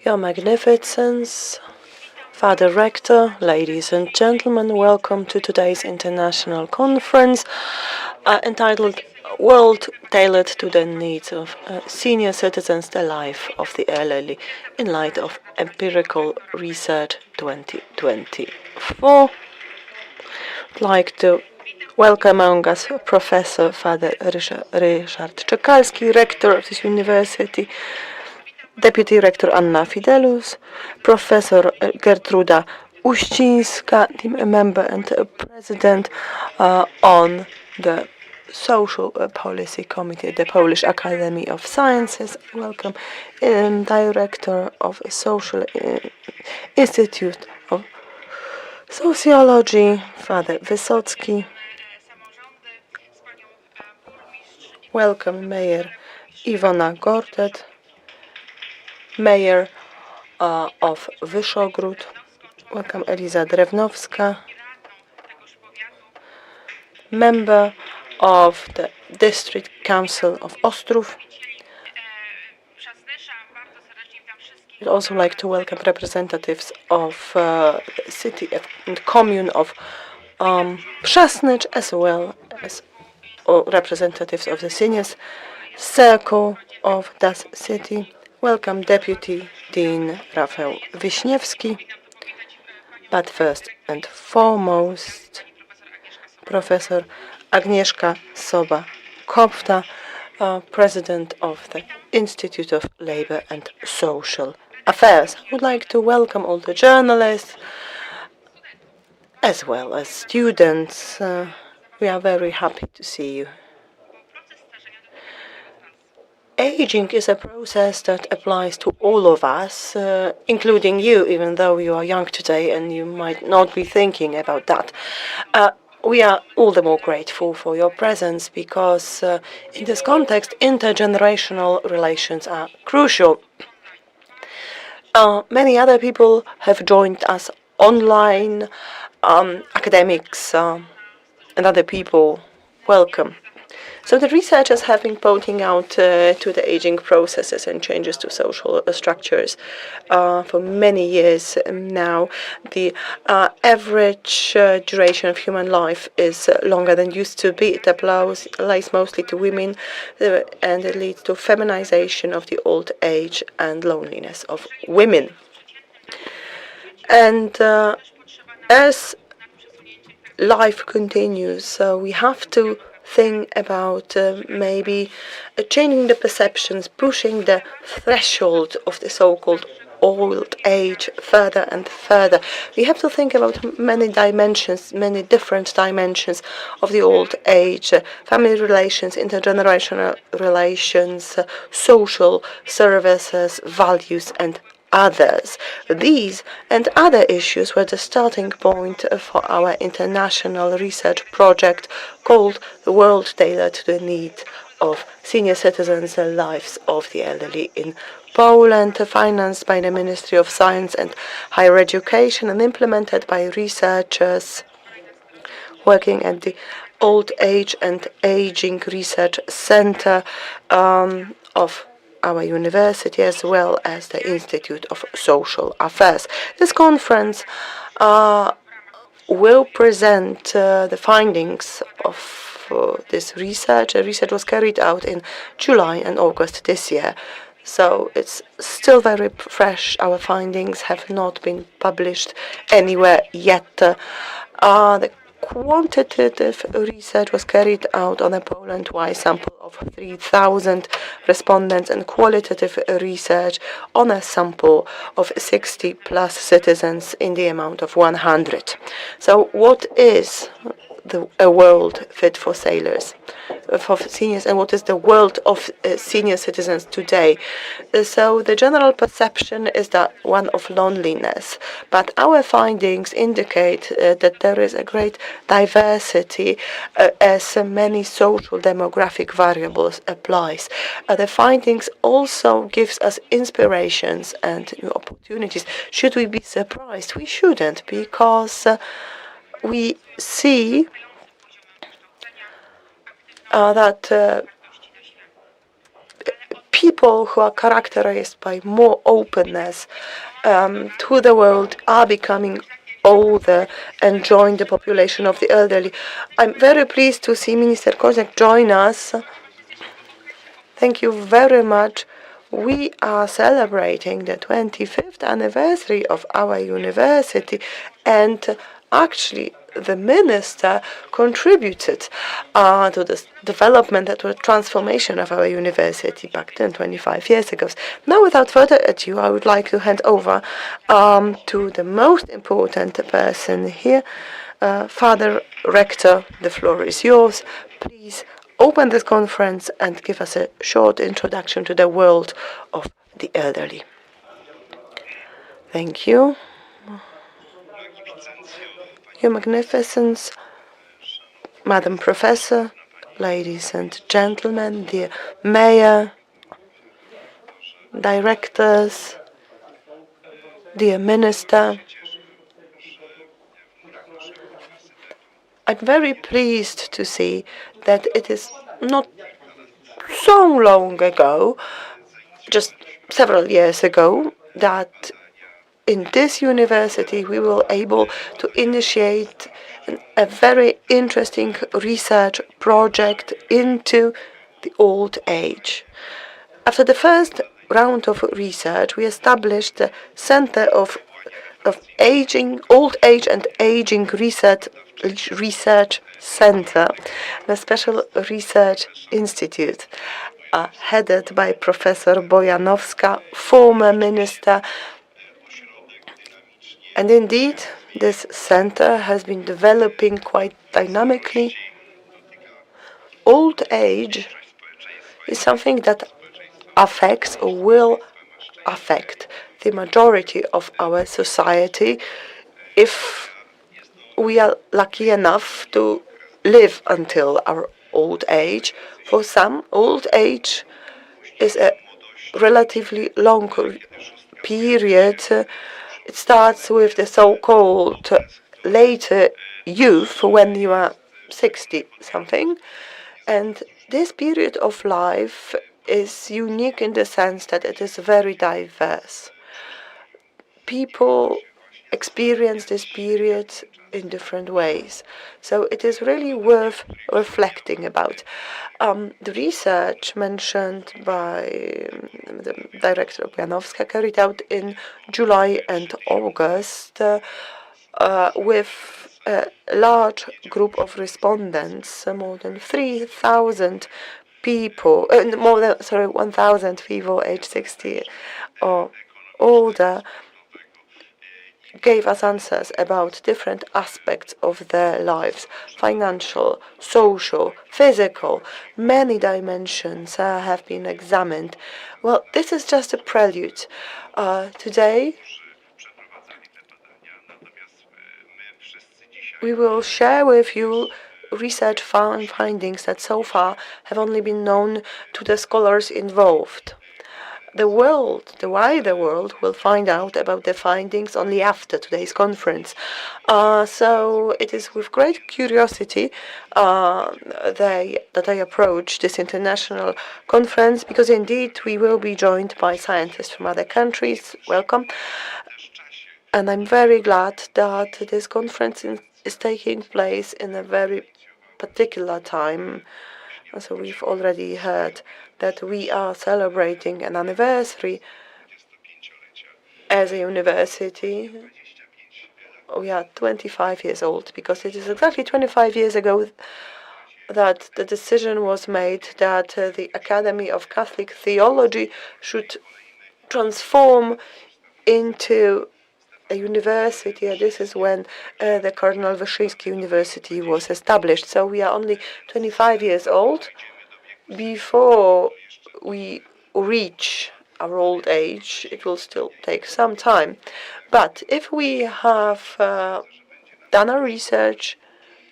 Your Magnificence, Father Rector, ladies and gentlemen, welcome to today's international conference entitled World Tailored to the Needs of Senior Citizens, the Life of the Elderly, in light of Empirical Research 2024. I'd like to welcome among us Professor Father Ryszard Czekalski, Rector of this university, Deputy Rector Anna Fidelus, Professor Gertruda Uścińska, team member and President on the Social Policy Committee, the Polish Academy of Sciences. Welcome. Director of Social Institute of Sociology, Father Wysocki. Welcome, Mayor Iwona Gordet, Mayor of Wyszogród. Welcome, Eliza Drewnowska, Member of the District Council of Ostrów. I'd also like to welcome representatives of the city and commune of Przasnycz, as well as representatives of the seniors circle of that city. Welcome, Deputy Dean Rafał Wiśniewski. But first and foremost, Professor Agnieszka Soba-Kopta, President of the Institute of Labor and Social Affairs. I would like to welcome all the journalists as well as students. We are very happy to see you. Aging is a process that applies to all of us, including you, even though you are young today and you might not be thinking about that. We are all the more grateful for your presence because in this context, intergenerational relations are crucial. Many other people have joined us online, academics and other people. Welcome. So the researchers have been pointing out to the aging processes and changes to social structures for many years now. The average duration of human life is longer than used to be. It applies mostly to women, and it leads to feminization of the old age and loneliness of women. And as life continues, we have to think about maybe changing the perceptions, pushing the threshold of the so-called old age further and further. We have to think about many dimensions, many different dimensions of the old age, family relations, intergenerational relations, social services, values, and others. These and other issues were the starting point for our international research project called The World Tailored to the Needs of Senior Citizens and Lives of the Elderly in Poland, financed by the Ministry of Science and Higher Education and implemented by researchers working at the Old Age and Aging Research Center of our university, as well as the Institute of Social Affairs. This conference will present the findings of this research. The research was carried out in July and August this year, so it's still very fresh. Our findings have not been published anywhere yet. The quantitative research was carried out on a Poland-wide sample of 3,000 respondents and qualitative research on a sample of 60+ citizens in the amount of 100. So what is a world fit for sailors, for seniors, and what is the world of senior citizens today? So the general perception is that one of loneliness, but our findings indicate that there is a great diversity as many social demographic variables applies. The findings also gives us inspirations and new opportunities. Should we be surprised? We shouldn't, because we see that people who are characterized by more openness to the world are becoming older and join the population of the elderly. I'm very pleased to see Minister Kozak join us. Thank you very much. We are celebrating the 25th anniversary of our university, and actually the minister contributed to the development and to the transformation of our university back then, 25 years ago. Now, without further ado, I would like to hand over to the most important person here, Father Rector. The floor is yours. Please open this conference and give us a short introduction to the world of the elderly. Thank you. Your Magnificence, Madam Professor, ladies and gentlemen, dear Mayor, directors, dear Minister, I'm very pleased to see that it is not so long ago, just several years ago, that in this university we were able to initiate a very interesting research project into the old age. After the first round of research, we established the Center of Aging, Old Age and Aging Research Center, a special research institute headed by Professor Bojanowska, former minister. And indeed, this center has been developing quite dynamically. Old age is something that affects or will affect the majority of our society if we are lucky enough to live until our old age. For some, old age is a relatively long period. It starts with the so-called later youth when you are 60 something, and this period of life is unique in the sense that it is very diverse. People experience this period in different ways. So it is really worth reflecting about. The research mentioned by the Director Bojanowska carried out in July and August with a large group of respondents, more than 3,000 people, 1,000 people aged 60 or older, gave us answers about different aspects of their lives: financial, social, physical. Many dimensions have been examined. Well, this is just a prelude. Today, we will share with you research findings that so far have only been known to the scholars involved. The world, the wider world, will find out about the findings only after today's conference. So it is with great curiosity that I approach this international conference, because indeed we will be joined by scientists from other countries. Welcome. And I'm very glad that this conference is taking place in a very particular time. So we've already heard that we are celebrating an anniversary as a university. We are 25 years old, because it is exactly 25 years ago that the decision was made that the Academy of Catholic Theology should transform into a university, and this is when the Cardinal Wyszyński University was established. So we are only 25 years old. Before we reach our old age, it will still take some time. But if we have done our research,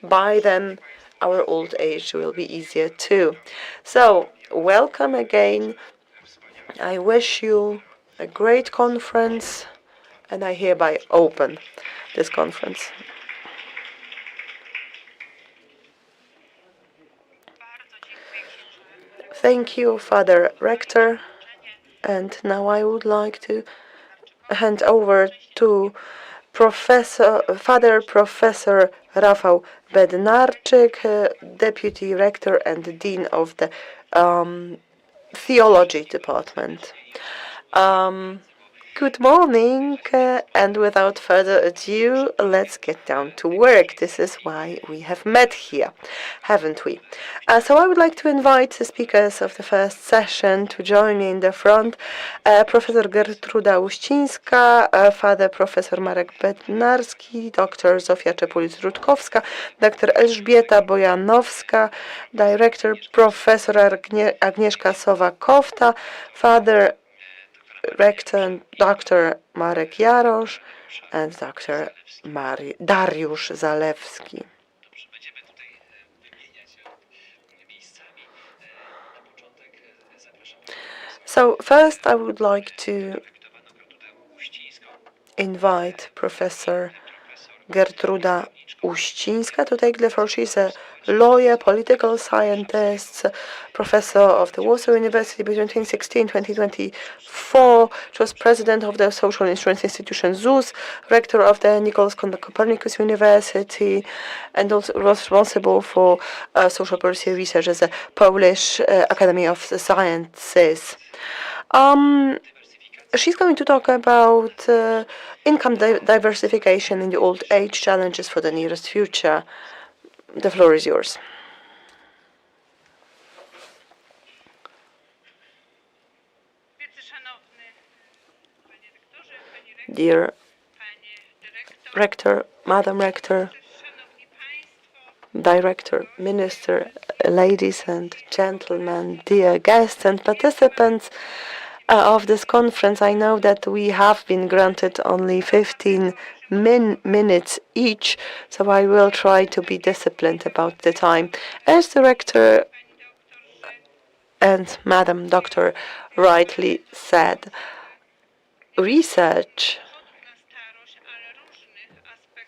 by then our old age will be easier too. So, welcome again. I wish you a great conference, and I hereby open this conference. Thank you, Father Rector. And now I would like to hand over to Father Professor Rafał Bednarczyk, Deputy Rector and Dean of the Theology Department. Good morning, and without further ado, let's get down to work. This is why we have met here, haven't we? So I would like to invite the speakers of the first session to join me in the front. Professor Gertruda Uścińska, Father Professor Marek Bednarski, Dr. Zofia Czepulic-Rutkowska, Dr. Elżbieta Bojanowska, Director Professor Agnieszka Sowa-Kofta, Father Rector Dr. Marek Jarosz and Dr. Dariusz Zalewski. So first I would like to invite Professor Gertruda Uścińska to take the floor. She's a lawyer, political scientist, professor of the Warsaw University between 2016 and 2024. She was president of the Social Insurance Institution ZUS, rector of the Nicolaus Copernicus University, and also responsible for social policy research at the Polish Academy of Sciences. She's going to talk about income diversification in the old age, challenges for the nearest future. The floor is yours. Dear Rector, Madam Rector, Director, Minister, ladies and gentlemen, dear guests and participants of this conference, I know that we have been granted only 15 minutes each, so I will try to be disciplined about the time. As the Rector and Madam Doctor rightly said, research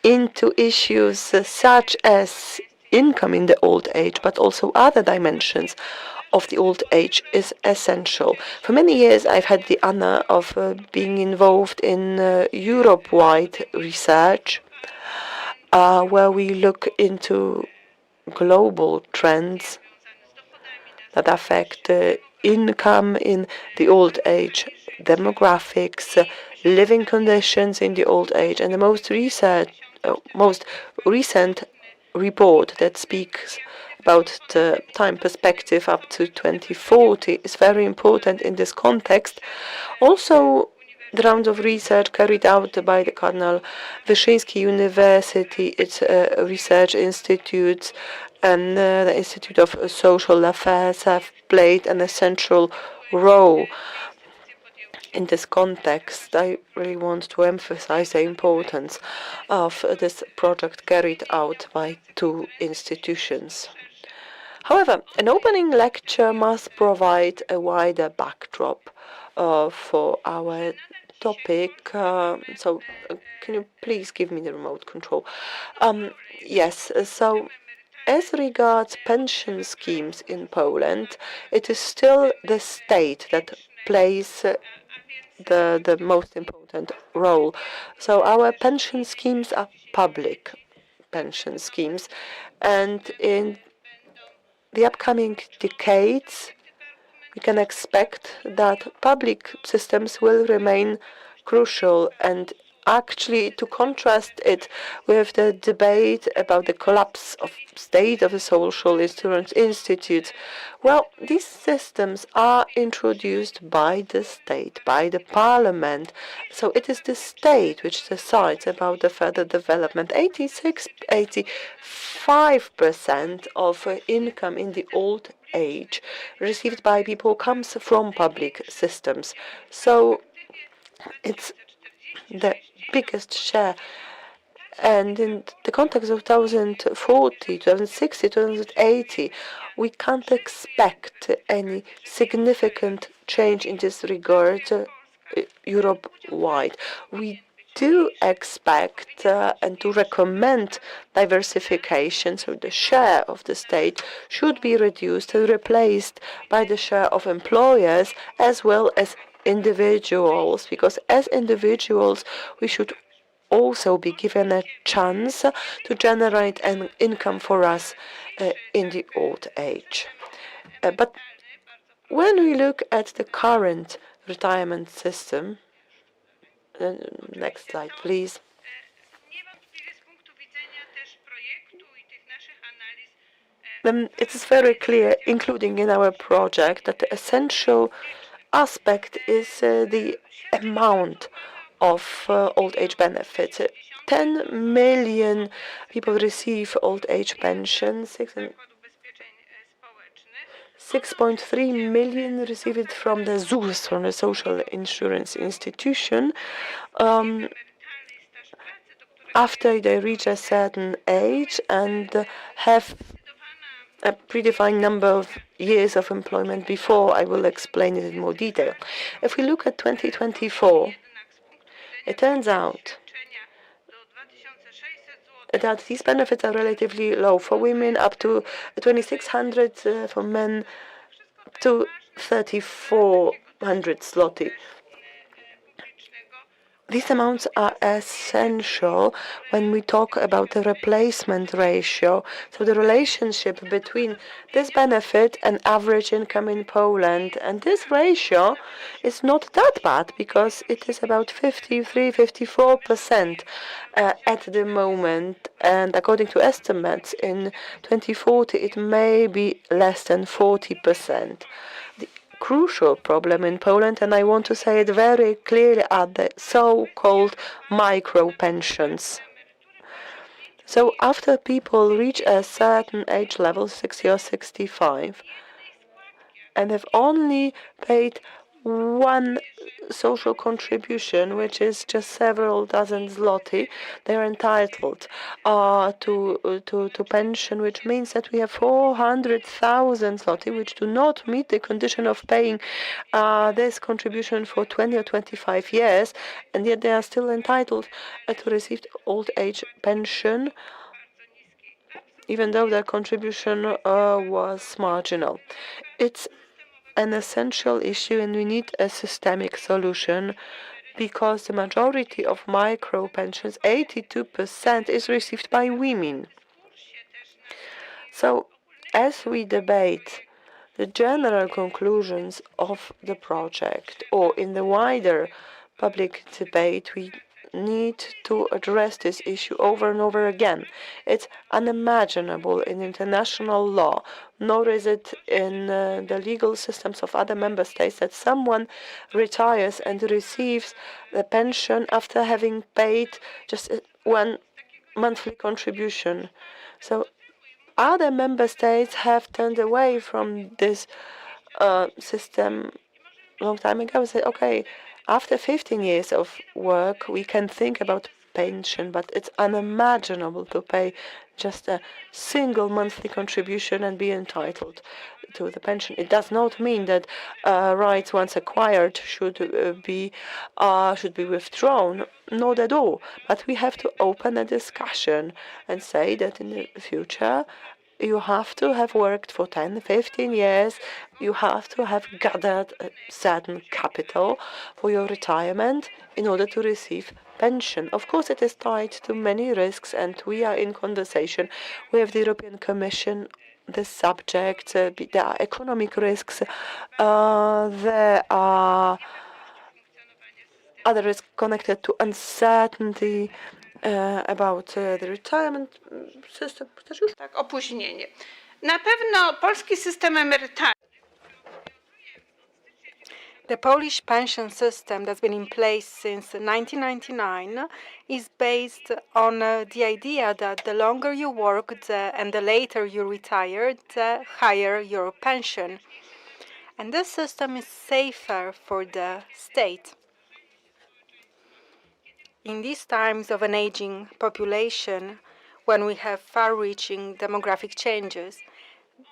into issues such as income in the old age, but also other dimensions of the old age is essential. For many years, I've had the honor of being involved in Europe-wide research, where we look into global trends that affect income in the old age, demographics, living conditions in the old age, and the most recent report that speaks about the time perspective up to 2040 is very important in this context. Also, the round of research carried out by the Cardinal Wyszyński University, its research institutes, and the Institute of Social Affairs have played an essential role. In this context, I really want to emphasize the importance of this project carried out by two institutions. However, an opening lecture must provide a wider backdrop for our topic. So, can you please give me the remote control? Yes, so as regards pension schemes in Poland, it is still the state that plays the most important role. So our pension schemes are public pension schemes, and in the upcoming decades, we can expect that public systems will remain crucial. And actually, to contrast it with the debate about the collapse of state of the social insurance institutes, well, these systems are introduced by the state, by the parliament. So it is the state which decides about the further development. 85% of income in the old age received by people comes from public systems. So it's the biggest share. And in the context of 2040, 2060, 2080, we can't expect any significant change in this regard Europe-wide. We do expect and to recommend diversification, so the share of the state should be reduced and replaced by the share of employers as well as individuals, because as individuals we should also be given a chance to generate an income for us in the old age. But when we look at the current retirement system, next slide, please. It is very clear, including in our project, that the essential aspect is the amount of old age benefits. 10 million people receive old age pensions. 6.3 million receive it from the ZUS, from the Social Insurance Institution, after they reach a certain age and have a predefined number of years of employment before. I will explain it in more detail. If we look at 2024, it turns out that these benefits are relatively low for women, up to 2,600, for men to 3,400 zloty. These amounts are essential when we talk about the replacement ratio, so the relationship between this benefit and average income in Poland. And this ratio is not that bad because it is about 53-54% at the moment. And according to estimates, in 2040 it may be less than 40%. Crucial problem in Poland, and I want to say it very clearly, are the so-called micro pensions. So after people reach a certain age level, 60 or 65, and have only paid one social contribution, which is just several dozen zloty, they're entitled to pension, which means that we have 400,000 zloty, which do not meet the condition of paying this contribution for 20 or 25 years, and yet they are still entitled to receive old age pension, even though their contribution was marginal. It's an essential issue, and we need a systemic solution because the majority of micro pensions, 82%, is received by women. So, as we debate the general conclusions of the project, or in the wider public debate, we need to address this issue over and over again. It's unimaginable in international law, nor is it in the legal systems of other member states, that someone retires and receives the pension after having paid just one monthly contribution. So other member states have turned away from this system a long time ago and said, okay, after 15 years of work, we can think about pension, but it's unimaginable to pay just a single monthly contribution and be entitled to the pension. It does not mean that rights once acquired should be withdrawn, not at all. But we have to open a discussion and say that in the future you have to have worked for 10, 15 years. You have to have gathered a certain capital for your retirement in order to receive pension. Of course, it is tied to many risks, and we are in conversation with the European Commission. The subject, there are economic risks, there are other risks connected to uncertainty about the retirement system. Tak, opóźnienie. Na pewno polski system emerytalny. The Polish pension system that's been in place since 1999 is based on the idea that the longer you work and the later you retire, the higher your pension. And this system is safer for the state. In these times of an aging population, when we have far-reaching demographic changes,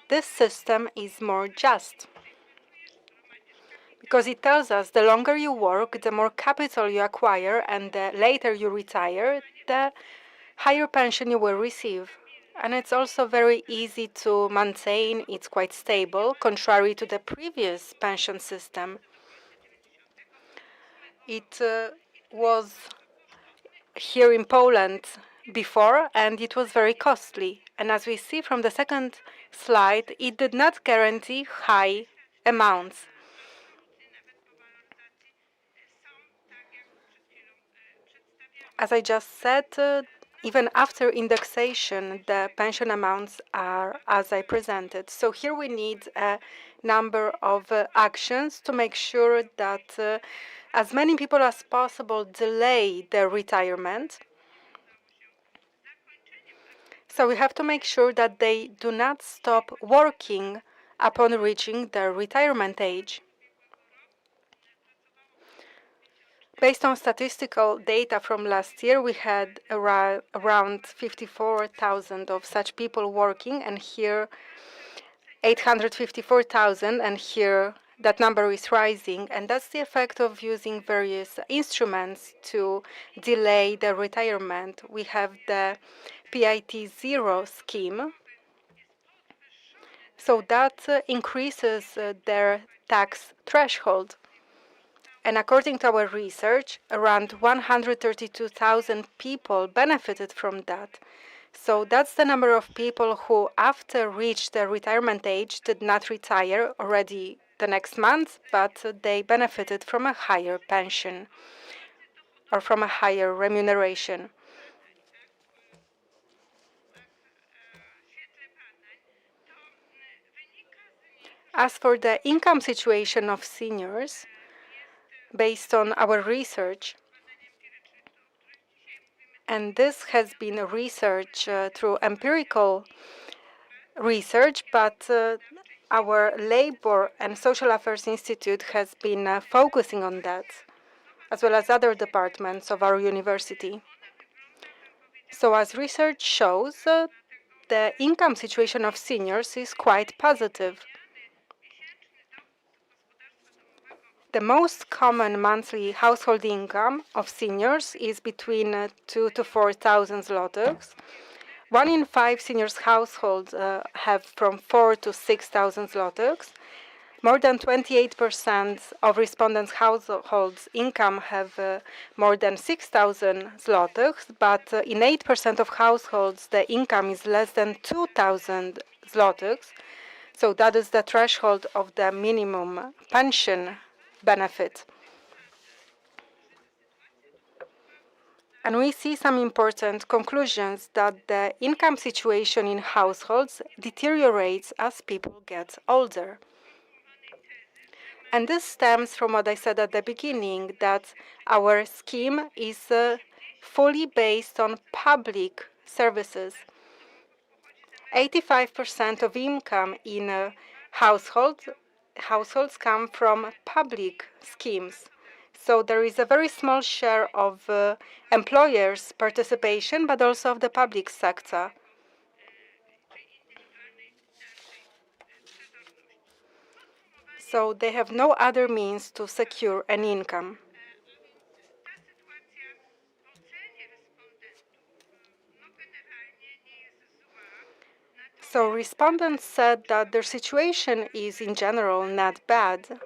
this system is more just, because it tells us the longer you work, the more capital you acquire, and the later you retire, the higher pension you will receive. And it's also very easy to maintain. It's quite stable, contrary to the previous pension system. It was here in Poland before, and it was very costly. And as we see from the second slide, it did not guarantee high amounts. As I just said, even after indexation, the pension amounts are as I presented. So here we need a number of actions to make sure that as many people as possible delay their retirement. So we have to make sure that they do not stop working upon reaching their retirement age. Based on statistical data from last year, we had around 54,000 of such people working, and here 854,000, and here that number is rising, and that's the effect of using various instruments to delay the retirement. We have the PIT zero scheme, so that increases their tax threshold. And according to our research, around 132,000 people benefited from that. So that's the number of people who, after reached their retirement age, did not retire already the next month, but they benefited from a higher pension or from a higher remuneration. As for the income situation of seniors, based on our research, and this has been research through empirical research, but our Labor and Social Affairs Institute has been focusing on that, as well as other departments of our university. So as research shows, the income situation of seniors is quite positive. The most common monthly household income of seniors is between 2,000 to 4,000 zlotys. 1 in 5 seniors households have from 4,000 to 6,000 zlotys. More than 28% of respondents' households' income have more than 6,000 zlotys, but in 8% of households, the income is less than 2,000 zlotys. So that is the threshold of the minimum pension benefit. And we see some important conclusions that the income situation in households deteriorates as people get older. And this stems from what I said at the beginning, that our scheme is fully based on public services. 85% of income in households come from public schemes. So there is a very small share of employers' participation, but also of the public sector. So they have no other means to secure an income. So respondents said that their situation is in general not bad,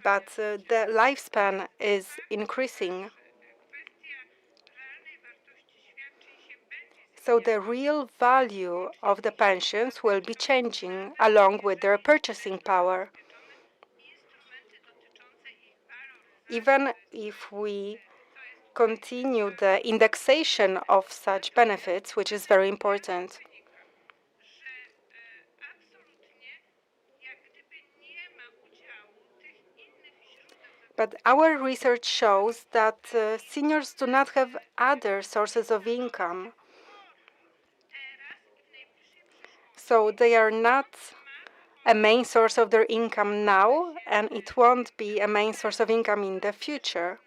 but the lifespan is increasing. So the real value of the pensions will be changing along with their purchasing power. Even if we continue the indexation of such benefits, which is very important. But our research shows that seniors do not have other sources of income. So they are not a main source of their income now, and it won't be a main source of income in the future.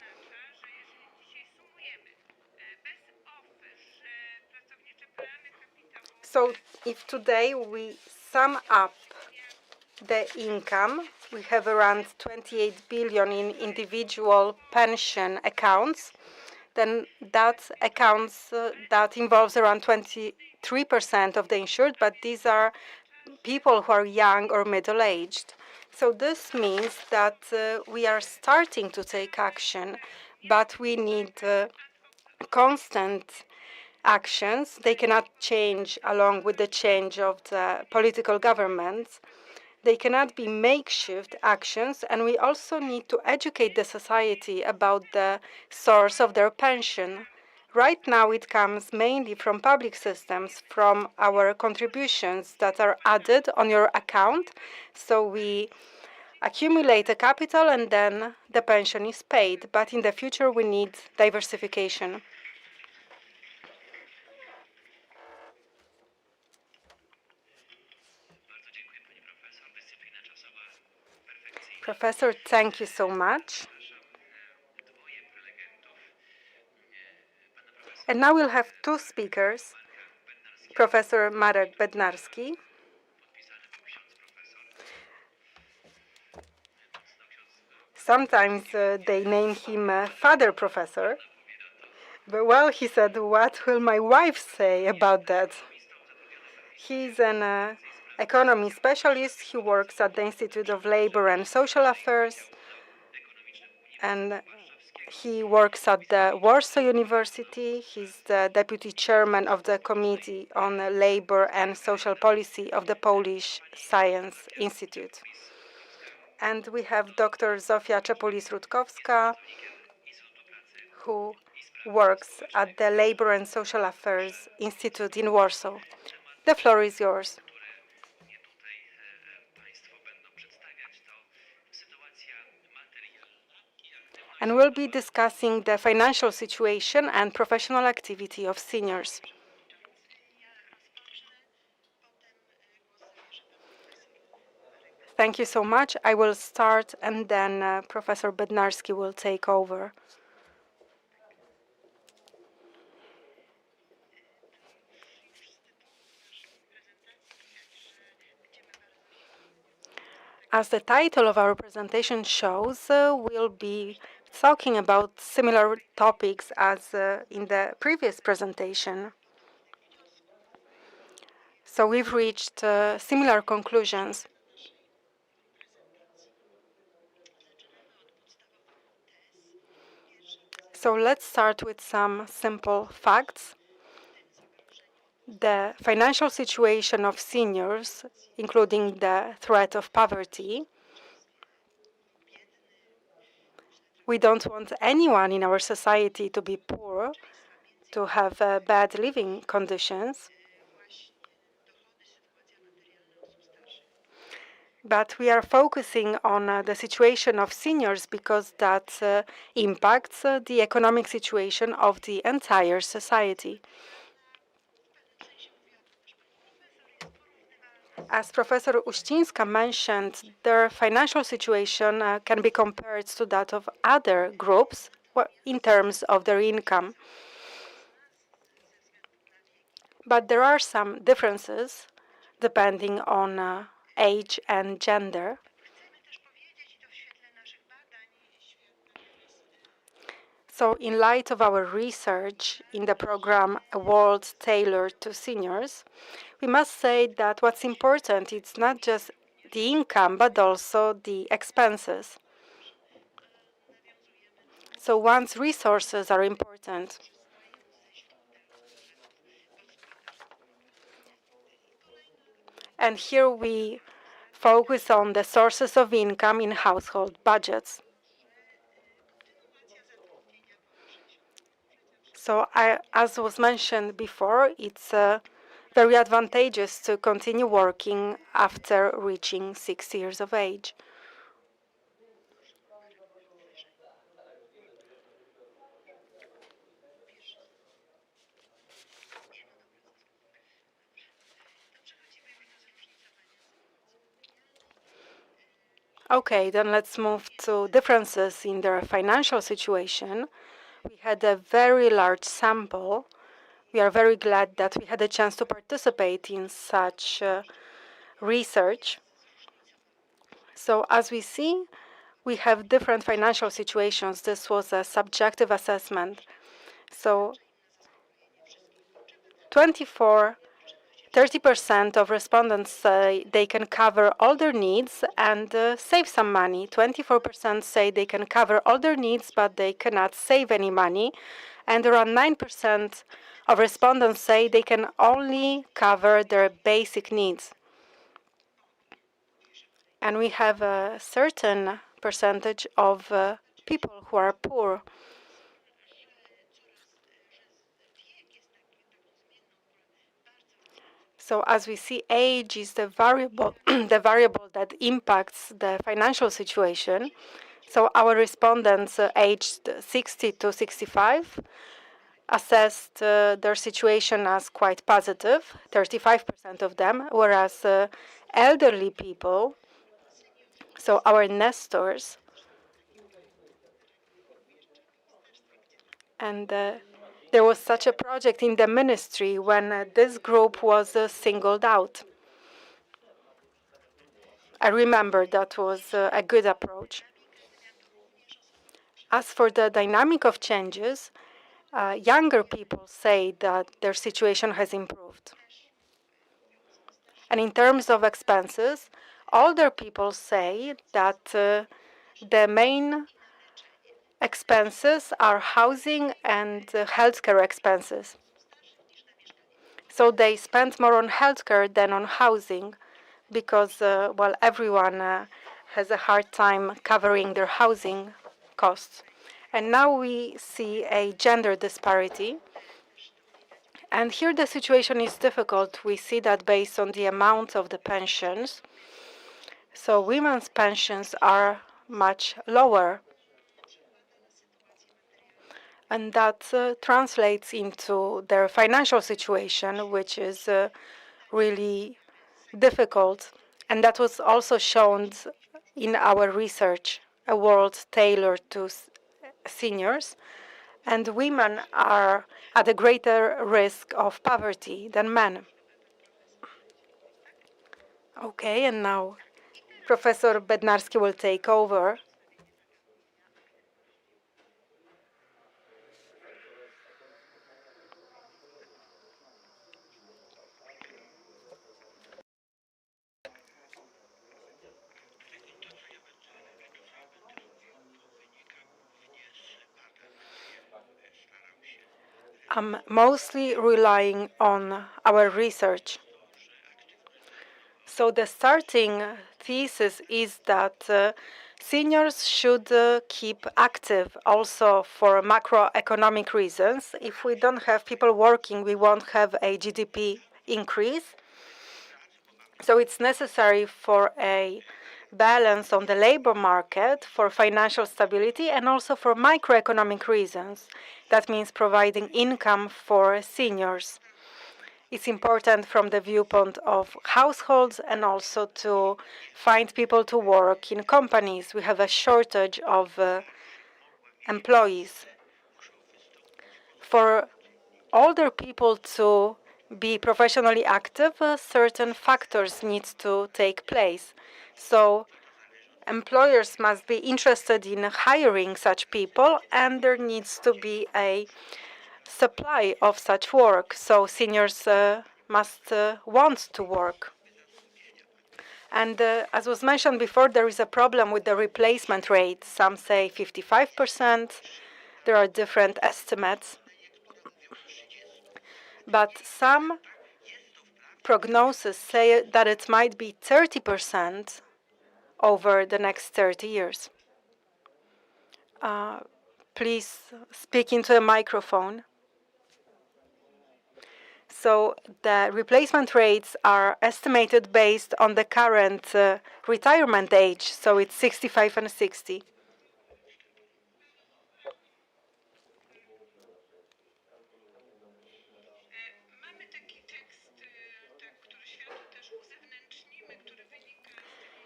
So if today we sum up the income, we have around 28 billion in individual pension accounts, then that accounts that involves around 23% of the insured, but these are people who are young or middle-aged. So this means that we are starting to take action, but we need constant actions. They cannot change along with the change of the political governments. They cannot be makeshift actions, and we also need to educate the society about the source of their pension. Right now, it comes mainly from public systems, from our contributions that are added on your account. So we accumulate a capital and then the pension is paid. But in the future, we need diversification. Professor, thank you so much. And now we'll have two speakers, Professor Marek Bednarski. Sometimes they name him Father Professor. But well, he said, what will my wife say about that? He's an economy specialist. He works at the Institute of Labor and Social Affairs, and he works at the Warsaw University. He's the deputy chairman of the Committee on Labor and Social Policy of the Polish Science Institute. And we have Dr. Zofia Czepulis-Rutkowska, who works at the Labor and Social Affairs Institute in Warsaw. The floor is yours. And we'll be discussing the financial situation and professional activity of seniors. Thank you so much. I will start, and then Professor Bednarski will take over. As the title of our presentation shows, we'll be talking about similar topics as in the previous presentation. So we've reached similar conclusions. So let's start with some simple facts. The financial situation of seniors, including the threat of poverty. We don't want anyone in our society to be poor, to have bad living conditions. But we are focusing on the situation of seniors because that impacts the economic situation of the entire society. As Professor Uścińska mentioned, their financial situation can be compared to that of other groups in terms of their income. But there are some differences depending on age and gender. So in light of our research in the program A World Tailored to Seniors, we must say that what's important is not just the income, but also the expenses. So one's resources are important. And here we focus on the sources of income in household budgets. So as was mentioned before, it's very advantageous to continue working after reaching 6 years of age. Okay, then let's move to differences in their financial situation. We had a very large sample. We are very glad that we had a chance to participate in such research. So as we see, we have different financial situations. This was a subjective assessment. So 24 30% of respondents say they can cover all their needs and save some money. 24% say they can cover all their needs, but they cannot save any money. And around 9% of respondents say they can only cover their basic needs. And we have a certain percentage of people who are poor. So as we see, age is the variable, the variable that impacts the financial situation. So our respondents aged 60 to 65 assessed their situation as quite positive, 35% of them, whereas elderly people, so our nestors, and there was such a project in the ministry when this group was singled out. I remember that was a good approach. As for the dynamic of changes, younger people say that their situation has improved. And in terms of expenses, older people say that the main expenses are housing and healthcare expenses. So they spend more on healthcare than on housing because, well, everyone has a hard time covering their housing costs. And now we see a gender disparity. And here the situation is difficult. We see that based on the amount of the pensions. So women's pensions are much lower. And that translates into their financial situation, which is really difficult. And that was also shown in our research, a world tailored to seniors. And women are at a greater risk of poverty than men. Okay, and now Professor Bednarski will take over. I'm mostly relying on our research. So the starting thesis is that seniors should keep active also for macroeconomic reasons. If we don't have people working, we won't have a GDP increase. So it's necessary for a balance on the labor market, for financial stability, and also for microeconomic reasons. That means providing income for seniors. It's important from the viewpoint of households and also to find people to work in companies. We have a shortage of employees. For older people to be professionally active, certain factors need to take place. So employers must be interested in hiring such people, and there needs to be a supply of such work. So seniors must want to work. And as was mentioned before, there is a problem with the replacement rate. Some say 55%. There are different estimates. But some prognoses say that it might be 30% over the next 30 years. Please speak into a microphone. So the replacement rates are estimated based on the current retirement age, so it's 65 and 60.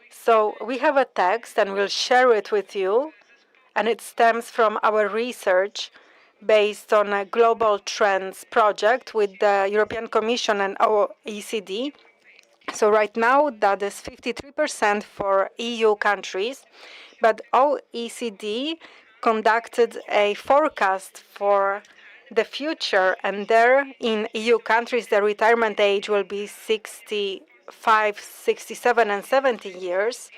So we have a text, and we'll share it with you, and it stems from our research based on a global trends project with the European Commission and OECD. So right now, that is 53% for EU countries, but OECD conducted a forecast for the future, and there in EU countries the retirement age will be 65, 67, and 70 years,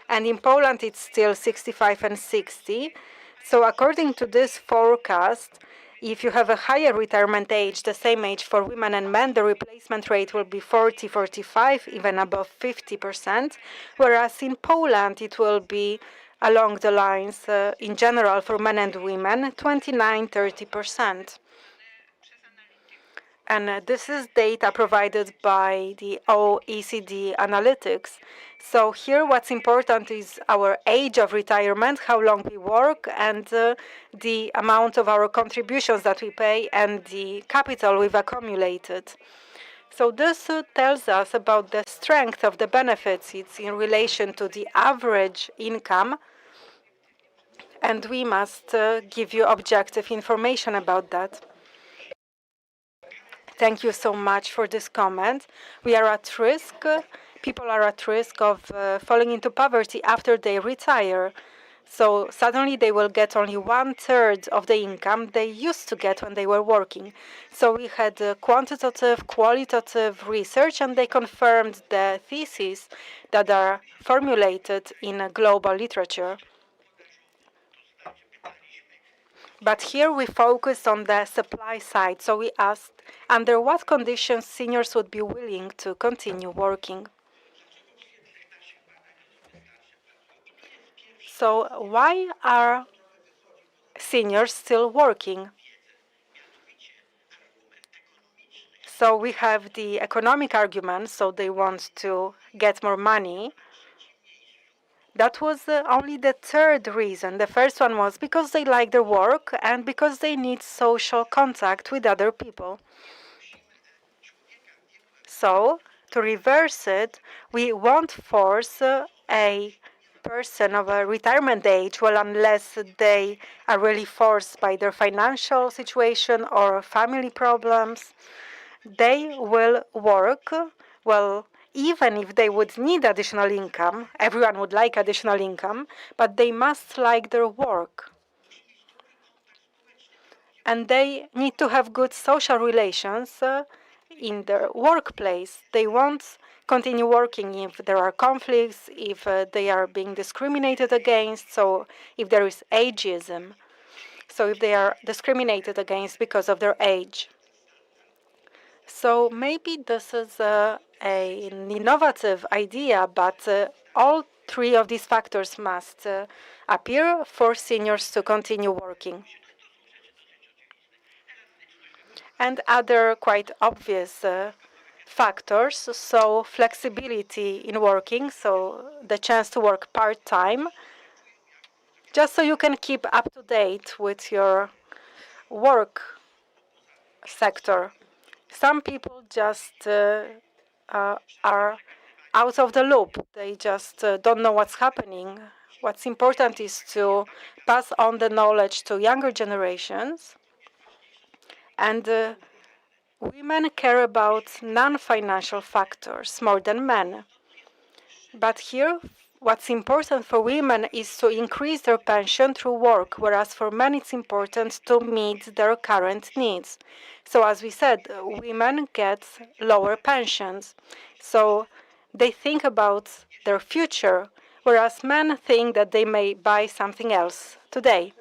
and in Poland it's still 65 and 60. So according to this forecast, if you have a higher retirement age, the same age for women and men, the replacement rate will be 40, 45, even above 50%, whereas in Poland it will be along the lines, in general, for men and women, 29, 30%. And this is data provided by the OECD Analytics. So here what's important is our age of retirement, how long we work, and the amount of our contributions that we pay and the capital we've accumulated. So this tells us about the strength of the benefits. It's in relation to the average income, and we must give you objective information about that. Thank you so much for this comment. We are at risk, people are at risk of falling into poverty after they retire. So suddenly they will get only 1/3 of the income they used to get when they were working. So we had quantitative, qualitative research, and they confirmed the theses that are formulated in global literature. But here we focused on the supply side. So we asked, under what conditions seniors would be willing to continue working? So why are seniors still working? So we have the economic argument, so they want to get more money. That was only the third reason. The first one was because they like their work and because they need social contact with other people. So, to reverse it, we won't force a person of a retirement age, well, unless they are really forced by their financial situation or family problems. They will work, well, even if they would need additional income, everyone would like additional income, but they must like their work. And they need to have good social relations in their workplace. They won't continue working if there are conflicts, if they are being discriminated against, so if there is ageism, so if they are discriminated against because of their age. So maybe this is an innovative idea, but all three of these factors must appear for seniors to continue working. And other quite obvious factors, so flexibility in working, so the chance to work part-time, just so you can keep up to date with your work sector. Some people just are out of the loop. They just don't know what's happening. What's important is to pass on the knowledge to younger generations. And women care about non-financial factors more than men. But here, what's important for women is to increase their pension through work, whereas for men it's important to meet their current needs. So as we said, women get lower pensions. So they think about their future, whereas men think that they may buy something else today.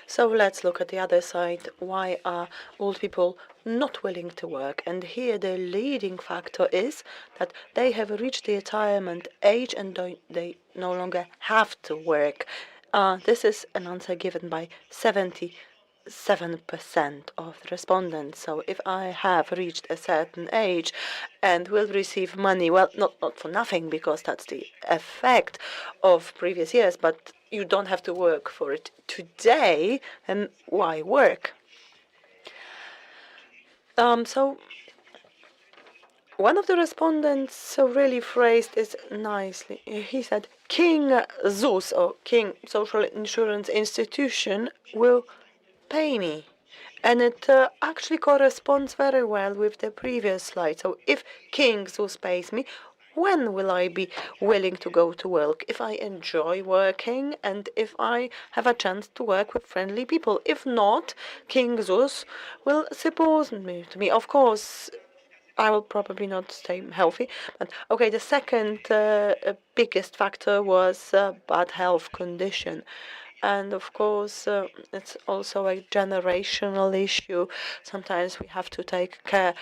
So let's look at the other side. Why are old people not willing to work? And here the leading factor is that they have reached the retirement age and they no longer have to work. This is an answer given by 77% of the respondents. So if I have reached a certain age and will receive money, well, not for nothing, because that's the effect of previous years, but you don't have to work for it today, then why work? So one of the respondents really phrased it nicely. He said, King ZUS, or King Social Insurance Institution, will pay me. And it actually corresponds very well with the previous slide. So if King ZUS pays me, When will I be willing to go to work? If I enjoy working and if I have a chance to work with friendly people. If not, King Zeus will suppose me to me. Of course, I will probably not stay healthy. But okay, the second biggest factor was bad health condition. And of course, it's also a generational issue. Sometimes we have to take care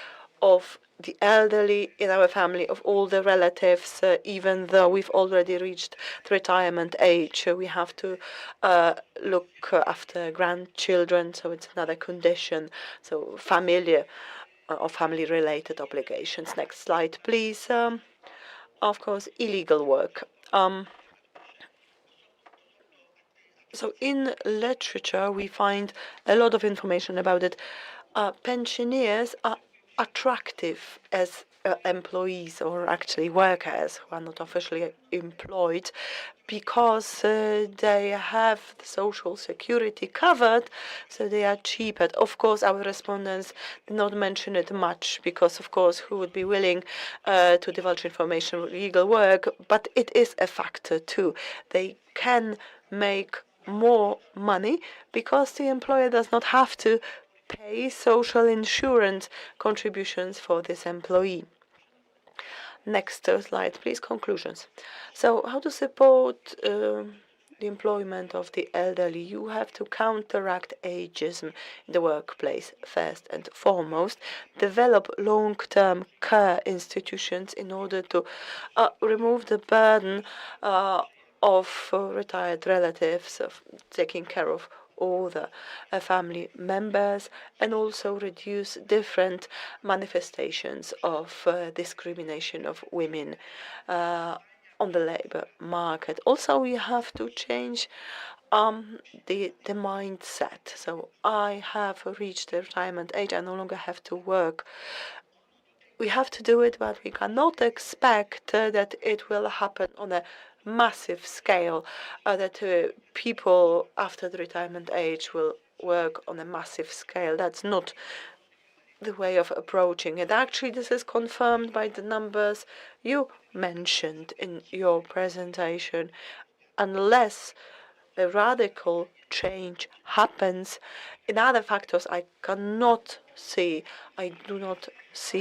of the elderly in our family, of all the relatives, even though we've already reached the retirement age. We have to look after grandchildren, so it's another condition. So familiar or family-related obligations. Next slide, please. Of course, illegal work. So in literature, we find a lot of information about it. Pensioners are attractive as employees or actually workers who are not officially employed because they have the social security covered, so they are cheaper. Of course, our respondents did not mention it much because, of course, who would be willing to divulge information with legal work? But it is a factor too. They can make more money because the employer does not have to pay social insurance contributions for this employee. Next slide, please. Conclusions. So, how to support the employment of the elderly? You have to counteract ageism in the workplace first and foremost. Develop long-term care institutions in order to remove the burden of retired relatives, of taking care of all the family members, and also reduce different manifestations of discrimination of women on the labor market. Also, we have to change the mindset. So I have reached the retirement age. I no longer have to work. We have to do it, but we cannot expect that it will happen on a massive scale, that people after the retirement age will work on a massive scale. That's not the way of approaching it. Actually, this is confirmed by the numbers you mentioned in your presentation. Unless a radical change happens in other factors, I do not see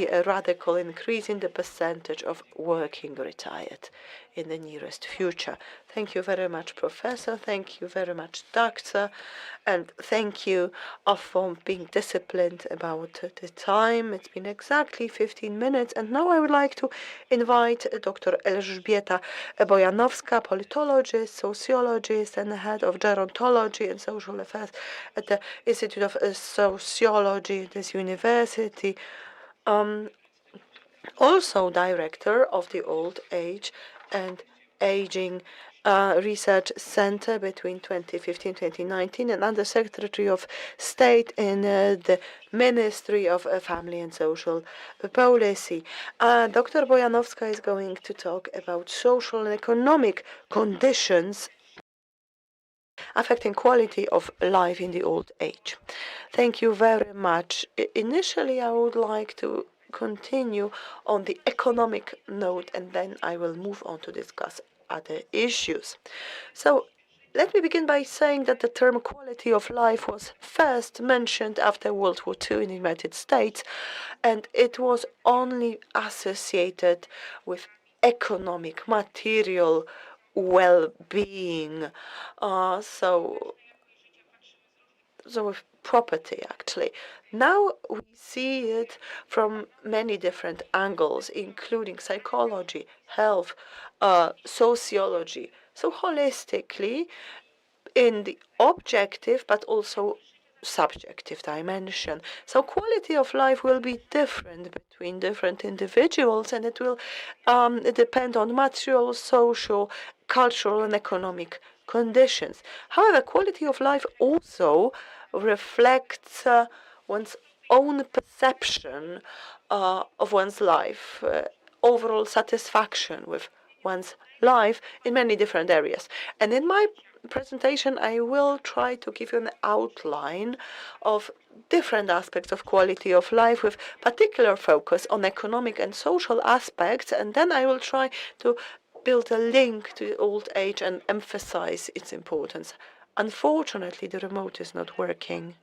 a radical increase in the percentage of working retired in the nearest future. Thank you very much, Professor. Thank you very much, Doctor. And thank you for being disciplined about the time. It's been exactly 15 minutes. And now I would like to invite Dr. Elżbieta Bojanowska, politologist, sociologist, and head of gerontology and social affairs at the Institute of Sociology at this university. Also director of the Old Age and Aging Research Center between 2015 and 2019, and Under Secretary of State in the Ministry of Family and Social Policy. Dr. Bojanowska is going to talk about social and economic conditions affecting quality of life in the old age. Thank you very much. Initially, I would like to continue on the economic note, and then I will move on to discuss other issues. So, let me begin by saying that the term quality of life was first mentioned after World War II in the United States, and it was only associated with economic, material well-being. So with property, actually. Now we see it from many different angles, including psychology, health, sociology. So holistically, in the objective but also subjective dimension. So quality of life will be different between different individuals, and it will depend on material, social, cultural, and economic conditions. However, quality of life also reflects one's own perception of one's life, overall satisfaction with one's life in many different areas. And in my presentation, I will try to give you an outline of different aspects of quality of life with particular focus on economic and social aspects, and then I will try to build a link to old age and emphasize its importance. Unfortunately, the remote is not working.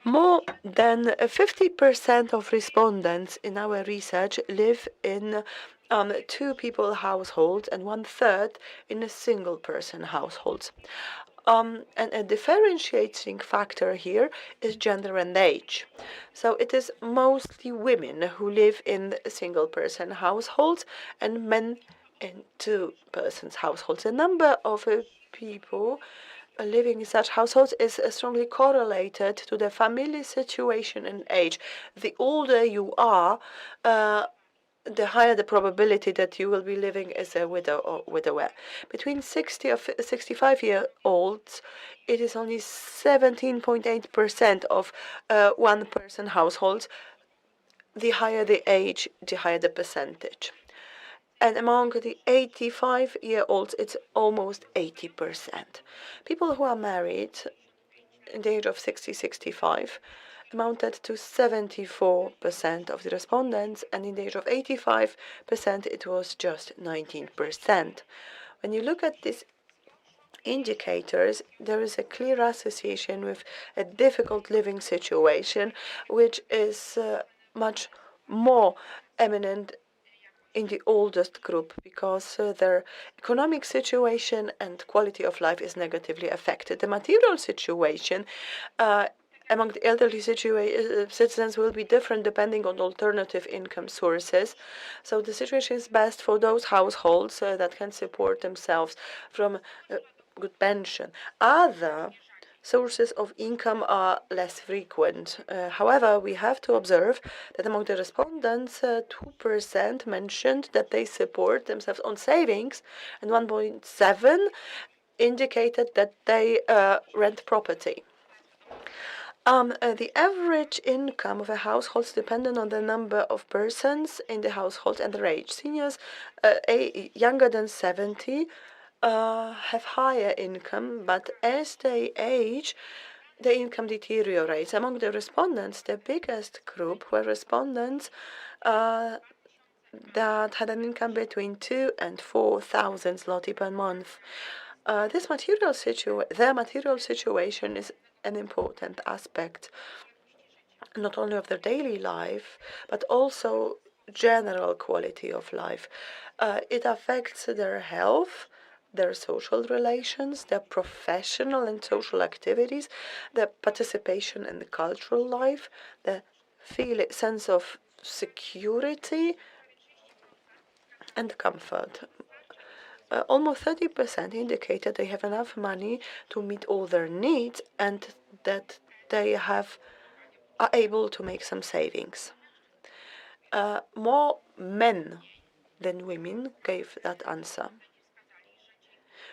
More than 50% of respondents in our research live in two-people households and one-third in a single-person households. And a differentiating factor here is gender and age. So it is mostly women who live in single-person households and men in two-person households. The number of people living in such households is strongly correlated to the family situation and age. The older you are, the higher the probability that you will be living as a widow or widower. Between 60 or 65-year-olds, it is only 17.8% of one-person households. The higher the age, the higher the percentage. And among the 85-year-olds, it's almost 80%. People who are married in the age of 60, 65 amounted to 74% of the respondents, and in the age of 85%, it was just 19%. When you look at these indicators, there is a clear association with a difficult living situation, which is much more eminent in the oldest group because their economic situation and quality of life is negatively affected. The material situation among the elderly citizens will be different depending on alternative income sources. So the situation is best for those households that can support themselves from a good pension. Other sources of income are less frequent. However, we have to observe that among the respondents, 2% mentioned that they support themselves on savings, and 1.7 indicated that they rent property. The average income of a household is dependent on the number of persons in the household and their age. Seniors younger than 70 have higher income, but as they age, the income deteriorates. Among the respondents, the biggest group were respondents that had an income between 2 and 4,000 zloty per month. Their material situation is an important aspect, not only of their daily life, but also general quality of life. It affects their health, their social relations, their professional and social activities, their participation in the cultural life, the sense of security and comfort. Almost 30% indicated they have enough money to meet all their needs and that they are able to make some savings. More men than women gave that answer.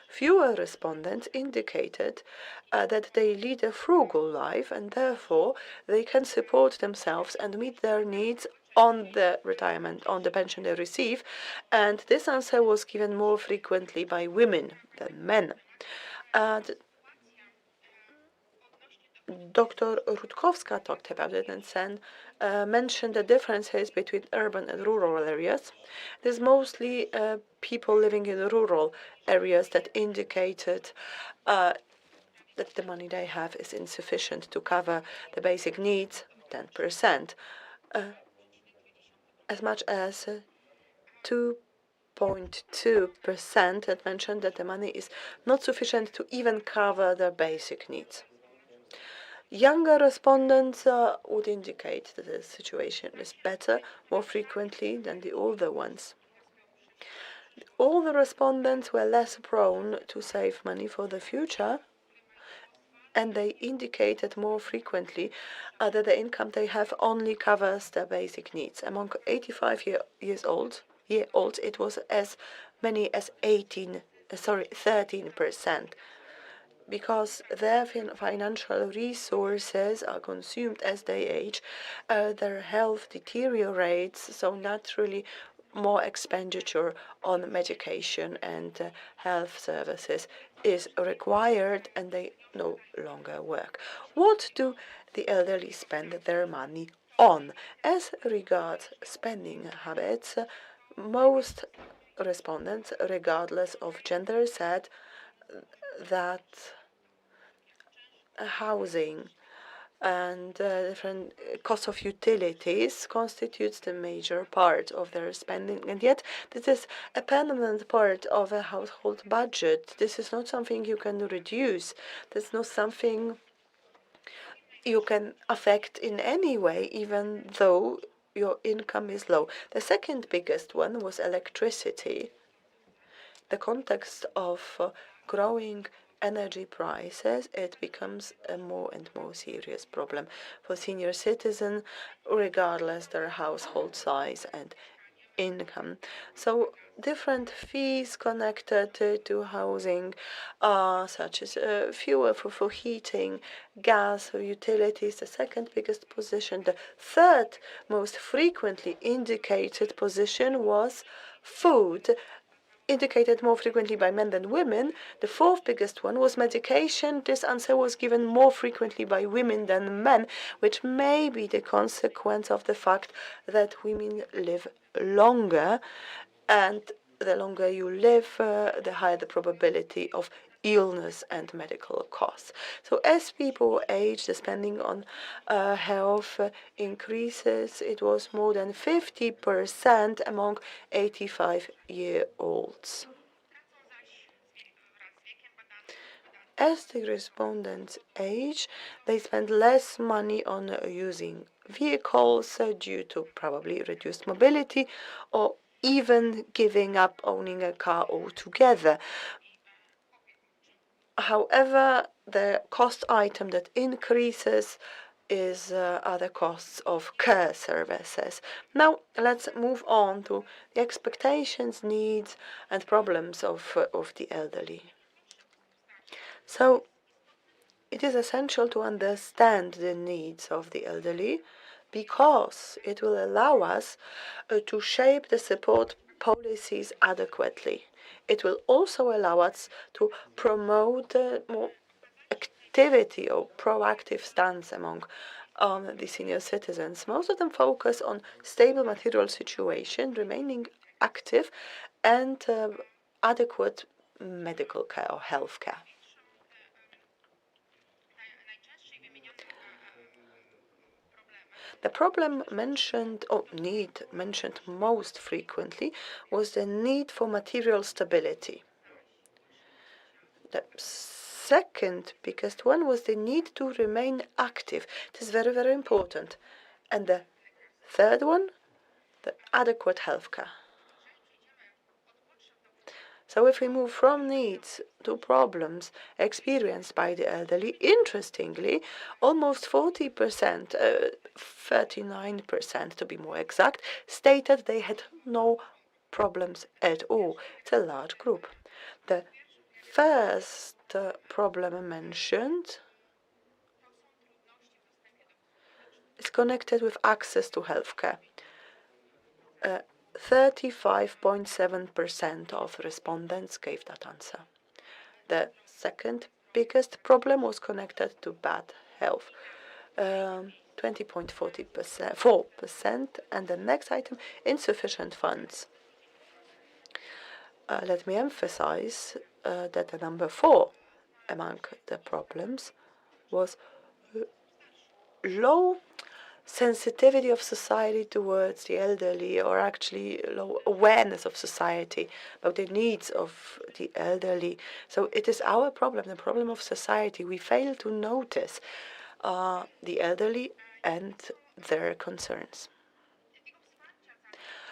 Fewer respondents indicated that they lead a frugal life and therefore they can support themselves and meet their needs on the retirement, on the pension they receive, and this answer was given more frequently by women than men. Dr. Rutkowska talked about it and mentioned the differences between urban and rural areas. There's mostly people living in rural areas that indicated that the money they have is insufficient to cover the basic needs, 10%. As much as 2.2% had mentioned that the money is not sufficient to even cover their basic needs. Younger respondents would indicate that the situation is better more frequently than the older ones. All the respondents were less prone to save money for the future, and they indicated more frequently that the income they have only covers their basic needs. Among 85 years old, it was as many as 13%. Because their financial resources are consumed as they age, their health deteriorates, so naturally more expenditure on medication and health services is required and they no longer work. What do the elderly spend their money on? As regards spending habits, most respondents, regardless of gender, said that housing and different cost of utilities constitutes the major part of their spending, and yet this is a permanent part of a household budget. This is not something you can reduce. This is not something you can affect in any way, even though your income is low. The second biggest one was electricity. The context of growing energy prices, it becomes a more and more serious problem for senior citizens, regardless their household size and income. So different fees connected to housing, such as fuel for heating, gas or utilities, the second biggest position. The third most frequently indicated position was food, indicated more frequently by men than women. The fourth biggest one was medication. This answer was given more frequently by women than men, which may be the consequence of the fact that women live longer, and the longer you live, the higher the probability of illness and medical costs. So as people age, the spending on health increases. It was more than 50% among 85-year-olds. As the respondents age, they spend less money on using vehicles due to probably reduced mobility or even giving up owning a car altogether. However, the cost item that increases is other costs of care services. Now, let's move on to the expectations, needs, and problems of the elderly. So, it is essential to understand the needs of the elderly because it will allow us to shape the support policies adequately. It will also allow us to promote more activity or proactive stance among the senior citizens. Most of them focus on stable material situation, remaining active, and adequate medical care or health care. The problem mentioned, or need mentioned most frequently, was the need for material stability. The second biggest one was the need to remain active. It is very, very important. And the third one, the adequate health care. So if we move from needs to problems experienced by the elderly, interestingly, almost 40%, 39% to be more exact, stated they had no problems at all. It's a large group. The first problem mentioned is connected with access to healthcare. 35.7% of respondents gave that answer. The second biggest problem was connected to bad health, 20.4%, and the next item, insufficient funds. Let me emphasize that the number 4 among the problems was low sensitivity of society towards the elderly, or actually low awareness of society about the needs of the elderly. So it is our problem, the problem of society. We fail to notice the elderly and their concerns.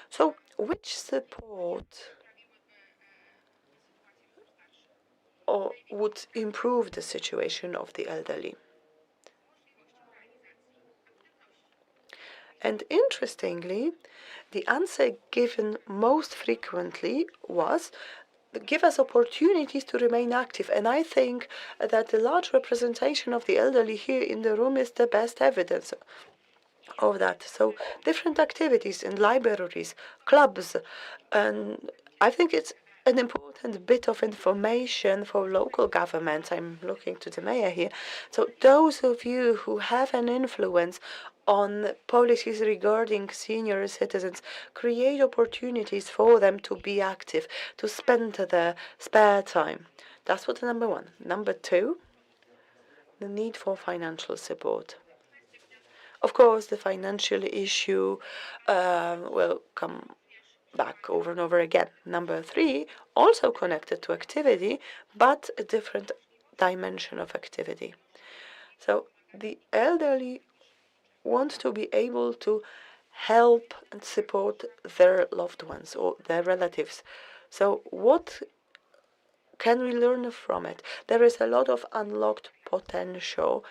So which support or would improve the situation of the elderly? And interestingly, the answer given most frequently was give us opportunities to remain active. And I think that the large representation of the elderly here in the room is the best evidence. of that. So different activities in libraries, clubs, and I think it's an important bit of information for local governments. I'm looking to the mayor here. So those of you who have an influence on policies regarding senior citizens, create opportunities for them to be active, to spend their spare time. That's what number one. Number two, the need for financial support. Of course, the financial issue will come back over and over again. Number three, also connected to activity, but a different dimension of activity. So the elderly want to be able to help and support their loved ones or their relatives. So what can we learn from it? There is a lot of unlocked potential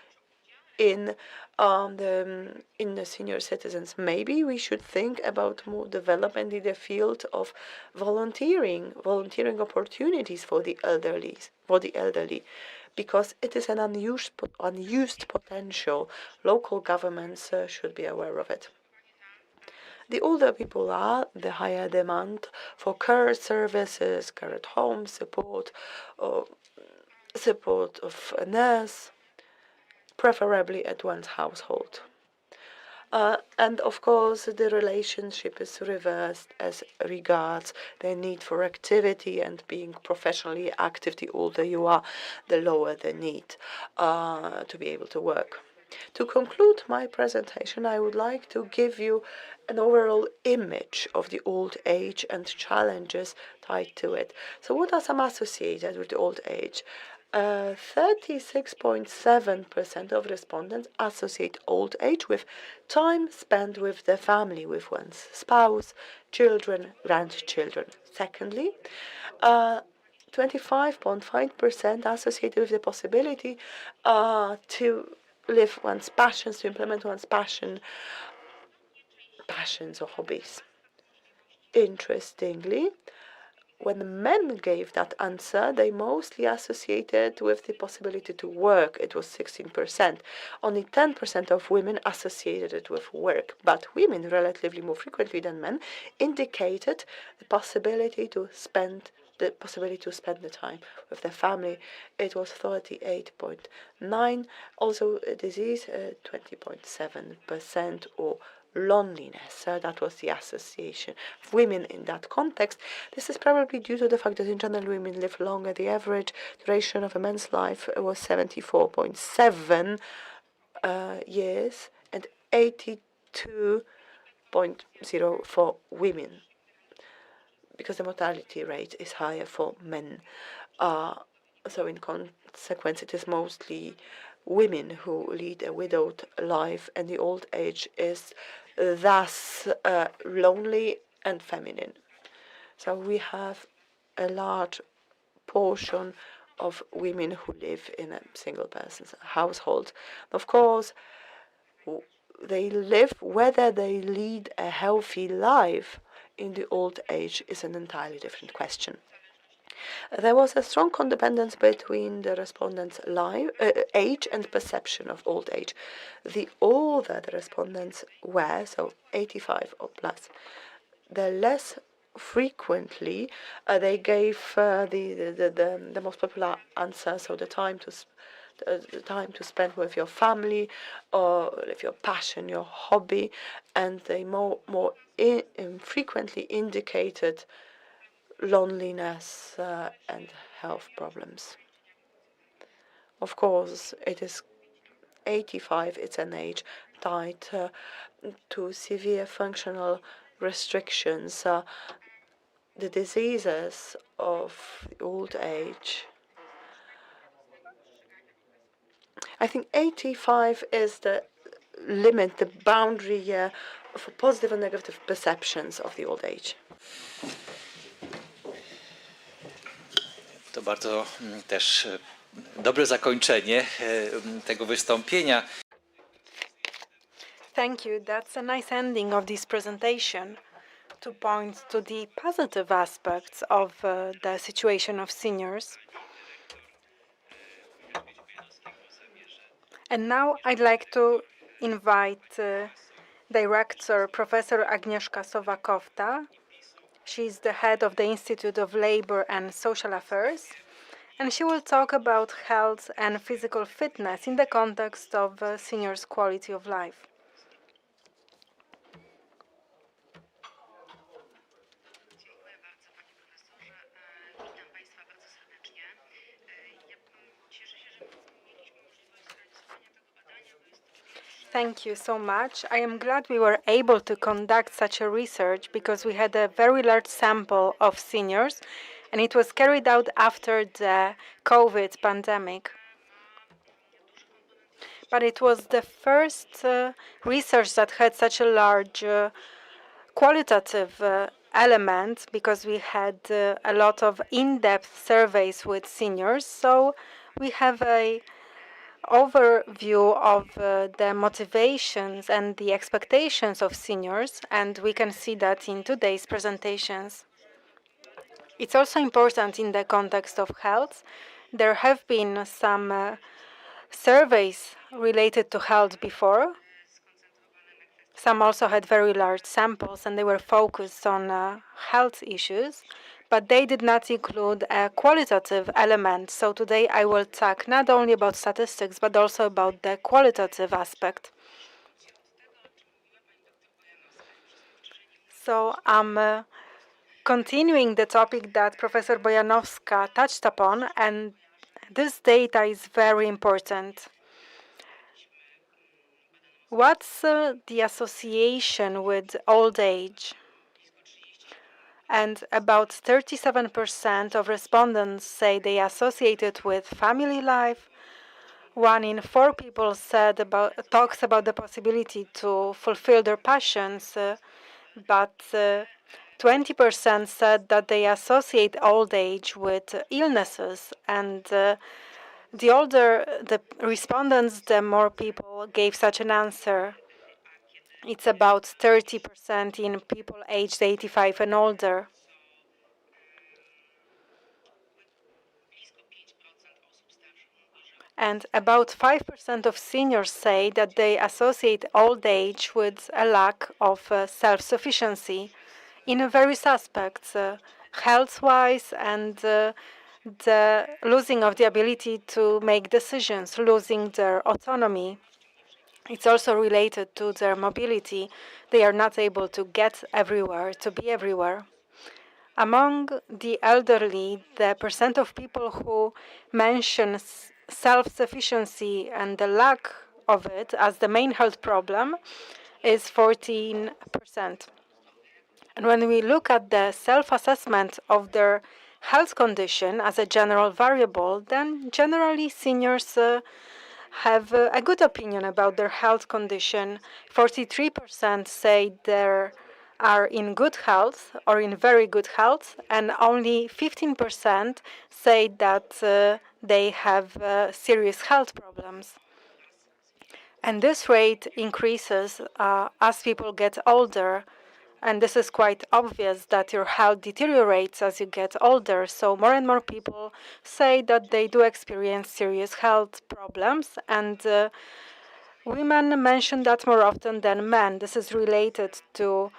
in the senior citizens. Maybe we should think about more development in the field of volunteering opportunities for the elderly, because it is an unused potential. Local governments should be aware of it. The older people are, the higher demand for care services, care at home, support, or support of a nurse, preferably at one's household. And of course, the relationship is reversed as regards the need for activity and being professionally active. The older you are, the lower the need to be able to work. To conclude my presentation, I would like to give you an overall image of the old age and challenges tied to it. So what are some associated with the old age? 36.7% of respondents associate old age with time spent with the family, with one's spouse, children, grandchildren. Secondly, 25.5% associated with the possibility to live one's passions, to implement one's passions or hobbies. Interestingly, when men gave that answer, they mostly associated with the possibility to work. It was 16%. Only 10% of women associated it with work, but women, relatively more frequently than men, indicated the possibility to spend the time with their family. It was 38.9. Also, a disease, 20.7%, or loneliness. That was the association of women in that context. This is probably due to the fact that in general women live longer. The average duration of a man's life was 74.7 years and 82.0 for women, because the mortality rate is higher for men. So in consequence, it is mostly women who lead a widowed life, and the old age is thus lonely and feminine. So we have a large portion of women who live in a single person's household. Of course, they live, whether they lead a healthy life in the old age is an entirely different question. There was a strong codependence between the respondents' age and perception of old age. The older the respondents were, so 85 or plus, the less frequently they gave the most popular answer, so the time to spend with your family or with your passion, your hobby, and they more frequently indicated loneliness and health problems. Of course, it is 85, it's an age tied to severe functional restrictions. The diseases of old age. I think 85 is the limit, the boundary for positive and negative perceptions of the old age. To bardzo też dobre zakończenie tego wystąpienia. Thank you. That's a nice ending of this presentation to point to the positive aspects of the situation of seniors. And now I'd like to invite director, Professor Agnieszka Sowakowta. She's the head of the Institute of Labor and Social Affairs, and she will talk about health and physical fitness in the context of seniors' quality of life. Thank you so much. I am glad we were able to conduct such a research because we had a very large sample of seniors, and it was carried out after the COVID pandemic. But it was the first research that had such a large qualitative element because we had a lot of in-depth surveys with seniors. So we have a overview of the motivations and the expectations of seniors, and we can see that in today's presentations. It's also important in the context of health. There have been some surveys related to health before. Some also had very large samples and they were focused on health issues, but they did not include a qualitative element. So today I will talk not only about statistics, but also about the qualitative aspect. So I'm continuing the topic that Professor Bojanowska touched upon, and this data is very important. What's the association with old age? And about 37% of respondents say they associate it with family life. 1 in 4 people talks about the possibility to fulfill their passions, but 20% said that they associate old age with illnesses, and the older the respondents, the more people gave such an answer. It's about 30% in people aged 85 and older. And about 5% of seniors say that they associate old age with a lack of self-sufficiency in various aspects, health-wise and the losing of the ability to make decisions, losing their autonomy. It's also related to their mobility. They are not able to get everywhere, to be everywhere. Among the elderly, the percent of people who mention self-sufficiency and the lack of it as the main health problem is 14%. And when we look at the self-assessment of their health condition as a general variable, then generally seniors have a good opinion about their health condition. 43% say they are in good health or in very good health, and only 15% say that they have serious health problems. And this rate increases as people get older. And this is quite obvious that your health deteriorates as you get older. So more and more people say that they do experience serious health problems. And women mention that more often than men. This is related to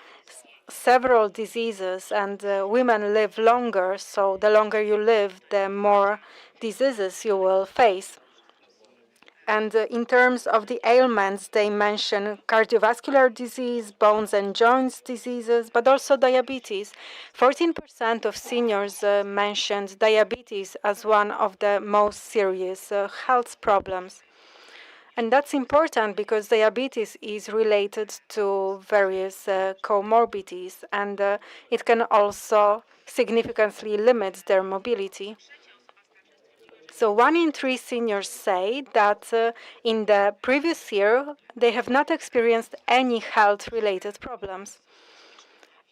several diseases, and women live longer. So the longer you live, the more diseases you will face. And in terms of the ailments, they mention cardiovascular disease, bones and joints diseases, but also diabetes. 14% of seniors mentioned diabetes as one of the most serious health problems. And that's important because diabetes is related to various comorbidities, and it can also significantly limit their mobility. So 1 in 3 seniors say that in the previous year, they have not experienced any health-related problems.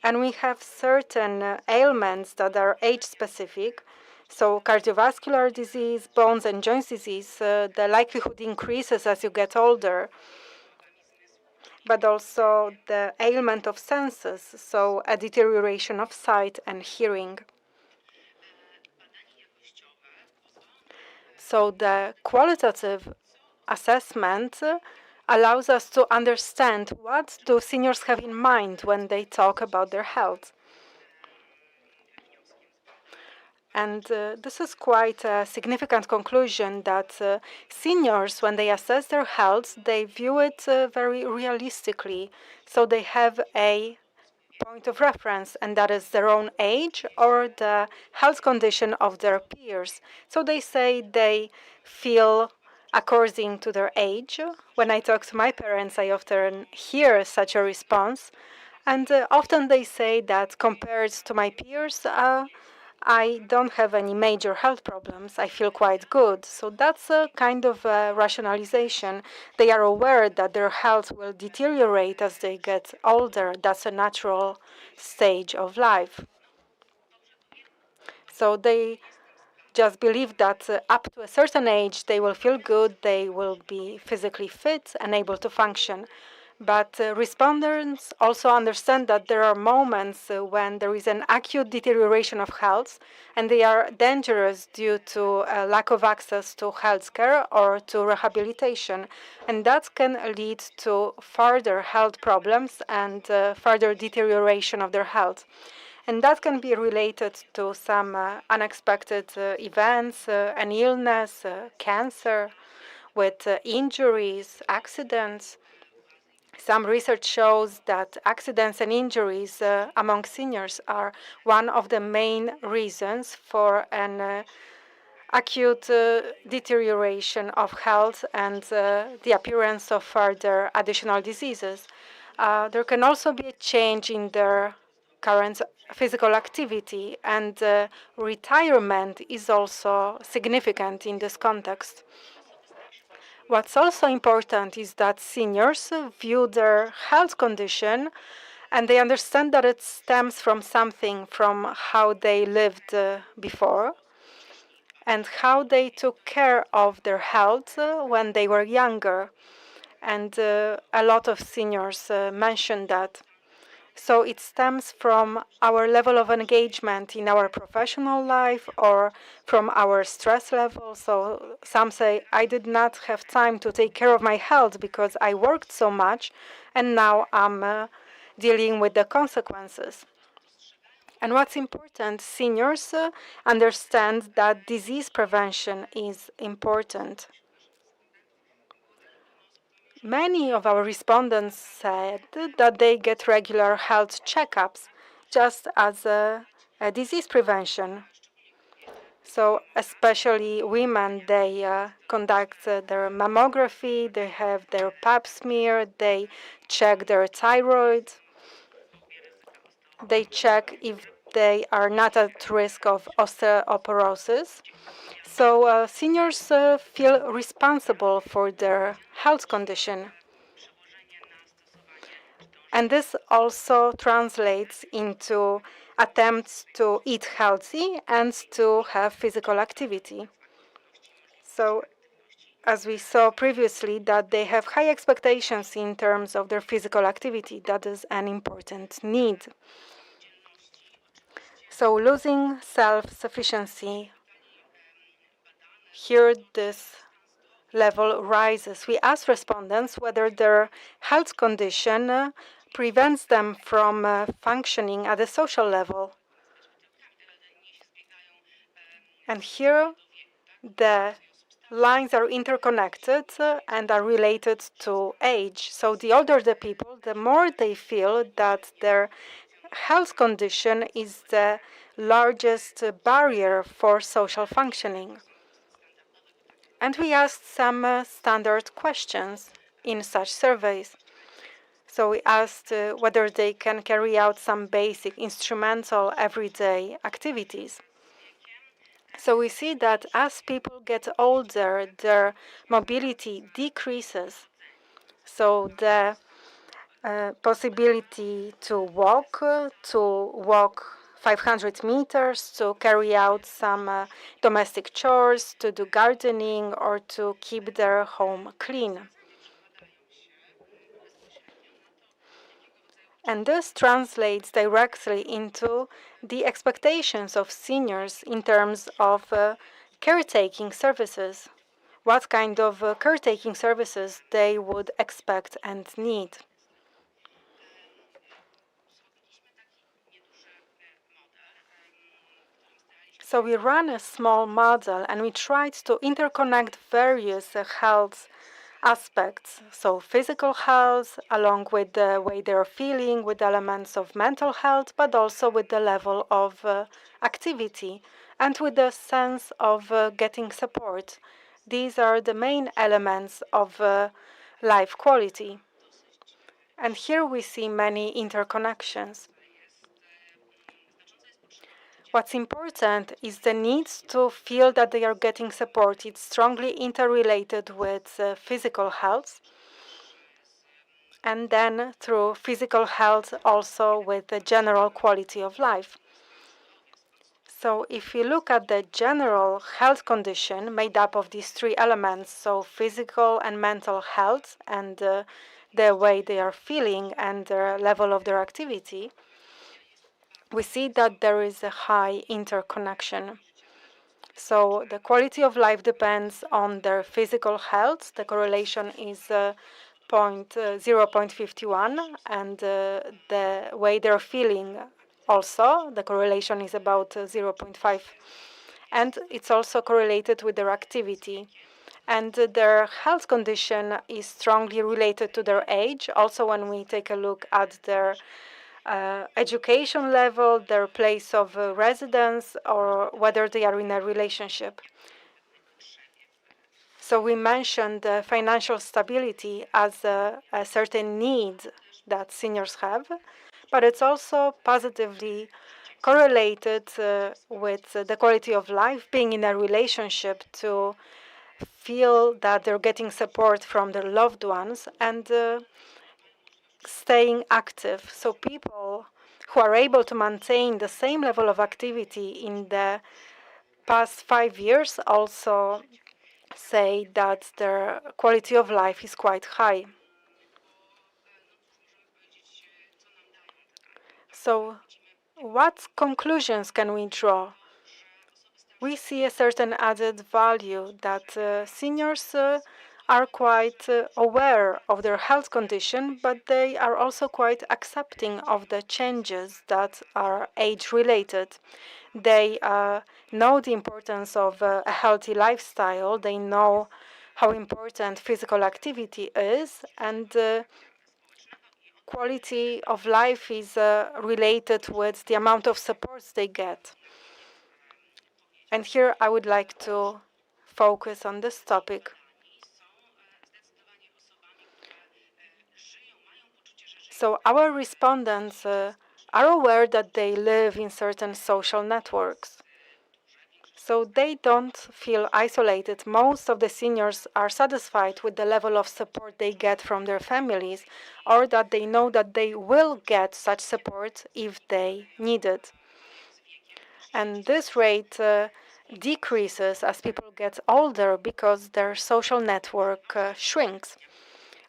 And we have certain ailments that are age-specific. So cardiovascular disease, bones and joints disease, the likelihood increases as you get older. But also the ailment of senses, so a deterioration of sight and hearing. So the qualitative assessment allows us to understand what do seniors have in mind when they talk about their health. And this is quite a significant conclusion that seniors, when they assess their health, they view it very realistically. So they have a point of reference, and that is their own age or the health condition of their peers. So they say they feel according to their age. When I talk to my parents, I often hear such a response. And often they say that compared to my peers, I don't have any major health problems. I feel quite good. So that's a kind of rationalization. They are aware that their health will deteriorate as they get older. That's a natural stage of life. So they just believe that up to a certain age they will feel good, they will be physically fit and able to function. But respondents also understand that there are moments when there is an acute deterioration of health and they are dangerous due to a lack of access to health care or to rehabilitation. And that can lead to further health problems and further deterioration of their health. And that can be related to some unexpected events, an illness, cancer, with injuries, accidents. Some research shows that accidents and injuries among seniors are one of the main reasons for an acute deterioration of health and the appearance of further additional diseases. There can also be a change in their current physical activity, and retirement is also significant in this context. What's also important is that seniors view their health condition and they understand that it stems from something from how they lived before and how they took care of their health when they were younger. And a lot of seniors mentioned that. So it stems from our level of engagement in our professional life or from our stress level. So some say, I did not have time to take care of my health because I worked so much, and now I'm dealing with the consequences. And what's important, seniors understand that disease prevention is important. Many of our respondents said that they get regular health checkups just as a disease prevention. So especially women, they conduct their mammography, they have their pap smear, they check their thyroid, they check if they are not at risk of osteoporosis. So seniors feel responsible for their health condition. And this also translates into attempts to eat healthy and to have physical activity. So as we saw previously, that they have high expectations in terms of their physical activity. That is an important need. So losing self-sufficiency, here this level rises. We ask respondents whether their health condition prevents them from functioning at a social level. And here the lines are interconnected and are related to age. So the older the people, the more they feel that their health condition is the largest barrier for social functioning. And we asked some standard questions in such surveys. So we asked whether they can carry out some basic instrumental everyday activities. So we see that as people get older, their mobility decreases. So the possibility to walk 500 meters, to carry out some domestic chores, to do gardening, or to keep their home clean. And this translates directly into the expectations of seniors in terms of caretaking services. what kind of caretaking services they would expect and need. So we ran a small model and we tried to interconnect various health aspects. So physical health, along with the way they're feeling, with elements of mental health, but also with the level of activity and with the sense of getting support. These are the main elements of life quality. And here we see many interconnections. What's important is the need to feel that they are getting support. It's strongly interrelated with physical health. And then through physical health also with the general quality of life. So if you look at the general health condition made up of these three elements, so physical and mental health and the way they are feeling and the level of their activity, we see that there is a high interconnection. So the quality of life depends on their physical health. The correlation is 0.51, and the way they're feeling also, the correlation is about 0.5. And it's also correlated with their activity. And their health condition is strongly related to their age. Also, when we take a look at their education level, their place of residence, or whether they are in a relationship. So we mentioned financial stability as a certain need that seniors have, but it's also positively correlated with the quality of life, being in a relationship, to feel that they're getting support from their loved ones, and staying active. So people who are able to maintain the same level of activity in the past 5 years also say that their quality of life is quite high. So what conclusions can we draw? We see a certain added value that seniors are quite aware of their health condition, but they are also quite accepting of the changes that are age-related. They know the importance of a healthy lifestyle. They know how important physical activity is, and quality of life is related with the amount of supports they get. And here I would like to focus on this topic. So our respondents are aware that they live in certain social networks. So they don't feel isolated. Most of the seniors are satisfied with the level of support they get from their families, or that they know that they will get such support if they need it. And this rate decreases as people get older because their social network shrinks.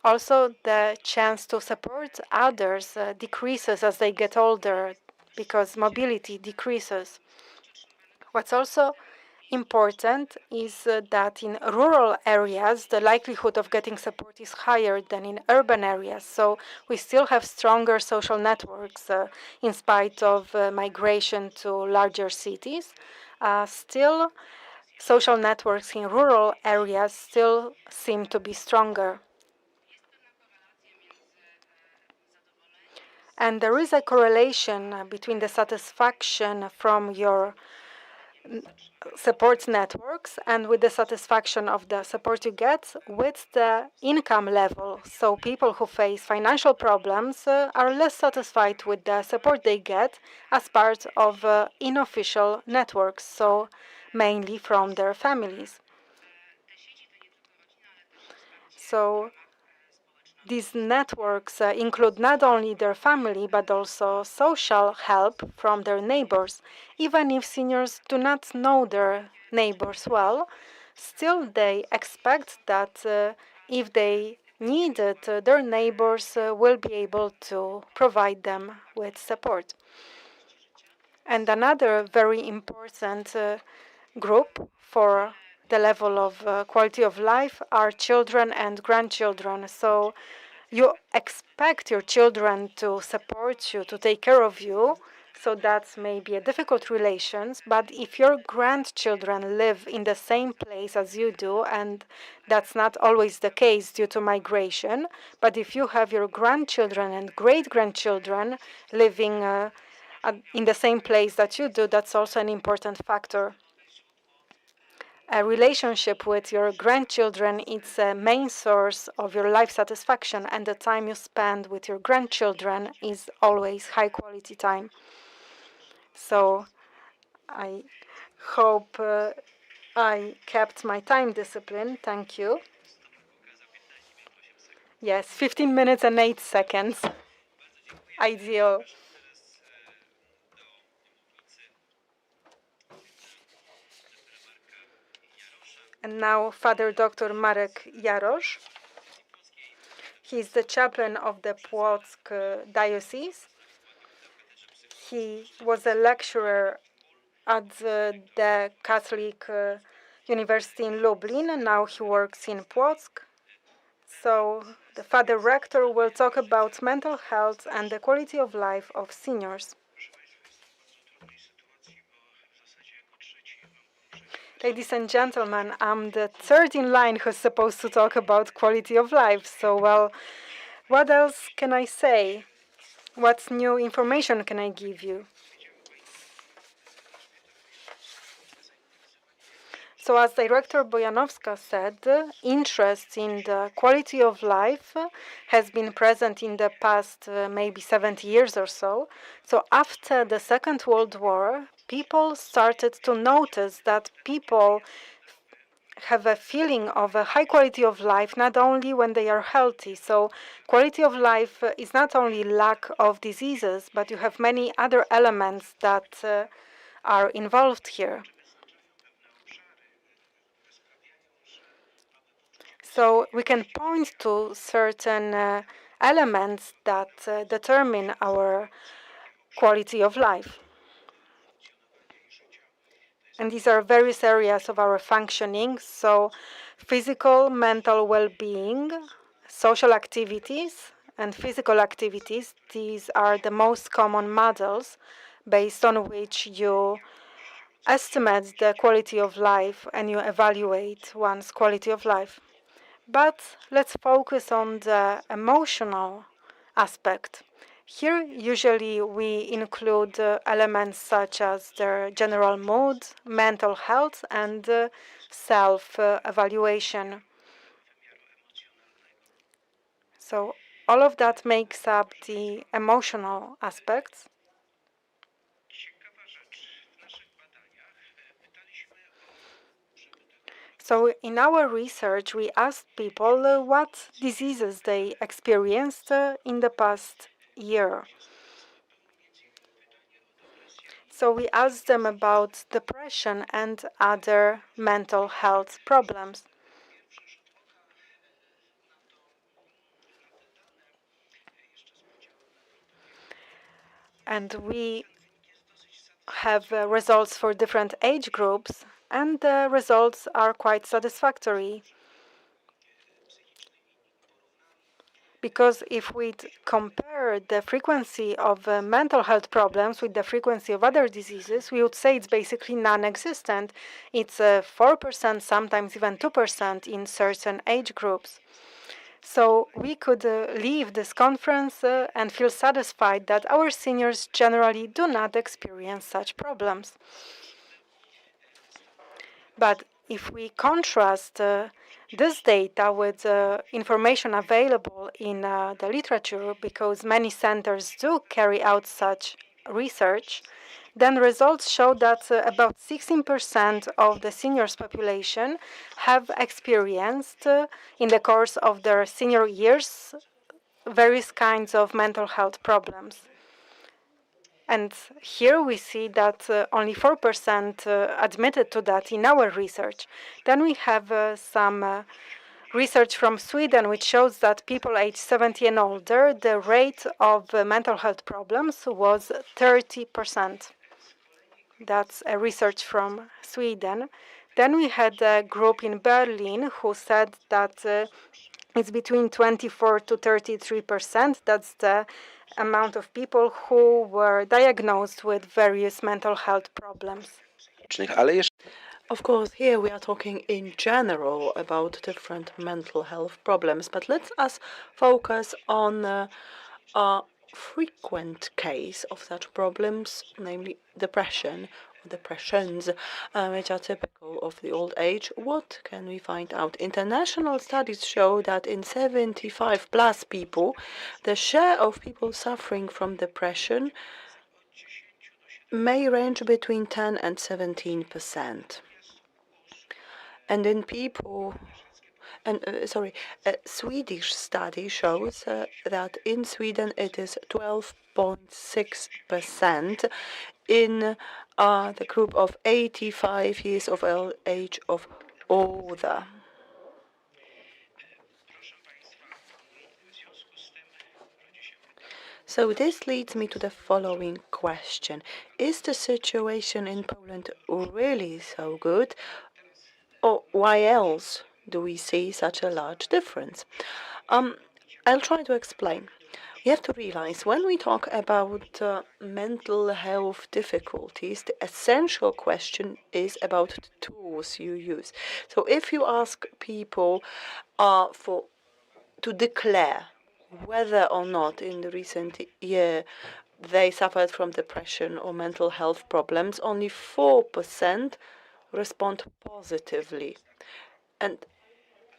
Also, the chance to support others decreases as they get older because mobility decreases. What's also important is that in rural areas, the likelihood of getting support is higher than in urban areas. So we still have stronger social networks in spite of migration to larger cities. Still, social networks in rural areas still seem to be stronger. And there is a correlation between the satisfaction from your support networks and with the satisfaction of the support you get with the income level. So people who face financial problems are less satisfied with the support they get as part of unofficial networks, so mainly from their families. So these networks include not only their family, but also social help from their neighbors. Even if seniors do not know their neighbors well, still they expect that if they need it, their neighbors will be able to provide them with support. And another very important group for the level of quality of life are children and grandchildren. So you expect your children to support you, to take care of you. So that's maybe a difficult relations. But if your grandchildren live in the same place as you do, and that's not always the case due to migration, but if you have your grandchildren and great grandchildren living in the same place that you do, that's also an important factor. A relationship with your grandchildren is a main source of your life satisfaction, and the time you spend with your grandchildren is always high quality time. So I hope I kept my time discipline. Thank you. Yes, 15 minutes and 8 seconds. Ideal. And now Father Dr. Marek Jarosz. He's the chaplain of the Płock diocese. He was a lecturer at the Catholic University in Lublin, and now he works in Płock. So the Father Rector will talk about mental health and the quality of life of seniors. Ladies and gentlemen, I'm the third in line who's supposed to talk about quality of life. So, well, what else can I say? What new information can I give you? So, as Director Bojanowska said, interest in the quality of life has been present in the past maybe 70 years or so. So, after the Second World War, people started to notice that people have a feeling of a high quality of life not only when they are healthy. So quality of life is not only lack of diseases, but you have many other elements that are involved here. So we can point to certain elements that determine our quality of life. And these are various areas of our functioning. So physical, mental well-being, social activities, and physical activities. These are the most common models based on which you estimate the quality of life and you evaluate one's quality of life. But let's focus on the emotional aspect. Here, usually we include elements such as their general mood, mental health, and self-evaluation. So all of that makes up the emotional aspects. So in our research, we asked people what diseases they experienced in the past year. So we asked them about depression and other mental health problems. And we have results for different age groups, and the results are quite satisfactory. Because if we compare the frequency of mental health problems with the frequency of other diseases, we would say it's basically non-existent. It's 4%, sometimes even 2% in certain age groups. So we could leave this conference and feel satisfied that our seniors generally do not experience such problems. But if we contrast this data with information available in the literature, because many centers do carry out such research, then results show that about 16% of the seniors population have experienced in the course of their senior years various kinds of mental health problems. And here we see that only 4% admitted to that in our research. Then we have some research from Sweden, which shows that people aged 70 and older, the rate of mental health problems was 30%. That's a research from Sweden. Then we had a group in Berlin who said that it's between 24 to 33%. That's the amount of people who were diagnosed with various mental health problems. Of course, here we are talking in general about different mental health problems, but let us focus on a frequent case of such problems, namely depression or depressions, which are typical of the old age. What can we find out? International studies show that in 75 plus people, the share of people suffering from depression may range between 10 and 17%. And in people, a Swedish study shows that in Sweden it is 12.6% in the group of 85 years of age of older. So this leads me to the following question. Is the situation in Poland really so good? Or why else do we see such a large difference? I'll try to explain. You have to realize when we talk about mental health difficulties, the essential question is about the tools you use. So if you ask people to declare whether or not in the recent year they suffered from depression or mental health problems, only 4% respond positively. And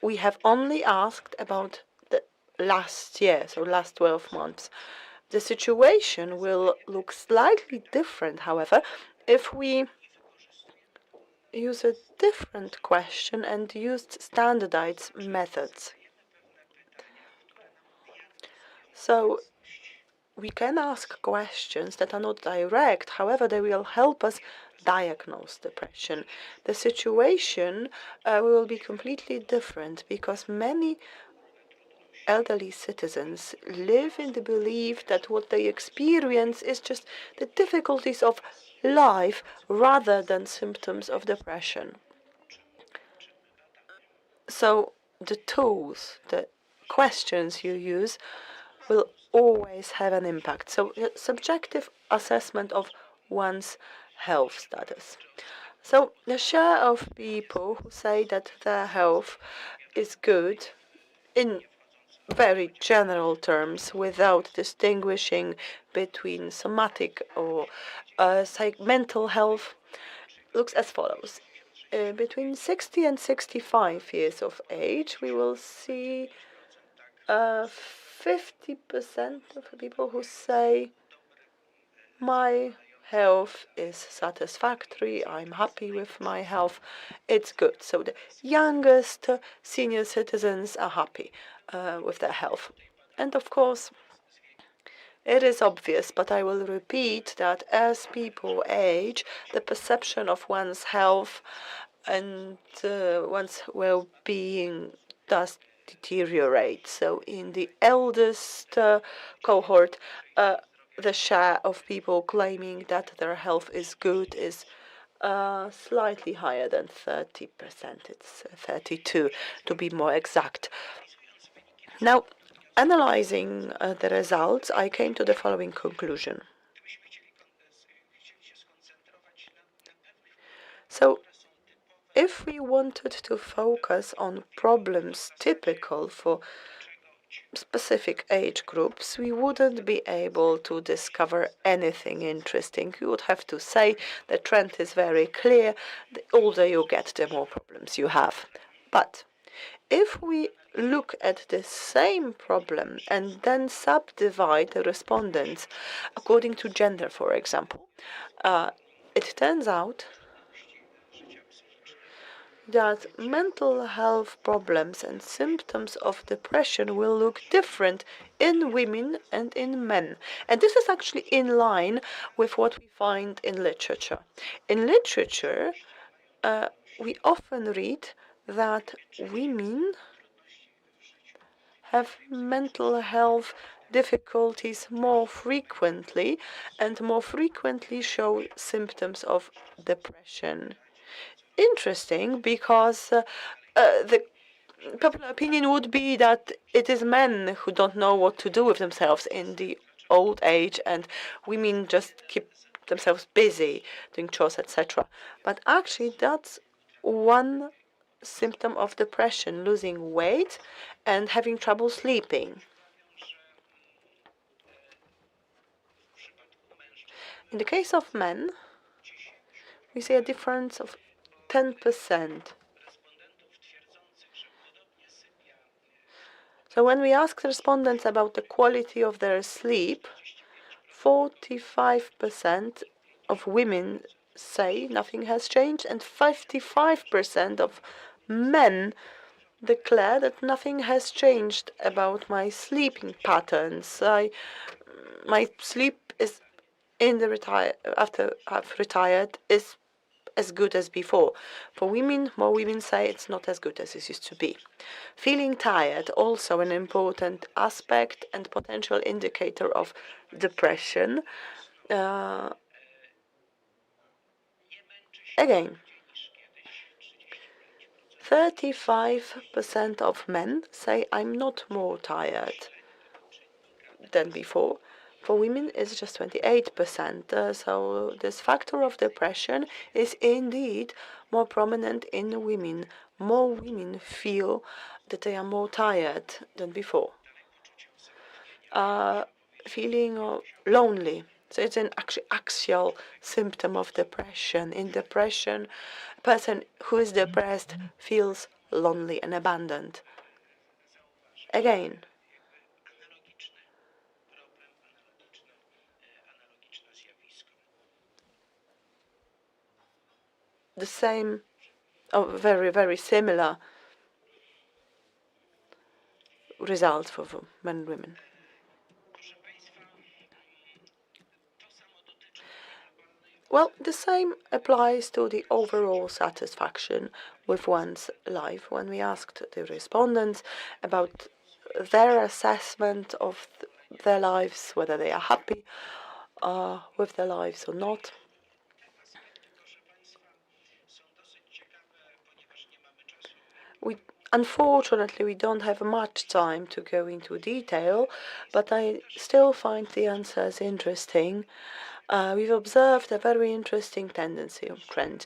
we have only asked about the last year, so last 12 months. The situation will look slightly different, however, if we use a different question and used standardized methods. So we can ask questions that are not direct, however, they will help us diagnose depression. The situation will be completely different because many elderly citizens live in the belief that what they experience is just the difficulties of life rather than symptoms of depression. So the tools, the questions you use will always have an impact. So subjective assessment of one's health status. So the share of people who say that their health is good in very general terms without distinguishing between somatic or mental health looks as follows. Between 60 and 65 years of age, we will see 50% of people who say, my health is satisfactory, I'm happy with my health, it's good. So the youngest senior citizens are happy with their health. And of course, it is obvious, but I will repeat that as people age, the perception of one's health and one's well-being does deteriorate. So in the eldest cohort, the share of people claiming that their health is good is slightly higher than 30%. It's 32 to be more exact. Now, analyzing the results, I came to the following conclusion. So, if we wanted to focus on problems typical for specific age groups, we wouldn't be able to discover anything interesting. We would have to say the trend is very clear. The older you get, the more problems you have. But if we look at the same problem and then subdivide the respondents according to gender, for example, it turns out that mental health problems and symptoms of depression will look different in women and in men. And this is actually in line with what we find in literature. In literature, we often read that women have mental health difficulties more frequently and more frequently show symptoms of depression. interesting because the popular opinion would be that it is men who don't know what to do with themselves in the old age, and women just keep themselves busy doing chores, etc. But actually, that's one symptom of depression: losing weight and having trouble sleeping. In the case of men, we see a difference of 10%. So when we ask the respondents about the quality of their sleep, 45% of women say nothing has changed, and 55% of men declare that nothing has changed about my sleeping patterns. My sleep is after I've retired is as good as before. For women, more women say it's not as good as it used to be. Feeling tired, also an important aspect and potential indicator of depression. Again, 35% of men say I'm not more tired than before. For women, it's just 28%. So this factor of depression is indeed more prominent in women. More women feel that they are more tired than before. Feeling lonely. So it's an axial symptom of depression. In depression, a person who is depressed feels lonely and abandoned. Again, the same, very, very similar result for men and women. Well, the same applies to the overall satisfaction with one's life. When we asked the respondents about their assessment of their lives, whether they are happy with their lives or not, we unfortunately we don't have much time to go into detail, but I still find the answers interesting. We've observed a very interesting tendency or trend.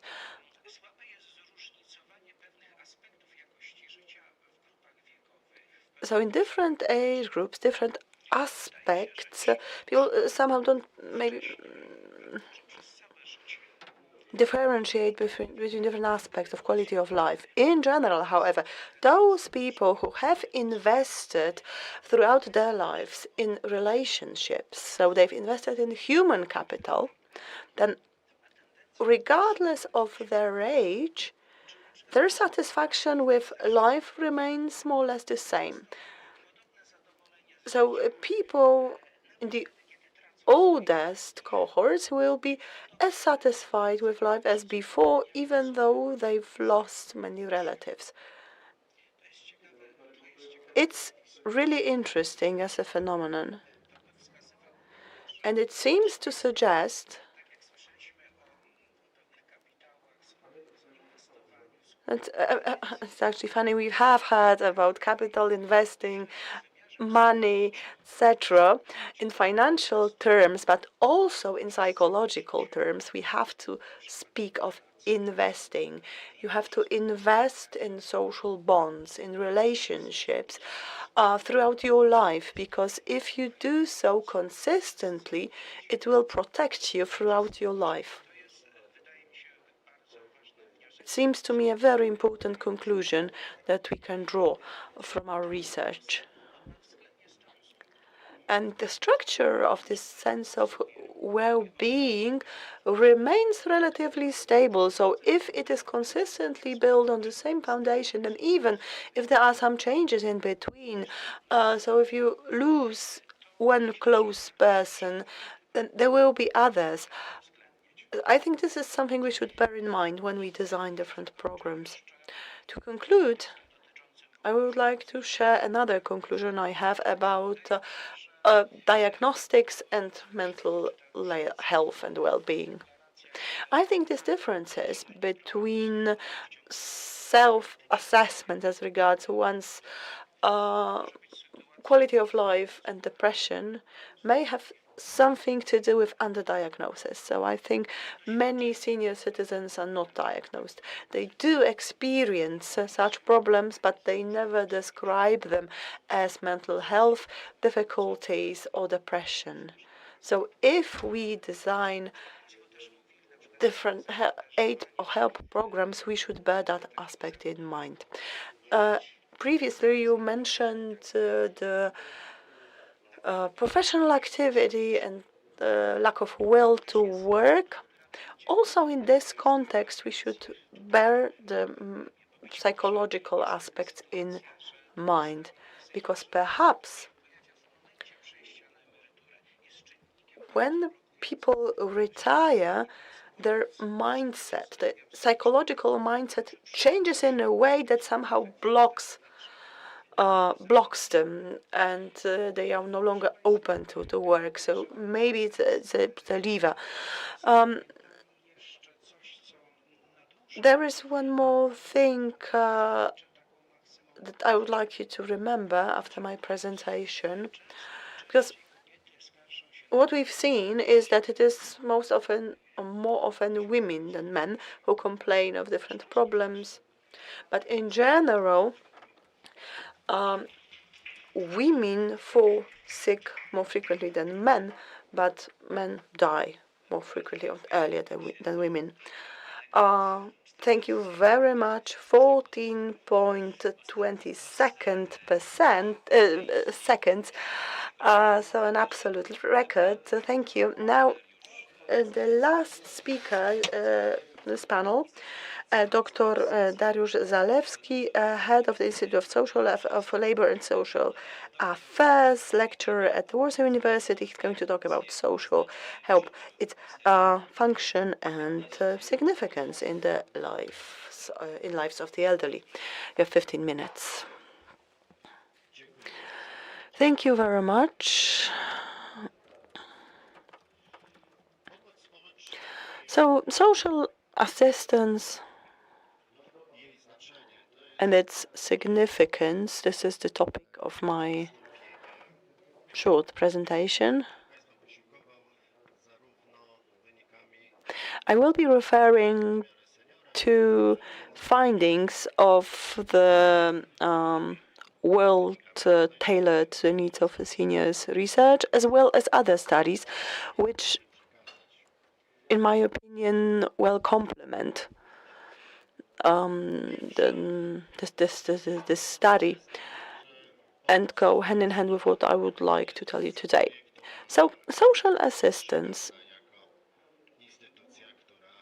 So in different age groups, different aspects, people somehow don't maybe differentiate between different aspects of quality of life. In general, however, those people who have invested throughout their lives in relationships, so they've invested in human capital, then regardless of their age, their satisfaction with life remains more or less the same. So people in the oldest cohorts will be as satisfied with life as before, even though they've lost many relatives. It's really interesting as a phenomenon, and it seems to suggest that it's actually funny. We have heard about capital investing, money, etc., in financial terms, but also in psychological terms, we have to speak of investing. You have to invest in social bonds, in relationships throughout your life, because if you do so consistently, it will protect you throughout your life. It seems to me a very important conclusion that we can draw from our research. And the structure of this sense of well-being remains relatively stable. So if it is consistently built on the same foundation, and even if there are some changes in between, so if you lose one close person, then there will be others. I think this is something we should bear in mind when we design different programs. To conclude, I would like to share another conclusion I have about diagnostics and mental health and well-being. I think these differences between self-assessment as regards one's uh, quality of life and depression may have something to do with underdiagnosis. So I think many senior citizens are not diagnosed. They do experience such problems, but they never describe them as mental health difficulties or depression. So if we design different aid or help programs, we should bear that aspect in mind. Previously, you mentioned the professional activity and lack of will to work. Also, in this context, we should bear the psychological aspects in mind, because perhaps when people retire, their mindset, the psychological mindset, changes in a way that somehow blocks them, and they are no longer open to work. So maybe it's a lever. There is one more thing that I would like you to remember after my presentation, because what we've seen is that it is most often, or more often, women than men who complain of different problems. But in general, women fall sick more frequently than men, but men die more frequently or earlier than women. Thank you very much. 14.22 seconds. So an absolute record. So thank you. Now, the last speaker, this panel, Dr. Dariusz Zalewski, head of the Institute of Labor and Social Affairs, lecturer at Warsaw University. He's going to talk about social help, its function and significance in the lives of the elderly. You have 15 minutes. Thank you very much. So, social assistance and its significance, this is the topic of my short presentation. I will be referring to findings of the world tailored to the needs of seniors research, as well as other studies, which, in my opinion, well complement this study and go hand in hand with what I would like to tell you today. So, social assistance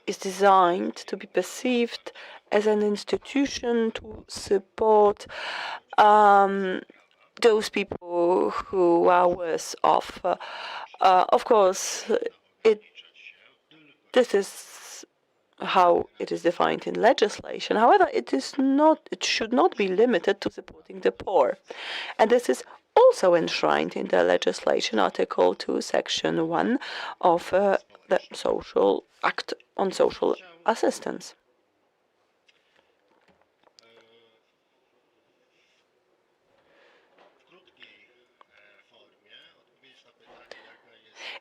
is designed to be perceived as an institution to support those people who are worse off. Of course, this is how it is defined in legislation. However, it should not be limited to supporting the poor. And this is also enshrined in the legislation, Article 2, Section 1 of the Social Act on Social Assistance.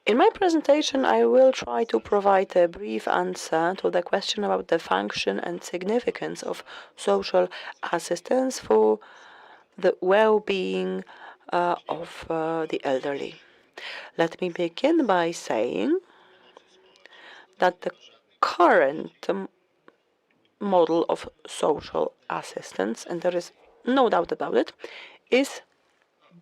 In my presentation, I will try to provide a brief answer to the question about the function and significance of social assistance for the well-being of the elderly. Let me begin by saying that the current model of social assistance, and there is no doubt about it, is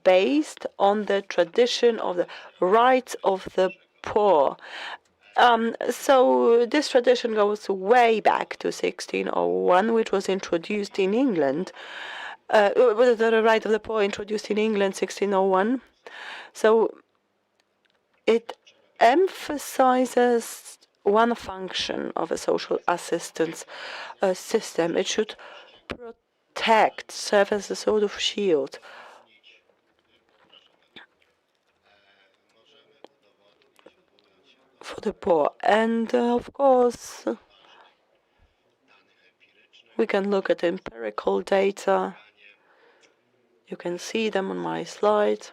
based on the tradition of the rights of the poor. So this tradition goes way back to 1601, which was introduced in England. The right of the poor introduced in England 1601. So it emphasizes one function of a social assistance system. It should protect, serve as a sort of shield for the poor. And of course, we can look at empirical data. You can see them on my slide.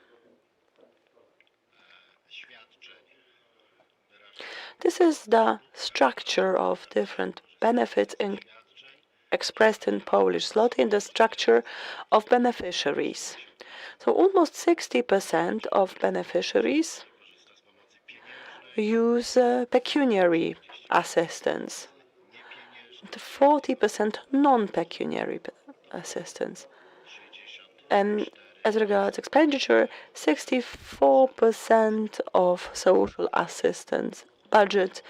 This is the structure of different benefits expressed in Polish zloty in the structure of beneficiaries. So almost 60% of beneficiaries use pecuniary assistance, 40% non-pecuniary assistance. And as regards expenditure, 64% of social assistance budget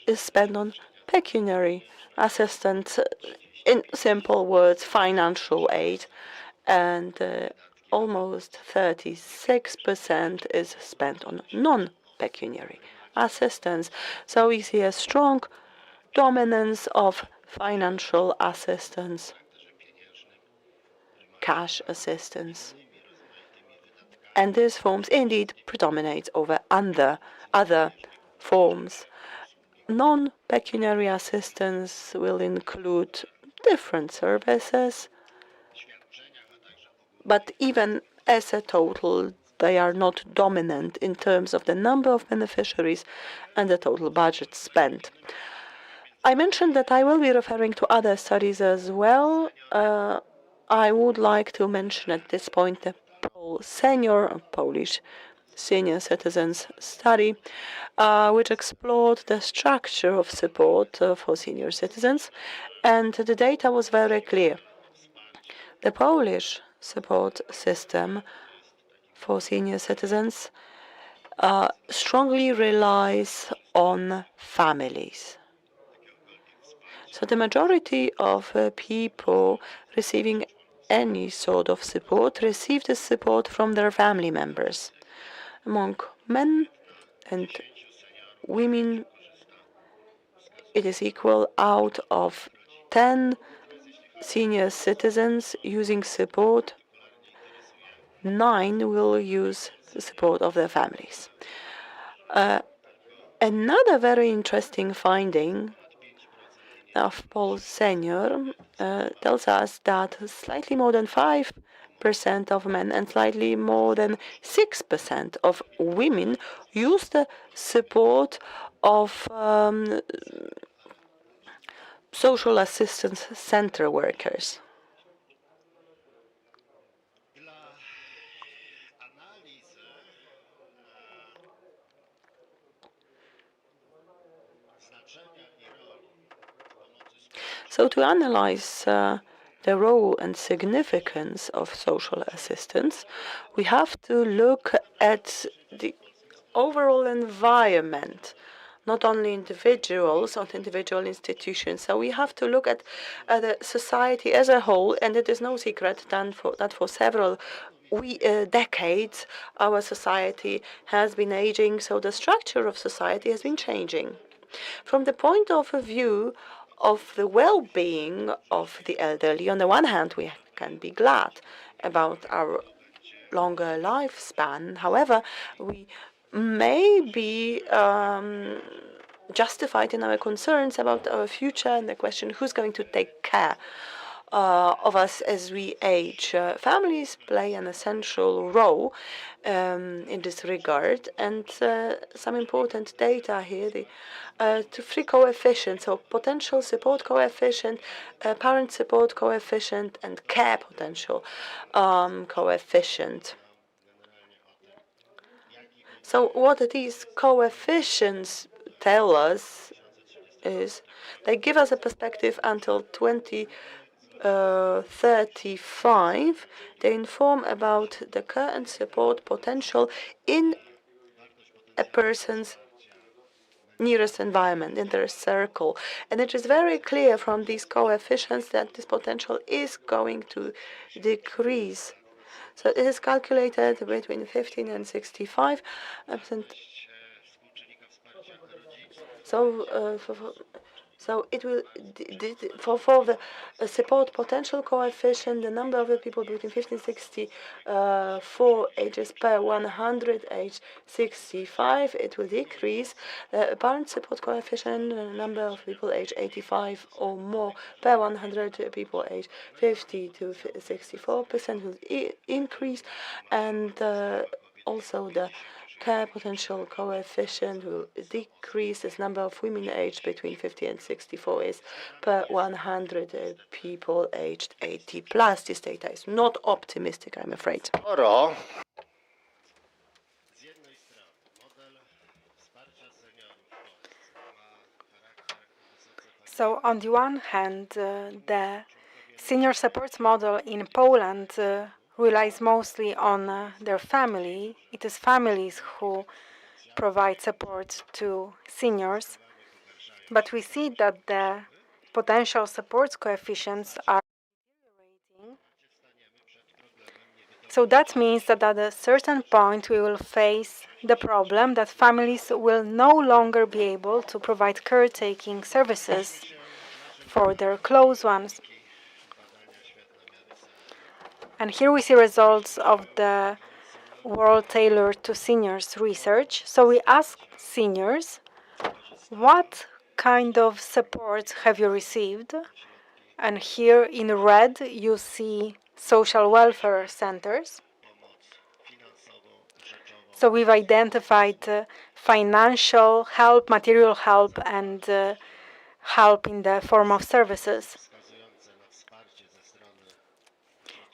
is spent on pecuniary assistance, in simple words, financial aid, and almost 36% is spent on non-pecuniary assistance. So we see a strong dominance of financial assistance, cash assistance. And these forms indeed predominate over other forms. Non-pecuniary assistance will include different services, but even as a total, they are not dominant in terms of the number of beneficiaries and the total budget spent. I mentioned that I will be referring to other studies as well. I would like to mention at this point the Polish senior citizens study, which explored the structure of support for senior citizens, and the data was very clear. The Polish support system for senior citizens strongly relies on families. So the majority of people receiving any sort of support receive the support from their family members. Among men and women, it is equal. Out of 10 senior citizens using support, 9 will use the support of their families. Another very interesting finding of Paul Senior tells us that slightly more than 5% of men and slightly more than 6% of women use the support of social assistance center workers. So to analyze the role and significance of social assistance, we have to look at the overall environment, not only individuals or individual institutions. So we have to look at the society as a whole, and it is no secret that for several decades our society has been aging, so the structure of society has been changing. From the point of view of the well-being of the elderly, on the one hand, we can be glad about our longer lifespan. However, we may be justified in our concerns about our future and the question who's going to take care of us as we age. Families play an essential role in this regard, and some important data here. The three coefficients, so potential support coefficient, parent support coefficient, and care potential coefficient. So what these coefficients tell us is they give us a perspective until 2035. They inform about the care and support potential in a person's nearest environment, in their circle. And it is very clear from these coefficients that this potential is going to decrease. So it is calculated between 15 and 65%. So So it will for the support potential coefficient, the number of the people between 15 and 64 ages per 100 age 65, it will decrease. The apparent support coefficient, the number of people age 85 or more per 100 people age 50 to 64% will increase, and also the care potential coefficient will decrease as number of women aged between 50 and 64 is per 100 people aged 80 plus. This data is not optimistic, I'm afraid. So on the one hand, the senior support model in Poland relies mostly on their family. It is families who provide support to seniors. But we see that the potential support coefficients are deteriorating. So that means that at a certain point we will face the problem that families will no longer be able to provide caretaking services for their close ones. And here we see results of the World Tailored to Seniors research. So we asked seniors, what kind of support have you received? And here in red you see social welfare centers. So we've identified financial help, material help, and help in the form of services.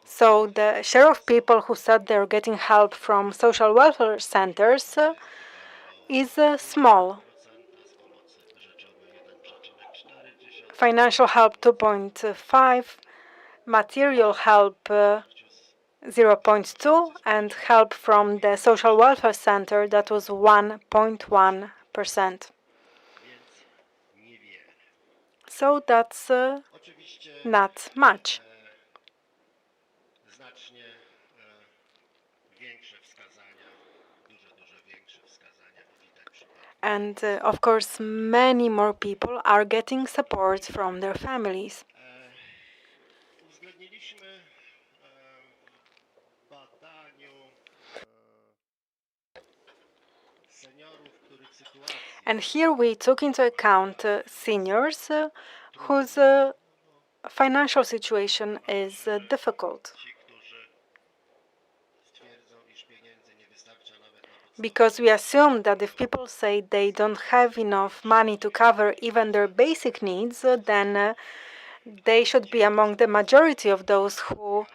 So the share of people who said they're getting help from social welfare centers is small. Financial help 2.5, material help 0.2, and help from the social welfare center, that was 1.1%. So that's not much. And of course, many more people are getting support from their families. And here we took into account seniors whose financial situation is difficult. Because we assume that if people say they don't have enough money to cover even their basic needs, then they should be among the majority of those who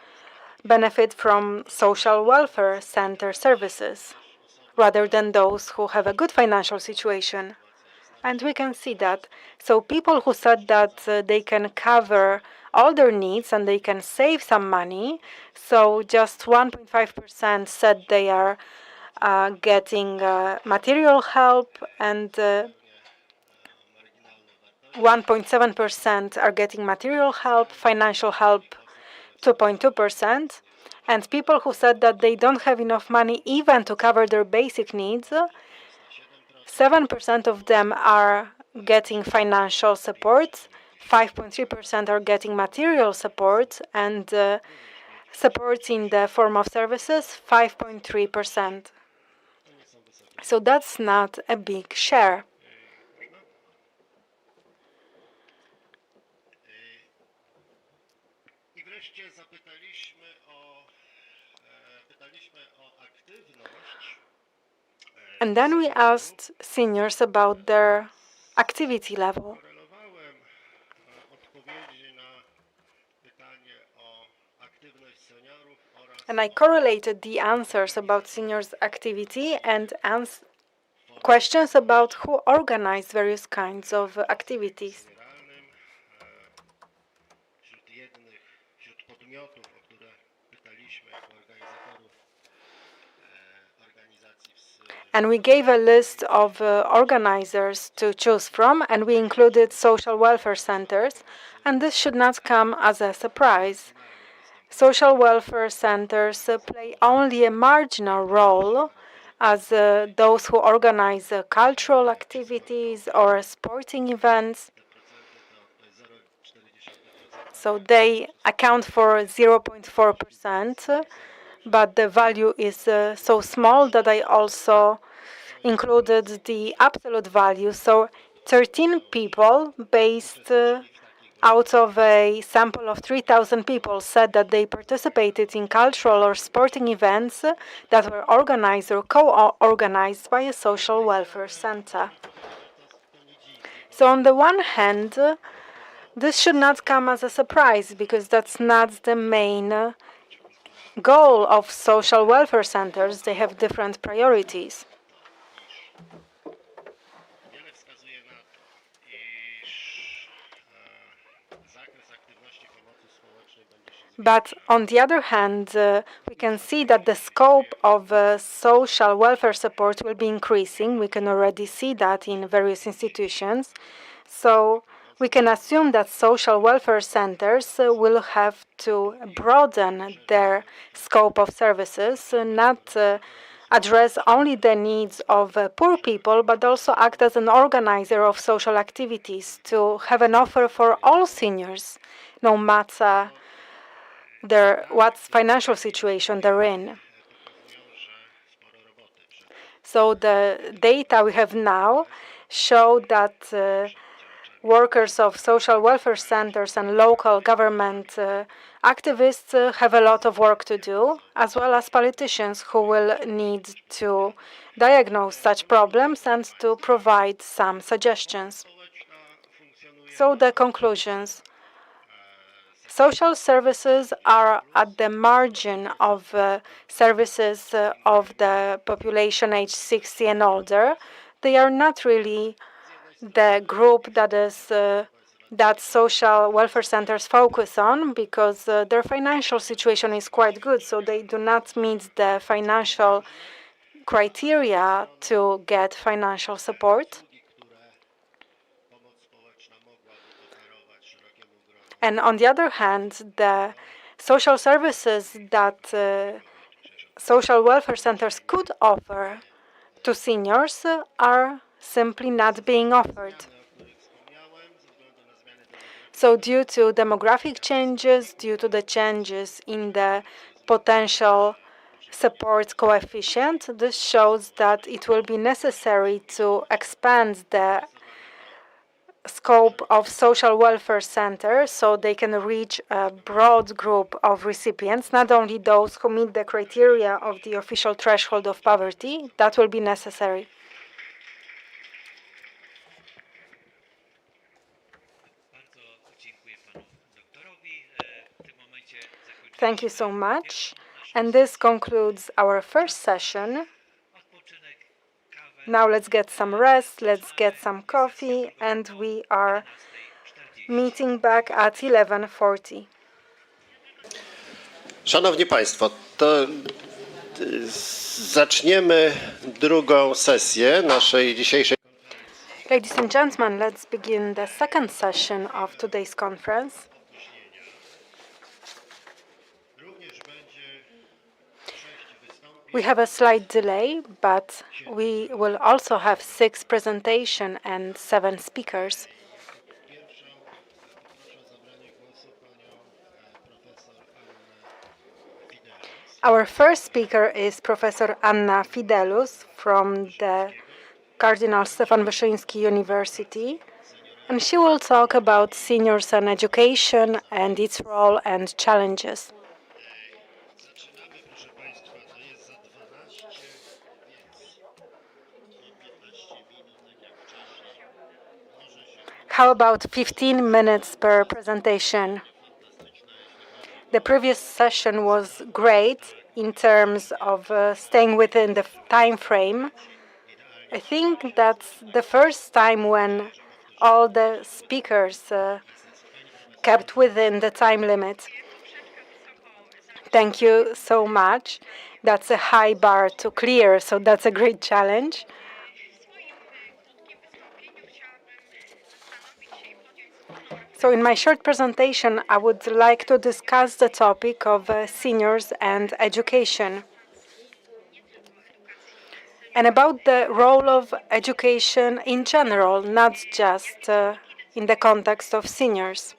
benefit from social welfare center services, rather than those who have a good financial situation. And we can see that. So people who said that they can cover all their needs and they can save some money, so just 1.5% said they are getting material help, and 1.7% are getting material help, financial help 2.2%, and people who said that they don't have enough money even to cover their basic needs, 7% of them are getting financial support, 5.3% are getting material support, and support in the form of services, 5.3%. So that's not a big share. And then we asked seniors about their activity level. And I correlated the answers about seniors' activity and questions about who organize various kinds of activities. And we gave a list of organizers to choose from, and we included social welfare centers, and this should not come as a surprise. Social welfare centers play only a marginal role as those who organize cultural activities or sporting events. So they account for 0.4%, but the value is so small that I also included the absolute value. So 13 people based out of a sample of 3,000 people said that they participated in cultural or sporting events that were organized or co-organized by a social welfare center. So on the one hand, this should not come as a surprise because that's not the main goal of social welfare centers. They have different priorities. But on the other hand, we can see that the scope of social welfare support will be increasing. We can already see that in various institutions. So we can assume that social welfare centers will have to broaden their scope of services, not address only the needs of poor people, but also act as an organizer of social activities to have an offer for all seniors, no matter what financial situation they're in. So the data we have now show that workers of social welfare centers and local government activists have a lot of work to do, as well as politicians who will need to diagnose such problems and to provide some suggestions. So the conclusions. Social services are at the margin of services of the population aged 60 and older. They are not really the group that social welfare centers focus on because their financial situation is quite good, so they do not meet the financial criteria to get financial support. And on the other hand, the social services that social welfare centers could offer to seniors are simply not being offered. So due to demographic changes, due to the changes in the potential support coefficient, this shows that it will be necessary to expand the scope of social welfare centers so they can reach a broad group of recipients, not only those who meet the criteria of the official threshold of poverty. That will be necessary. Thank you so much. And this concludes our first session. Now let's get some rest, let's get some coffee, and we are meeting back at 11:40. Szanowni Państwo, to zaczniemy drugą sesję naszej dzisiejszej. Ladies and gentlemen, let's begin the second session of today's conference. We have a slight delay, but we will also have 6 presentations and 7 speakers. Our first speaker is Professor Anna Fidelus from the Cardinal Stefan Wyszyński University, and she will talk about seniors and education and its role and challenges. How about 15 minutes per presentation? The previous session was great in terms of staying within the time frame. I think that's the first time when all the speakers kept within the time limit. Thank you so much. That's a high bar to clear, so that's a great challenge. So in my short presentation, I would like to discuss the topic of seniors and education, and about the role of education in general, not just in the context of seniors.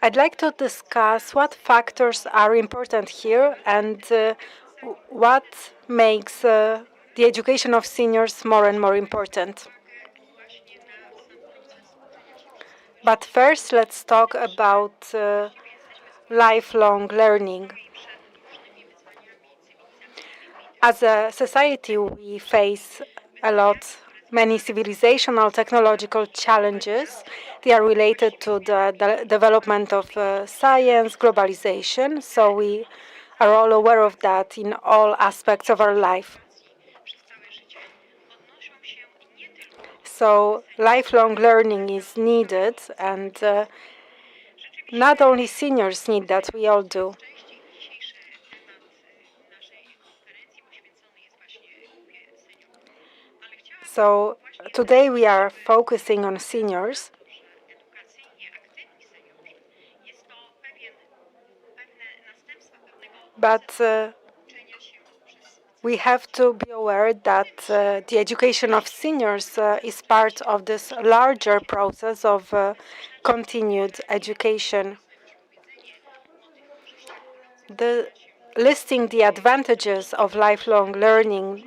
I'd like to discuss what factors are important here and what makes the education of seniors more and more important. But first, let's talk about lifelong learning. As a society, we face many civilizational technological challenges. They are related to the development of science, globalization, so we are all aware of that in all aspects of our life. So lifelong learning is needed, and not only seniors need that, we all do. So today we are focusing on seniors. But we have to be aware that the education of seniors is part of this larger process of continued education. Listing the advantages of lifelong learning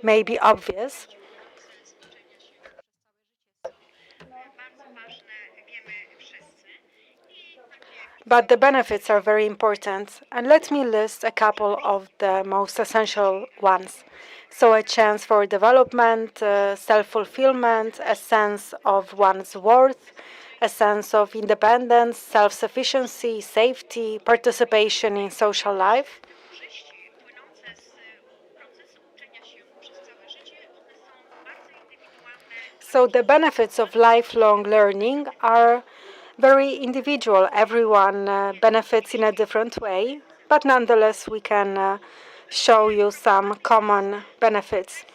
may be obvious, but the benefits are very important. And let me list a couple of the most essential ones. So a chance for development, self-fulfillment, a sense of one's worth, a sense of independence, self-sufficiency, safety, participation in social life. So the benefits of lifelong learning are very individual. Everyone benefits in a different way, but nonetheless we can show you some common benefits.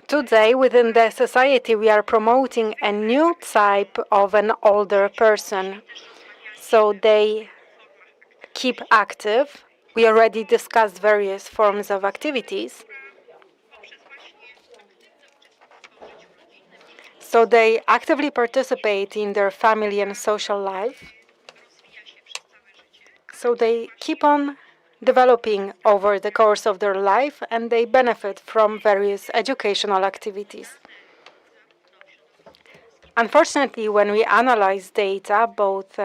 Today, within the society, we are promoting a new type of an older person. So they keep active. We already discussed various forms of activities. So they actively participate in their family and social life. So they keep on developing over the course of their life and they benefit from various educational activities. Unfortunately, when we analyze data, both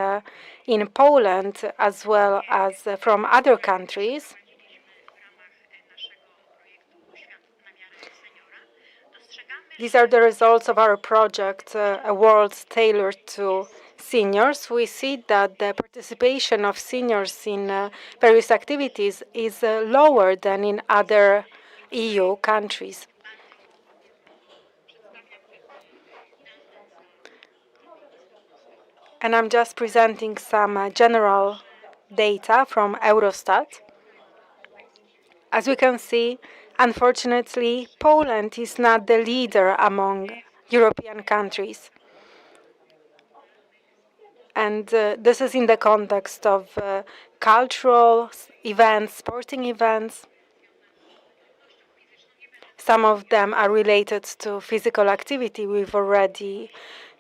in Poland as well as from other countries, these are the results of our project, A World Tailored to Seniors. We see that the participation of seniors in various activities is lower than in other EU countries. And I'm just presenting some general data from Eurostat. As we can see, unfortunately, Poland is not the leader among European countries. And this is in the context of cultural events, sporting events. Some of them are related to physical activity. We've already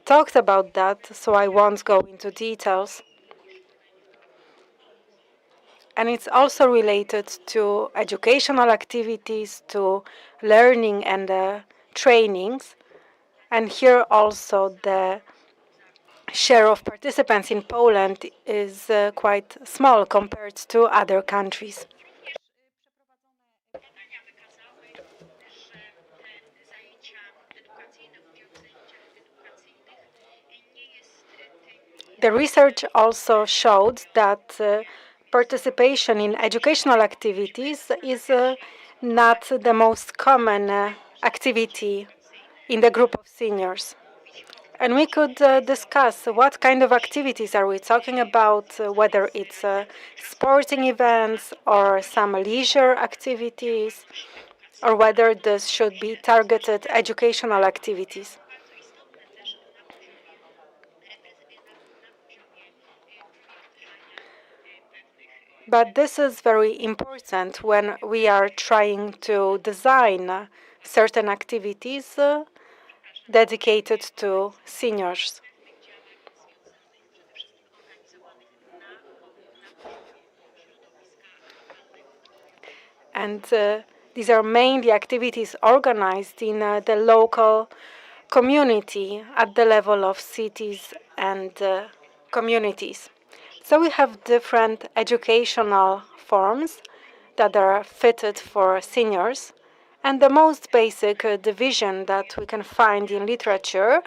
talked about that, so I won't go into details. And it's also related to educational activities, to learning and trainings. And here also the share of participants in Poland is quite small compared to other countries. The research also showed that participation in educational activities is not the most common activity in the group of seniors. And we could discuss what kind of activities are we talking about, whether it's sporting events or some leisure activities, or whether this should be targeted educational activities. But this is very important when we are trying to design certain activities dedicated to seniors. And these are mainly activities organized in the local community at the level of cities and communities. So we have different educational forms that are fitted for seniors. And the most basic division that we can find in literature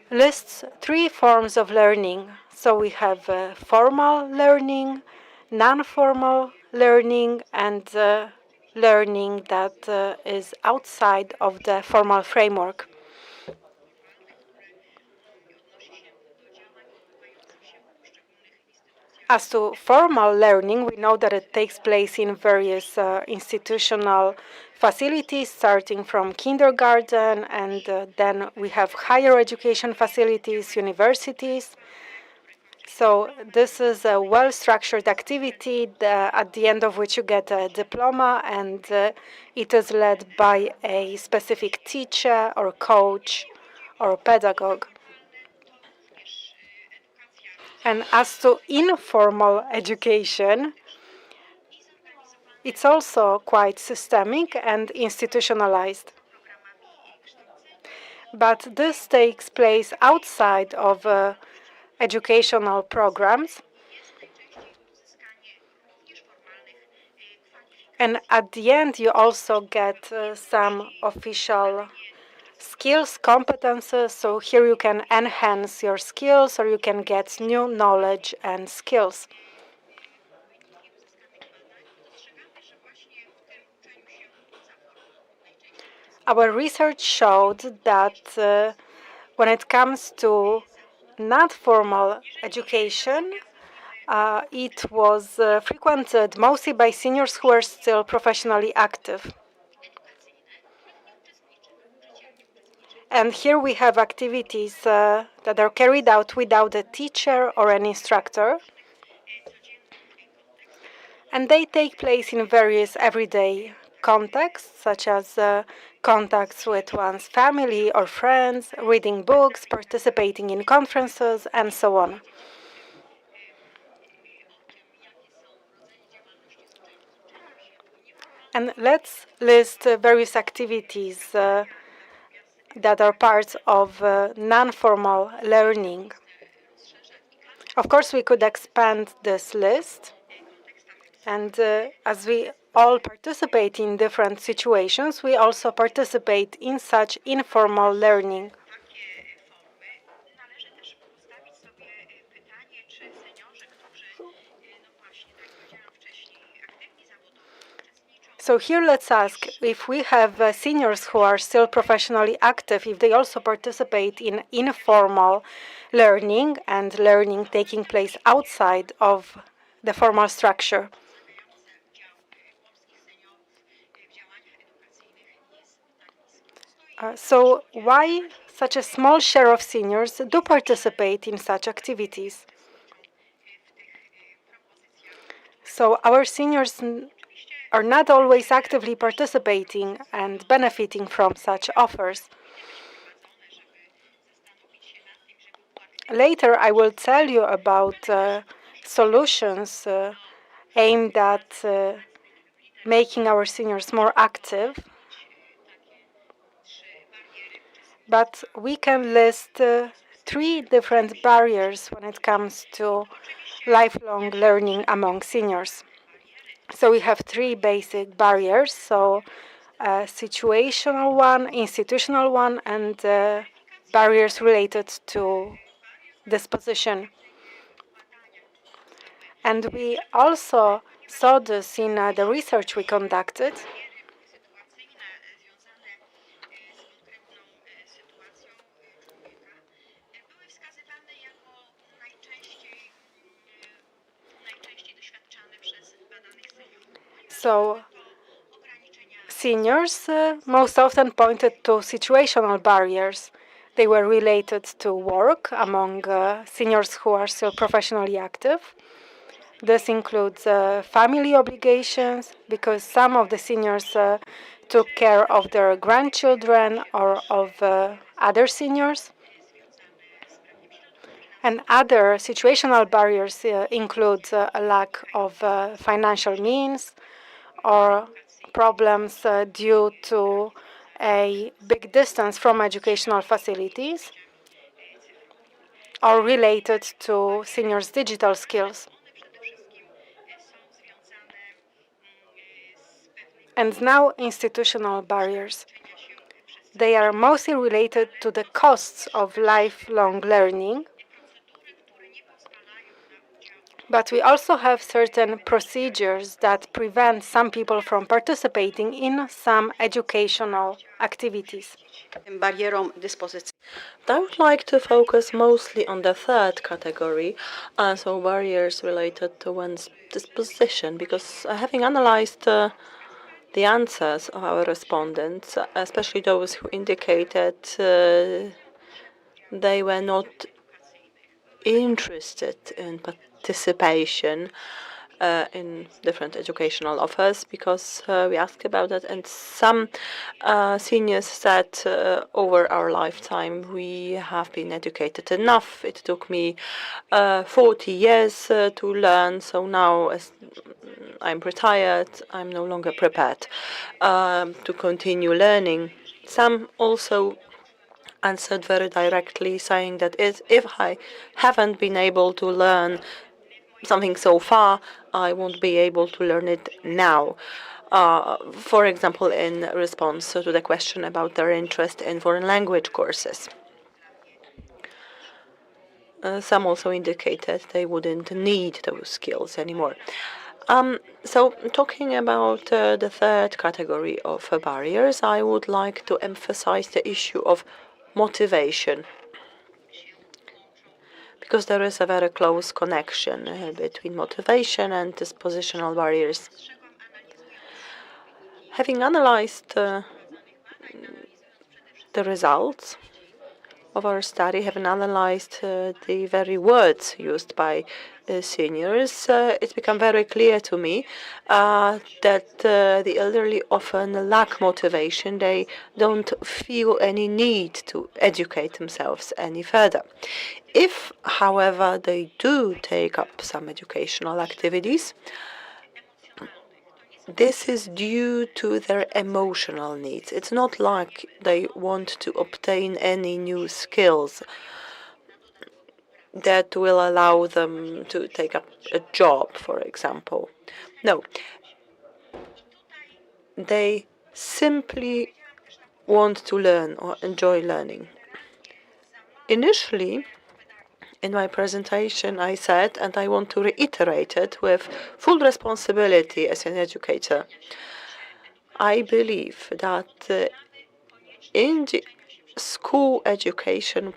lists three forms of learning. So we have formal learning, non-formal learning, and learning that is outside of the formal framework. As to formal learning, we know that it takes place in various institutional facilities, starting from kindergarten, and then we have higher education facilities, universities. So this is a well-structured activity at the end of which you get a diploma, and it is led by a specific teacher or coach or pedagogue. And as to informal education, it's also quite systemic and institutionalized. But this takes place outside of educational programs. And at the end, you also get some official skills, competences. So here you can enhance your skills or you can get new knowledge and skills. Our research showed that when it comes to not formal education, it was frequented mostly by seniors who are still professionally active. And here we have activities that are carried out without a teacher or an instructor. And they take place in various everyday contexts, such as contacts with one's family or friends, reading books, participating in conferences, and so on. And let's list various activities that are part of non-formal learning. Of course, we could expand this list. And as we all participate in different situations, we also participate in such informal learning. So here let's ask if we have seniors who are still professionally active, if they also participate in informal learning and learning taking place outside of the formal structure. So why such a small share of seniors do participate in such activities? So our seniors are not always actively participating and benefiting from such offers. Later, I will tell you about solutions aimed at making our seniors more active. But we can list three different barriers when it comes to lifelong learning among seniors. So we have three basic barriers. So situational one, institutional one, and barriers related to disposition. And we also saw this in the research we conducted. So seniors most often pointed to situational barriers. They were related to work among seniors who are still professionally active. This includes family obligations, because some of the seniors took care of their grandchildren or of other seniors. And other situational barriers include a lack of financial means or problems due to a big distance from educational facilities or related to seniors' digital skills. And now institutional barriers. They are mostly related to the costs of lifelong learning, but we also have certain procedures that prevent some people from participating in some educational activities. I would like to focus mostly on the third category, so barriers related to one's disposition, because having analyzed the answers of our respondents, especially those who indicated they were not interested in participation in different educational offers, because we asked about that, and some seniors said over our lifetime we have been educated enough. It took me 40 years to learn, so now as I'm retired, I'm no longer prepared to continue learning. Some also answered very directly, saying that if I haven't been able to learn something so far, I won't be able to learn it now. For example, in response to the question about their interest in foreign language courses. Some also indicated they wouldn't need those skills anymore. So, talking about the third category of barriers, I would like to emphasize the issue of motivation, because there is a very close connection between motivation and dispositional barriers. Having analyzed the results of our study, having analyzed the very words used by seniors, it's become very clear to me that the elderly often lack motivation. They don't feel any need to educate themselves any further. If, however, they do take up some educational activities, this is due to their emotional needs. It's not like they want to obtain any new skills that will allow them to take up a job, for example. No. They simply want to learn or enjoy learning. Initially, in my presentation, I said, and I want to reiterate it with full responsibility as an educator, I believe that in the school education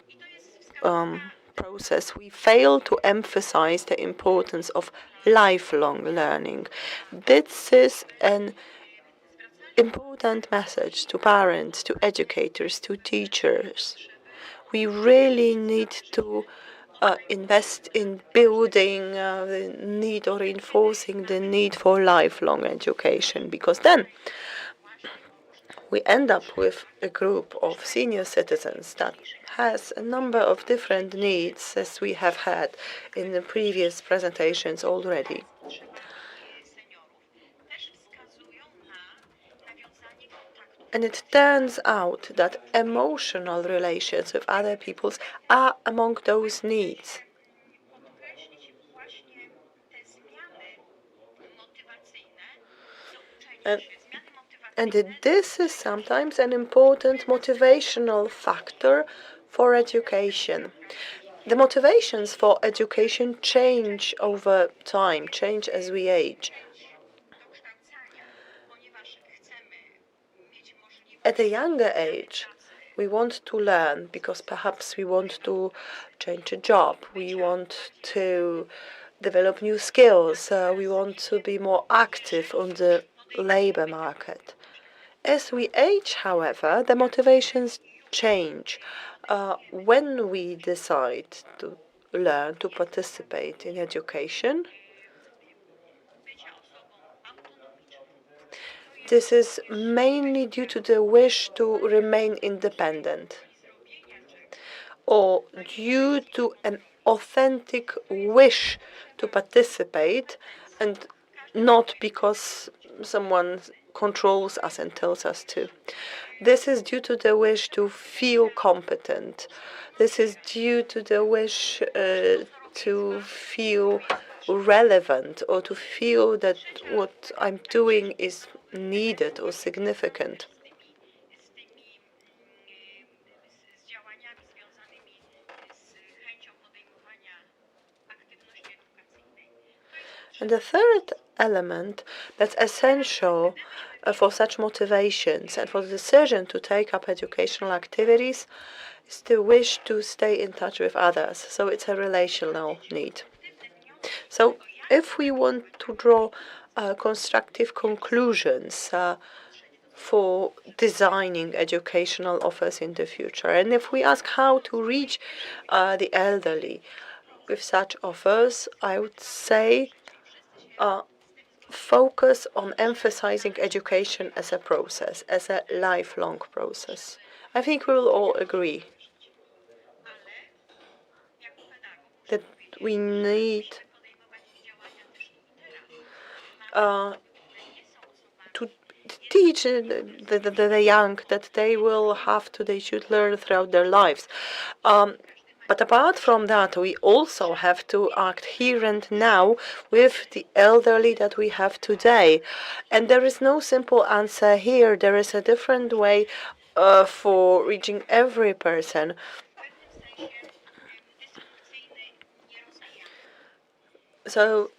process, we fail to emphasize the importance of lifelong learning. This is an important message to parents, to educators, to teachers. We really need to invest in building the need or reinforcing the need for lifelong education, because then we end up with a group of senior citizens that has a number of different needs, as we have had in the previous presentations already. And it turns out that emotional relations with other peoples are among those needs. And this is sometimes an important motivational factor for education. The motivations for education change over time, change as we age. At a younger age, we want to learn because perhaps we want to change a job, we want to develop new skills, we want to be more active on the labor market. As we age, however, the motivations change. When we decide to learn, to participate in education, This is mainly due to the wish to remain independent or due to an authentic wish to participate and not because someone controls us and tells us to. This is due to the wish to feel competent. This is due to the wish to feel relevant or to feel that what I'm doing is needed or significant. And the third element that's essential for such motivations and for the decision to take up educational activities is the wish to stay in touch with others. So it's a relational need. So if we want to draw constructive conclusions for designing educational offers in the future, and if we ask how to reach the elderly with such offers, I would say focus on emphasizing education as a process, as a lifelong process. I think we will all agree that we need to teach the young that they should learn throughout their lives. But apart from that, we also have to act here and now with the elderly that we have today. And there is no simple answer here. There is a different way for reaching every person. So,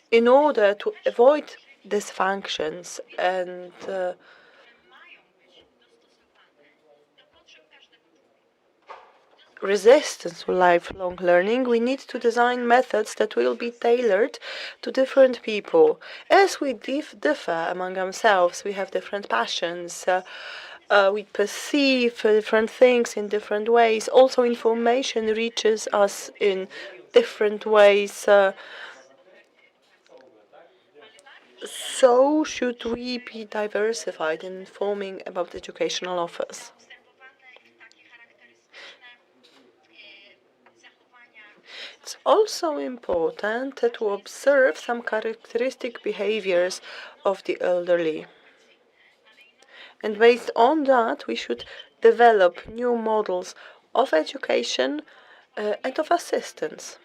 in order to avoid dysfunctions and resistance to lifelong learning, we need to design methods that will be tailored to different people. As we differ among ourselves, we have different passions. We perceive different things in different ways. Also, information reaches us in different ways. So should we be diversified in informing about educational offers. It's also important to observe some characteristic behaviors of the elderly. And based on that, we should develop new models of education and of assistance.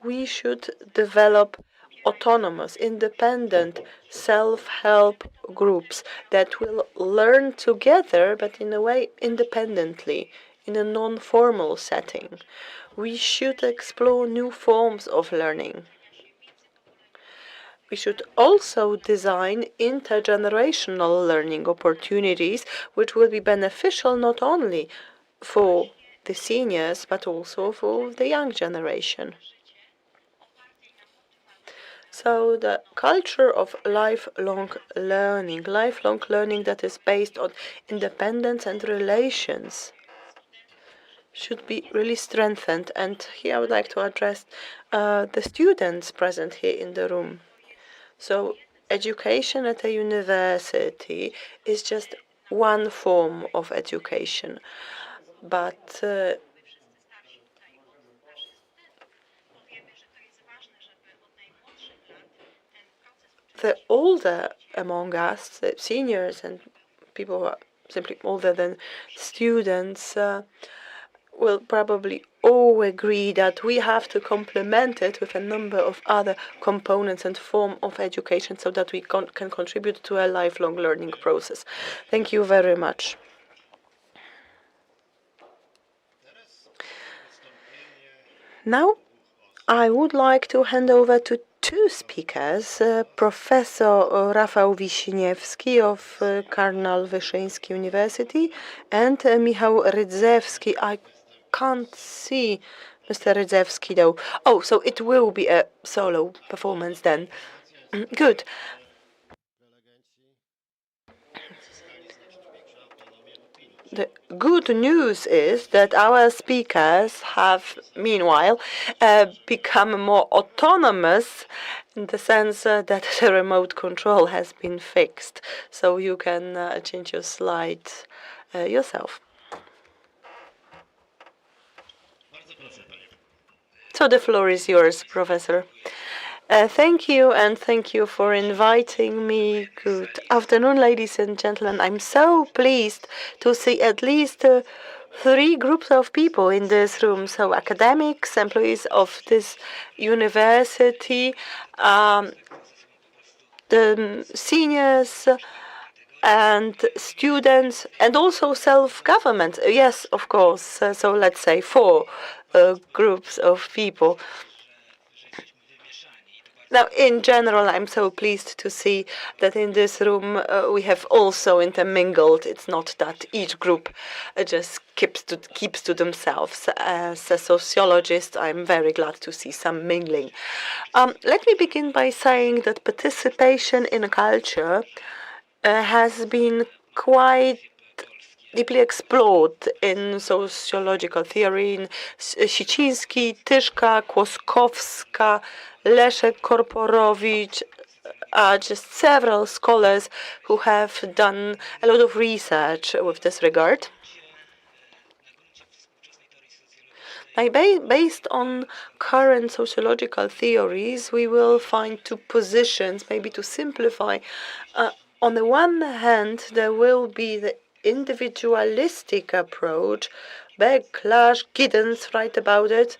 We should develop autonomous, independent self-help groups that will learn together, but in a way independently, in a non-formal setting. We should explore new forms of learning. We should also design intergenerational learning opportunities which will be beneficial not only for the seniors but also for the young generation. So the culture of lifelong learning that is based on independence and relations, should be really strengthened. And here I would like to address the students present here in the room. So education at a university is just one form of education, but the older among us, the seniors and people who are simply older than students, will probably all agree that we have to complement it with a number of other components and form of education so that we can contribute to a lifelong learning process. Thank you very much. Now, I would like to hand over to two speakers, Professor Rafał Wiśniewski of Cardinal Wyszyński University and Michał Rydzewski. I can't see Mr. Rydzewski though. Oh, so it will be a solo performance then. Good. The good news is that our speakers have, meanwhile, become more autonomous in the sense that the remote control has been fixed, so you can change your slides yourself. So the floor is yours, Professor. Thank you, and thank you for inviting me. Good afternoon, ladies and gentlemen. I'm so pleased to see at least three groups of people in this room. So academics, employees of this university, the seniors, and students, and also self-government. Yes, of course. So let's say four groups of people. Now, in general, I'm so pleased to see that in this room we have also intermingled. It's not that each group just keeps to themselves. As a sociologist, I'm very glad to see some mingling. Let me begin by saying that participation in culture has been quite deeply explored in sociological theory. In Siciński, Tyszka, Kłoskowska, Leszek Korporowicz, just several scholars who have done a lot of research with this regard. Based on current sociological theories, we will find two positions, maybe to simplify. On the one hand, there will be the individualistic approach. Backlash, Giddens write about it.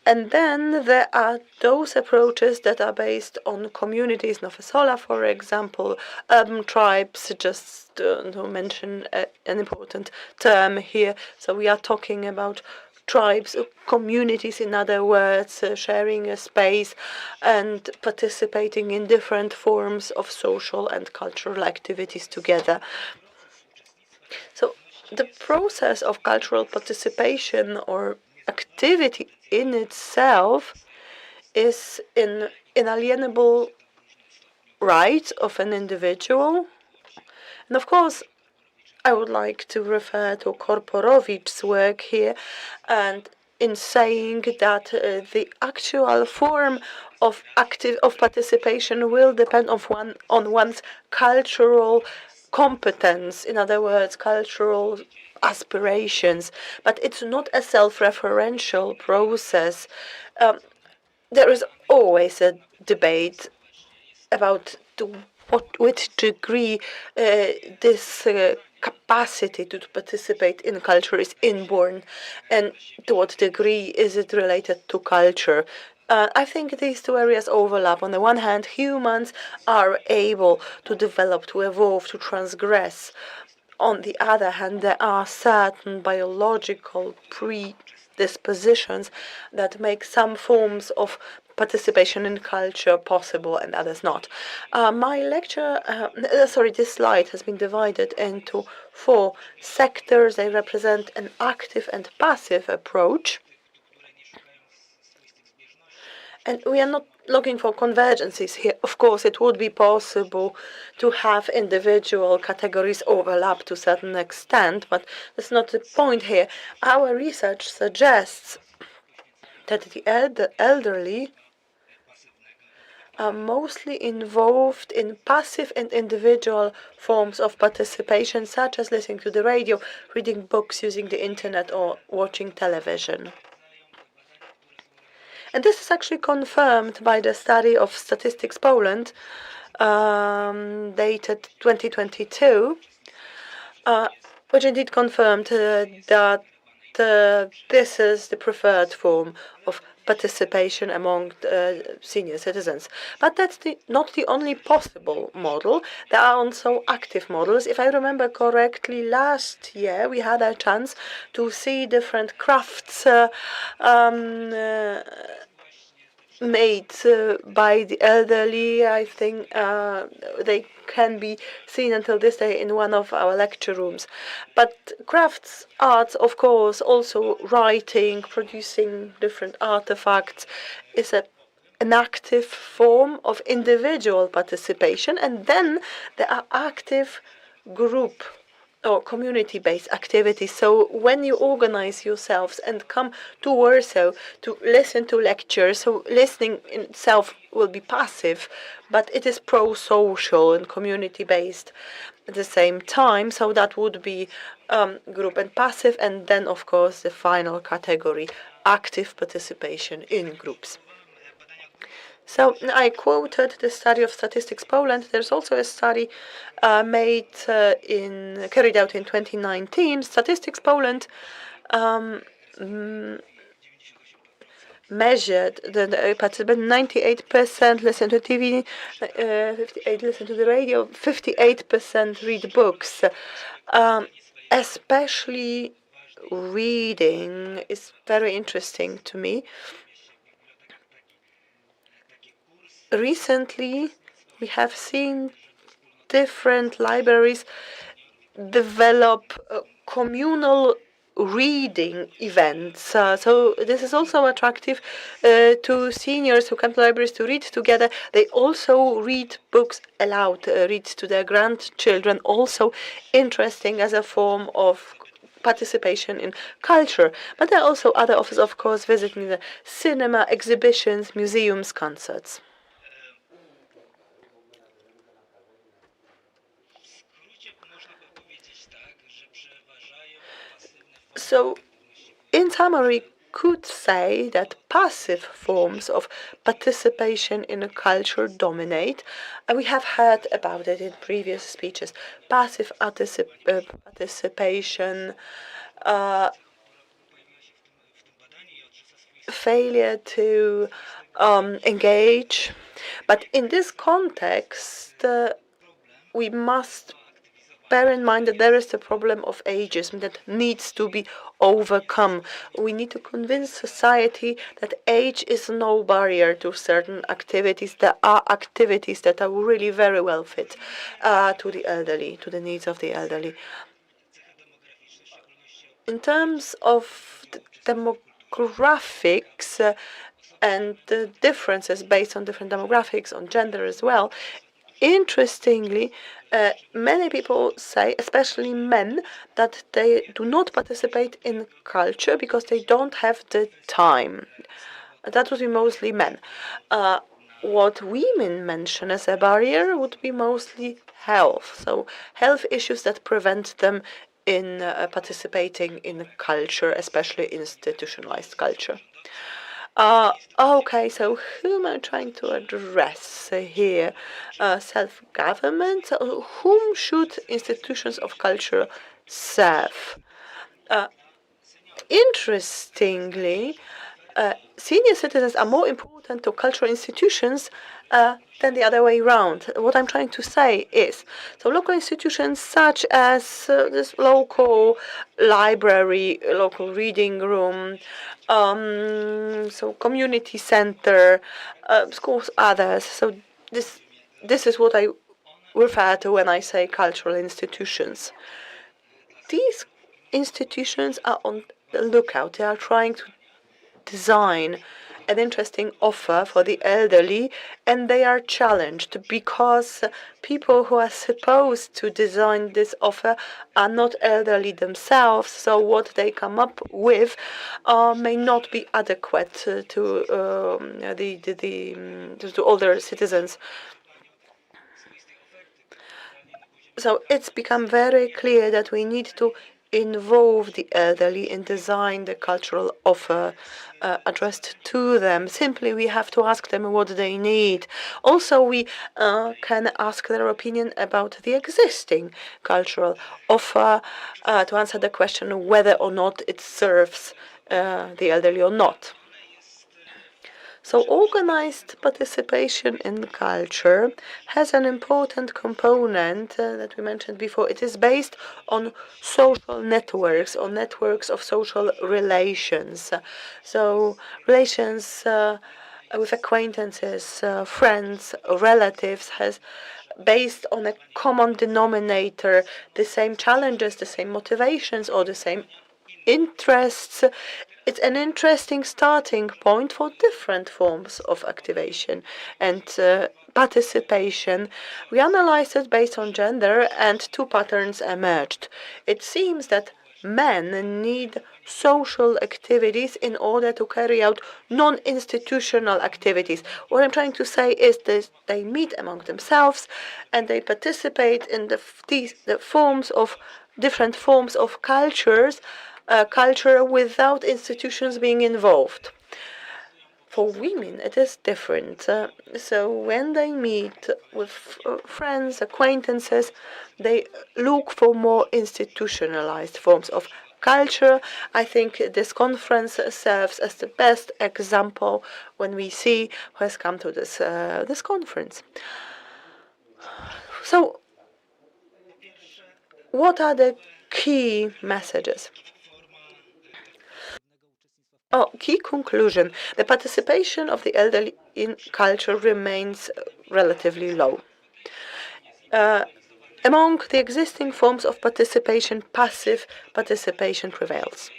And then there are those approaches that are based on communities, Novesola, for example, urban tribes, just to mention an important term here. So we are talking about tribes, communities, in other words, sharing a space and participating in different forms of social and cultural activities together. So the process of cultural participation or activity in itself is an inalienable right of an individual. And of course, I would like to refer to Korporowicz's work here, and in saying that the actual form of participation will depend on one's cultural competence, in other words, cultural aspirations, but it's not a self-referential process. There is always a debate about to which degree this capacity to participate in culture is inborn, and to what degree is it related to culture. I think these two areas overlap. On the one hand, humans are able to develop, to evolve, to transgress. On the other hand, there are certain biological predispositions that make some forms of participation in culture possible and others not. This slide has been divided into four sectors. They represent an active and passive approach. And we are not looking for convergences here. Of course, it would be possible to have individual categories overlap to a certain extent, but that's not the point here. Our research suggests that the elderly are mostly involved in passive and individual forms of participation, such as listening to the radio, reading books, using the internet, or watching television. And this is actually confirmed by the study of Statistics Poland, dated 2022, which indeed confirmed that this is the preferred form of participation among senior citizens. But that's not the only possible model. There are also active models. If I remember correctly, last year we had a chance to see different crafts made by the elderly. I think they can be seen until this day in one of our lecture rooms. But crafts, arts, of course, also writing, producing different artifacts, is an active form of individual participation. And then there are active group or community-based activities. So when you organize yourselves and come to Warsaw to listen to lectures, so listening in itself will be passive, but it is pro-social and community-based at the same time. So that would be group and passive, and then of course the final category, active participation in groups. So I quoted the study of Statistics Poland. There's also a study carried out in 2019. Statistics Poland measured the participant. 98% listen to TV, 58 listen to the radio, 58% read books. Especially reading is very interesting to me. Recently, we have seen different libraries develop communal reading events. So this is also attractive to seniors who come to libraries to read together. They also read books aloud, read to their grandchildren, also interesting as a form of participation in culture. But there are also other offers, of course, visiting the cinema, exhibitions, museums, concerts. So, in summary, could say that passive forms of participation in a culture dominate. And we have heard about it in previous speeches. Passive participation, failure to engage. But in this context, we must bear in mind that there is the problem of ageism that needs to be overcome. We need to convince society that age is no barrier to certain activities. There are activities that are really very well fit to the elderly, to the needs of the elderly. In terms of the demographics and the differences based on different demographics, on gender as well, interestingly, many people say, especially men, that they do not participate in culture because they don't have the time. That would be mostly men. What women mention as a barrier would be mostly health. So health issues that prevent them in participating in culture, especially institutionalized culture. Okay, so who am I trying to address here? Self-government? Whom should institutions of culture serve? Interestingly, senior citizens are more important to cultural institutions than the other way around. What I'm trying to say is, so local institutions such as this local library, local reading room, so community center, schools, others. So this is what I refer to when I say cultural institutions. These institutions are on the lookout. They are trying to design an interesting offer for the elderly, and they are challenged because people who are supposed to design this offer are not elderly themselves. So what they come up with may not be adequate to older citizens. So it's become very clear that we need to involve the elderly in design the cultural offer addressed to them. Simply, we have to ask them what they need. Also, we can ask their opinion about the existing cultural offer to answer the question whether or not it serves the elderly or not. So organized participation in culture has an important component that we mentioned before. It is based on social networks, on networks of social relations. So relations with acquaintances, friends, relatives has based on a common denominator, the same challenges, the same motivations, or the same interests it's an interesting starting point for different forms of activation and participation. We analyzed it based on gender, and two patterns emerged. It seems that men need social activities in order to carry out non-institutional activities. What I'm trying to say is that they meet among themselves and they participate in the forms of different forms of culture without institutions being involved. For women, it is different. So when they meet with friends, acquaintances, they look for more institutionalized forms of culture. I think this conference serves as the best example when we see who has come to this conference. So, what are the key messages? Oh, key conclusion. The participation of the elderly in culture remains relatively low. Among the existing forms of participation, passive participation prevails.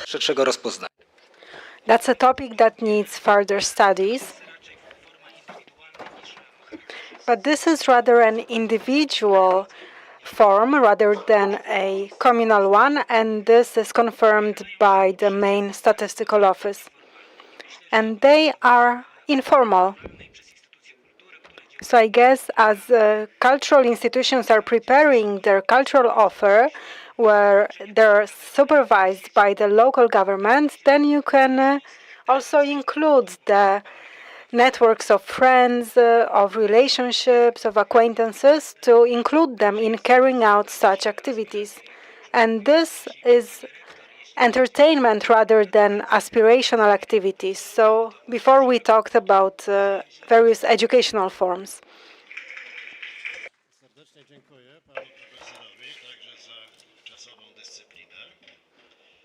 Szerszego rozpoznania. That's a topic that needs further studies. But this is rather an individual form rather than a communal one, and this is confirmed by the main statistical office. And they are informal. So I guess as cultural institutions are preparing their cultural offer, where they're supervised by the local government, then you can also include the networks of friends, of relationships, of acquaintances, to include them in carrying out such activities. And this is entertainment rather than aspirational activities. So before we talked about various educational forms.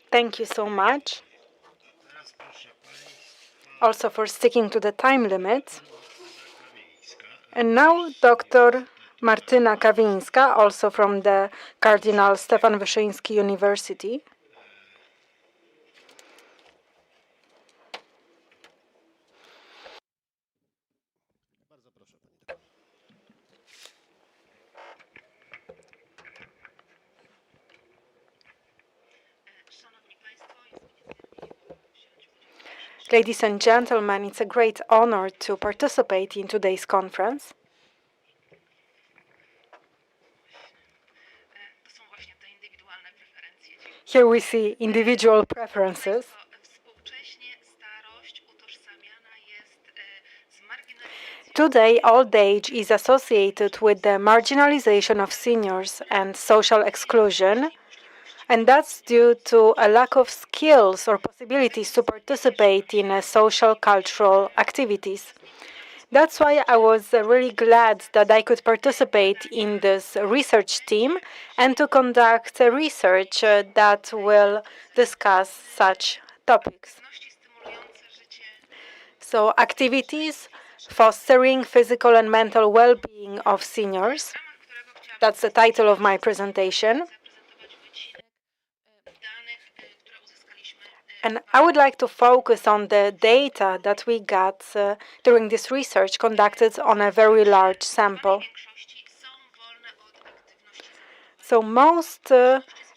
Thank you so much. Also for sticking to the time limit. And now Dr. Martyna Kawińska, also from the Cardinal Stefan Wyszyński University. Ladies and gentlemen, it's a great honor to participate in today's conference. Here we see individual preferences. Today, old age is associated with the marginalization of seniors and social exclusion, and that's due to a lack of skills or possibilities to participate in social cultural activities. That's why I was really glad that I could participate in this research team and to conduct a research that will discuss such topics. So activities fostering physical and mental well-being of seniors. That's the title of my presentation. And I would like to focus on the data that we got during this research conducted on a very large sample. So most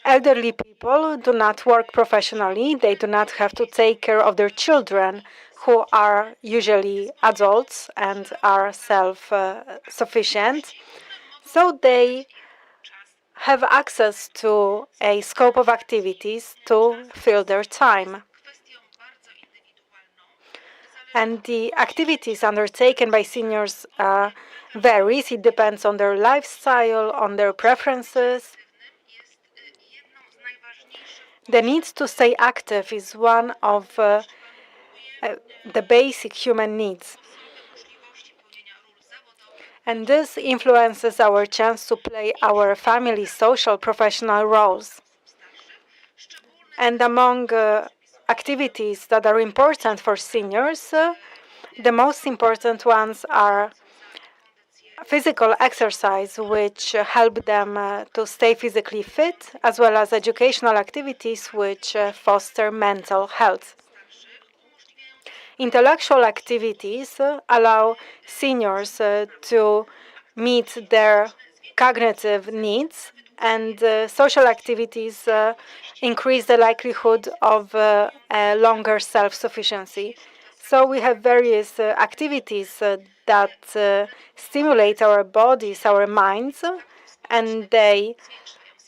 elderly people do not work professionally. They do not have to take care of their children, who are usually adults and are self-sufficient. So they have access to a scope of activities to fill their time. And the activities undertaken by seniors varies. It depends on their lifestyle, on their preferences. The need to stay active is one of the basic human needs. And this influences our chance to play our family, social, professional roles. And among activities that are important for seniors, the most important ones are physical exercise, which help them to stay physically fit, as well as educational activities which foster mental health. Intellectual activities allow seniors to meet their cognitive needs, and social activities increase the likelihood of a longer self-sufficiency. So we have various activities that stimulate our bodies, our minds, and they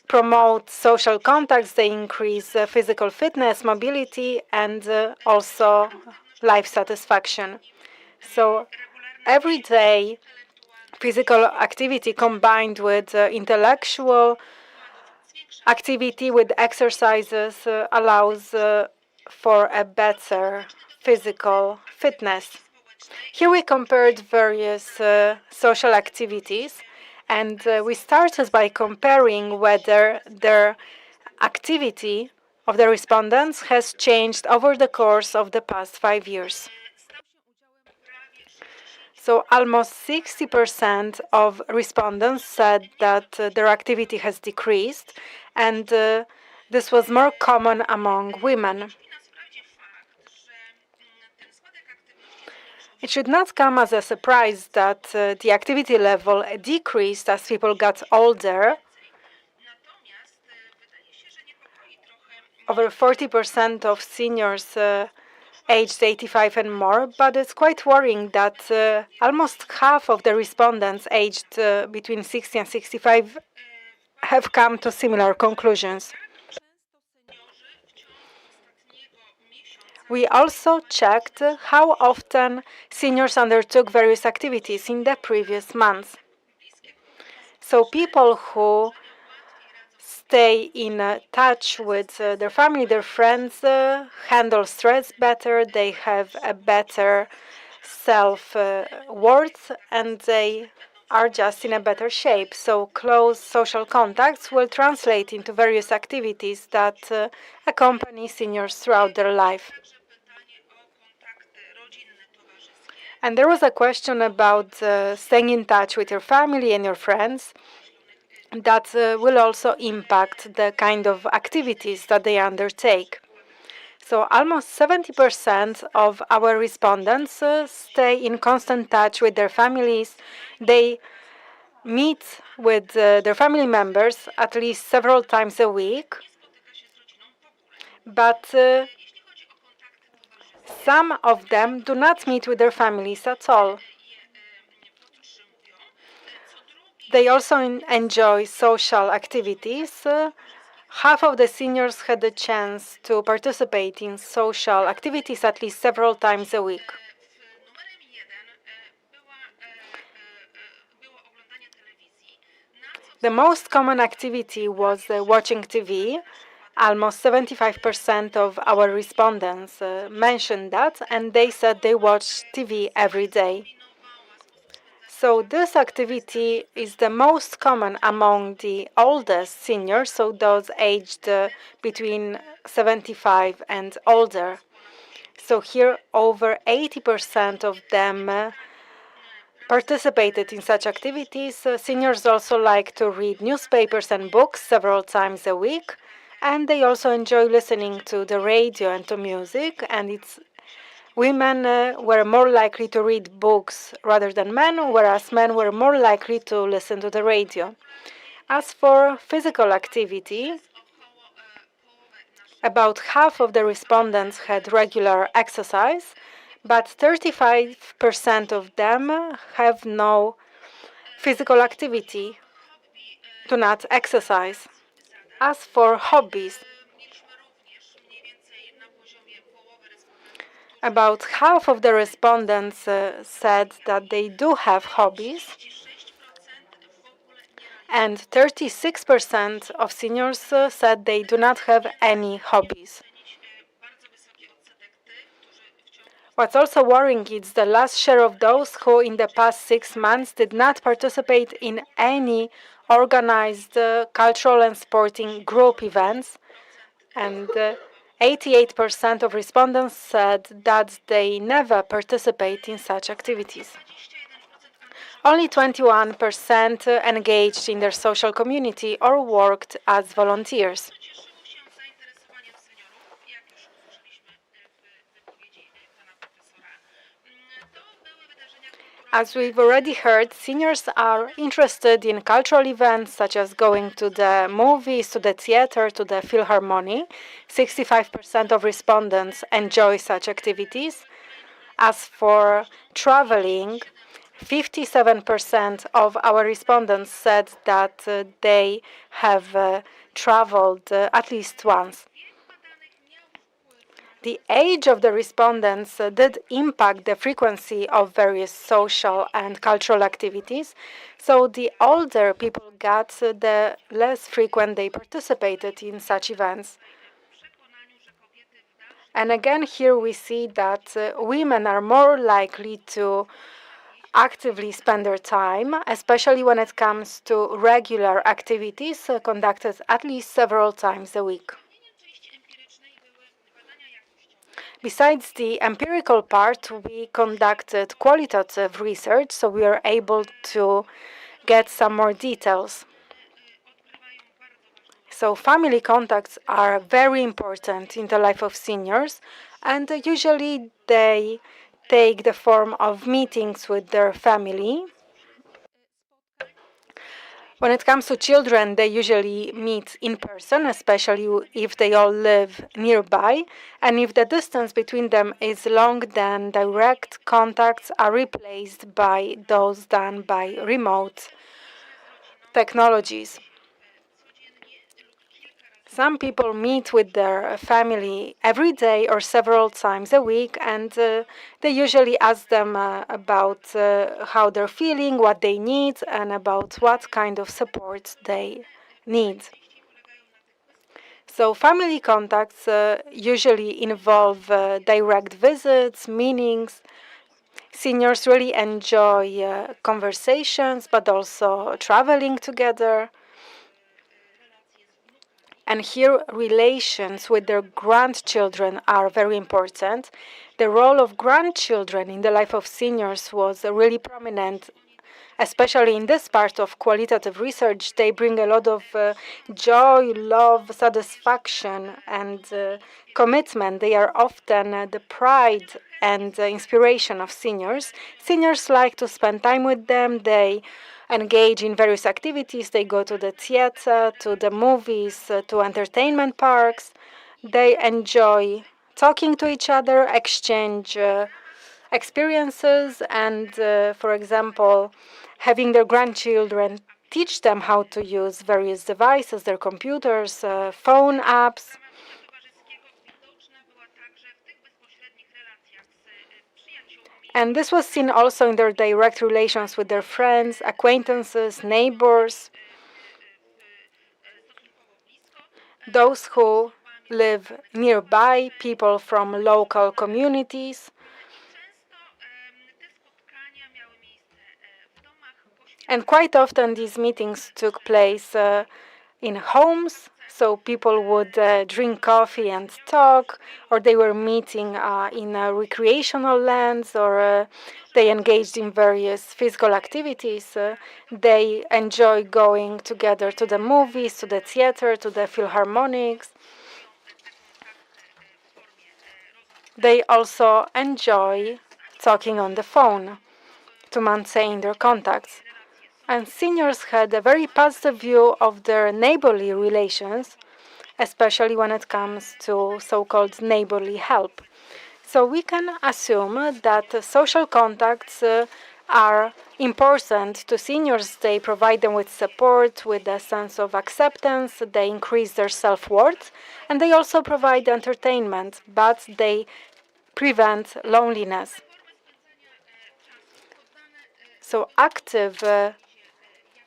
promote social contacts, they increase physical fitness, mobility, and also life satisfaction. So everyday physical activity combined with intellectual activity with exercises allows for a better physical fitness. Here we compared various social activities, and we started by comparing whether their activity of the respondents has changed over the course of the past 5 years. So almost 60% of respondents said that their activity has decreased, and this was more common among women. It should not come as a surprise that the activity level decreased as people got older. Over 40% of seniors aged 85 and more, but it's quite worrying that almost half of the respondents aged between 60 and 65 have come to similar conclusions. We also checked how often seniors undertook various activities in the previous months. So people who stay in touch with their family, their friends, handle stress better, they have a better self-worth, and they are just in a better shape. So close social contacts will translate into various activities that accompany seniors throughout their life. And there was a question about staying in touch with your family and your friends that will also impact the kind of activities that they undertake. So almost 70% of our respondents stay in constant touch with their families. They meet with their family members at least several times a week. But some of them do not meet with their families at all. They also enjoy social activities. Half of the seniors had the chance to participate in social activities at least several times a week. The most common activity was watching TV. Almost 75% of our respondents mentioned that, and they said they watch TV every day. So this activity is the most common among the oldest seniors, so those aged between 75 and older. So here over 80% of them participated in such activities. Seniors also like to read newspapers and books several times a week, and they also enjoy listening to the radio and to music, and women were more likely to read books rather than men, whereas men were more likely to listen to the radio. As for physical activity, about half of the respondents had regular exercise, but 35% of them have no physical activity, do not exercise. As for hobbies, about half of the respondents said that they do have hobbies, and 36% of seniors said they do not have any hobbies. What's also worrying is the last share of those who in the past 6 months did not participate in any organized cultural and sporting group events, and 88% of respondents said that they never participate in such activities. Only 21% engaged in their social community or worked as volunteers. Cieszyło się zainteresowaniem seniorów, jak już usłyszeliśmy w wypowiedzi pana profesora. To były wydarzenia kulturalne. As we've already heard, seniors are interested in cultural events such as going to the movies, to the theater, to the Philharmonic. 65% of respondents enjoy such activities. As for traveling, 57% of our respondents said that they have traveled at least once. The age of the respondents did impact the frequency of various social and cultural activities. So the older people got, the less frequent they participated in such events. And again, here we see that women are more likely to actively spend their time, especially when it comes to regular activities conducted at least several times a week. Besides the empirical part, we conducted qualitative research, so we are able to get some more details. So family contacts are very important in the life of seniors, and usually they take the form of meetings with their family. When it comes to children, they usually meet in person, especially if they all live nearby. And if the distance between them is long, then direct contacts are replaced by those done by remote technologies. Some people meet with their family every day or several times a week, and they usually ask them about how they're feeling, what they need, and about what kind of support they need. So family contacts usually involve direct visits, meetings. Seniors really enjoy conversations, but also traveling together. And here, relations with their grandchildren are very important. The role of grandchildren in the life of seniors was really prominent, especially in this part of qualitative research. They bring a lot of joy, love, satisfaction, and commitment. They are often the pride and inspiration of seniors. Seniors like to spend time with them. They engage in various activities. They go to the theater, to the movies, to entertainment parks. They enjoy talking to each other, exchange experiences, and, for example, having their grandchildren teach them how to use various devices, their computers, phone apps. And this was seen also in their direct relations with their friends, acquaintances, neighbors, those who live nearby, people from local communities. And quite often these meetings took place in homes, so people would drink coffee and talk, or they were meeting in recreational lands, or they engaged in various physical activities. They enjoy going together to the movies, to the theater, to the Philharmonics. They also enjoy talking on the phone to maintain their contacts. And seniors had a very positive view of their neighborly relations, especially when it comes to so-called neighborly help. So we can assume that social contacts are important to seniors. They provide them with support, with a sense of acceptance, they increase their self-worth, and they also provide entertainment, but they prevent loneliness. So active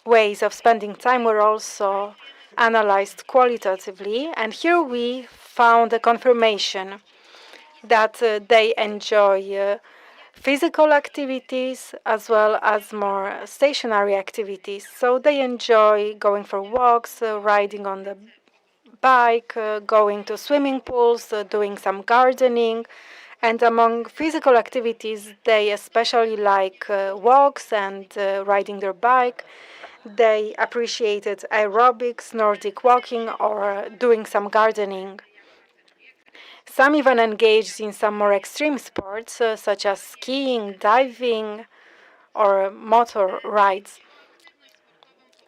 ways of spending time were also analyzed qualitatively, and here we found a confirmation that they enjoy physical activities as well as more stationary activities. So they enjoy going for walks, riding on the bike, going to swimming pools, doing some gardening, And among physical activities, they especially like walks and riding their bike. They appreciated aerobics, Nordic walking, or doing some gardening. Some even engaged in some more extreme sports, such as skiing, diving, or motor rides.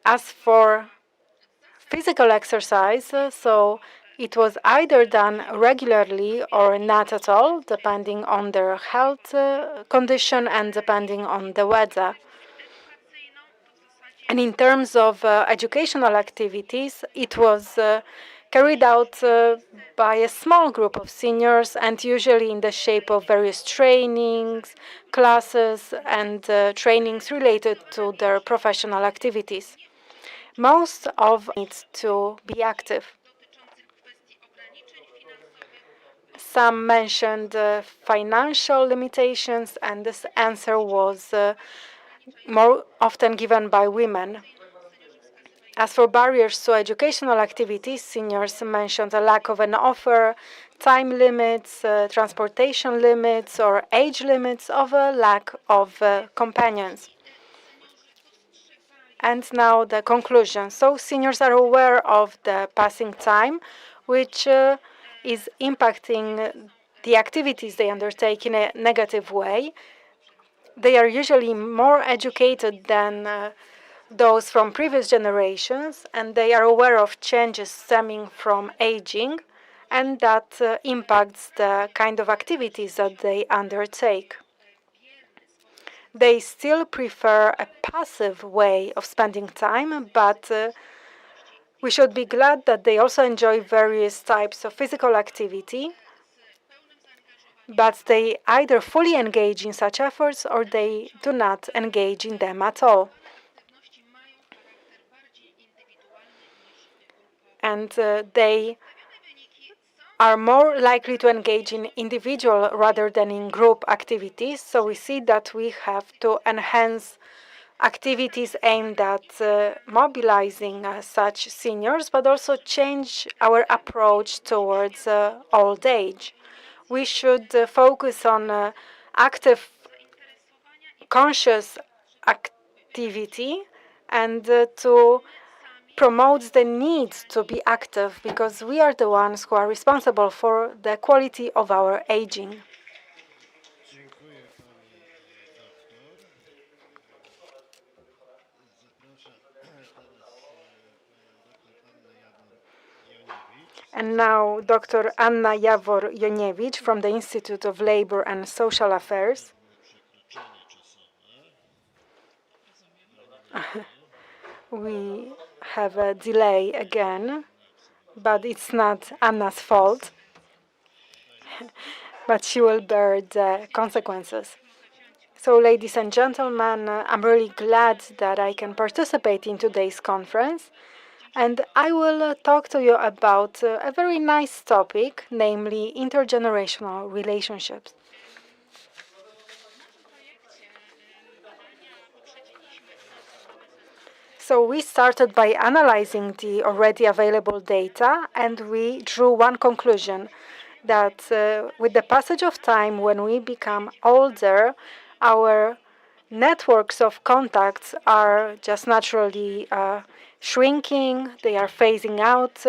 As for physical exercise, so it was either done regularly or not at all, depending on their health condition and depending on the weather. And in terms of educational activities, it was carried out by a small group of seniors and usually in the shape of various trainings, classes, and trainings related to their professional activities. Most of needs to be active. Some mentioned financial limitations, and this answer was more often given by women. As for barriers to educational activities, seniors mentioned a lack of an offer, time limits, transportation limits, or age limits of a lack of companions. And now the conclusion. So seniors are aware of the passing time, which is impacting the activities they undertake in a negative way. They are usually more educated than those from previous generations, and they are aware of changes stemming from aging, and that impacts the kind of activities that they undertake. They still prefer a passive way of spending time, but we should be glad that they also enjoy various types of physical activity, but they either fully engage in such efforts or they do not engage in them at all. And they are more likely to engage in individual rather than in group activities. So we see that we have to enhance activities aimed at mobilizing such seniors, but also change our approach towards old age. We should focus on active, conscious activity and to promote the need to be active because we are the ones who are responsible for the quality of our aging. And now Dr. Anna Jawor-Joniewicz from the Institute of Labor and Social Affairs. We have a delay again, but it's not Anna's fault, but she will bear the consequences. So, ladies and gentlemen, I'm really glad that I can participate in today's conference. And I will talk to you about a very nice topic, namely intergenerational relationships. So we started by analyzing the already available data, and we drew one conclusion, that with the passage of time, when we become older, our networks of contacts are just naturally shrinking, they are phasing out.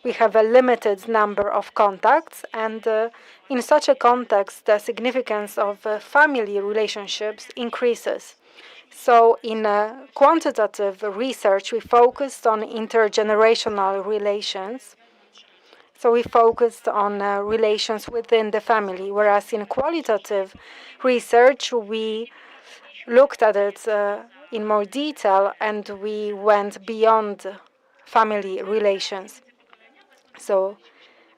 We have a limited number of contacts, and in such a context, the significance of family relationships increases. So in quantitative research, we focused on intergenerational relations. So we focused on relations within the family, whereas in qualitative research, we looked at it in more detail and we went beyond family relations. So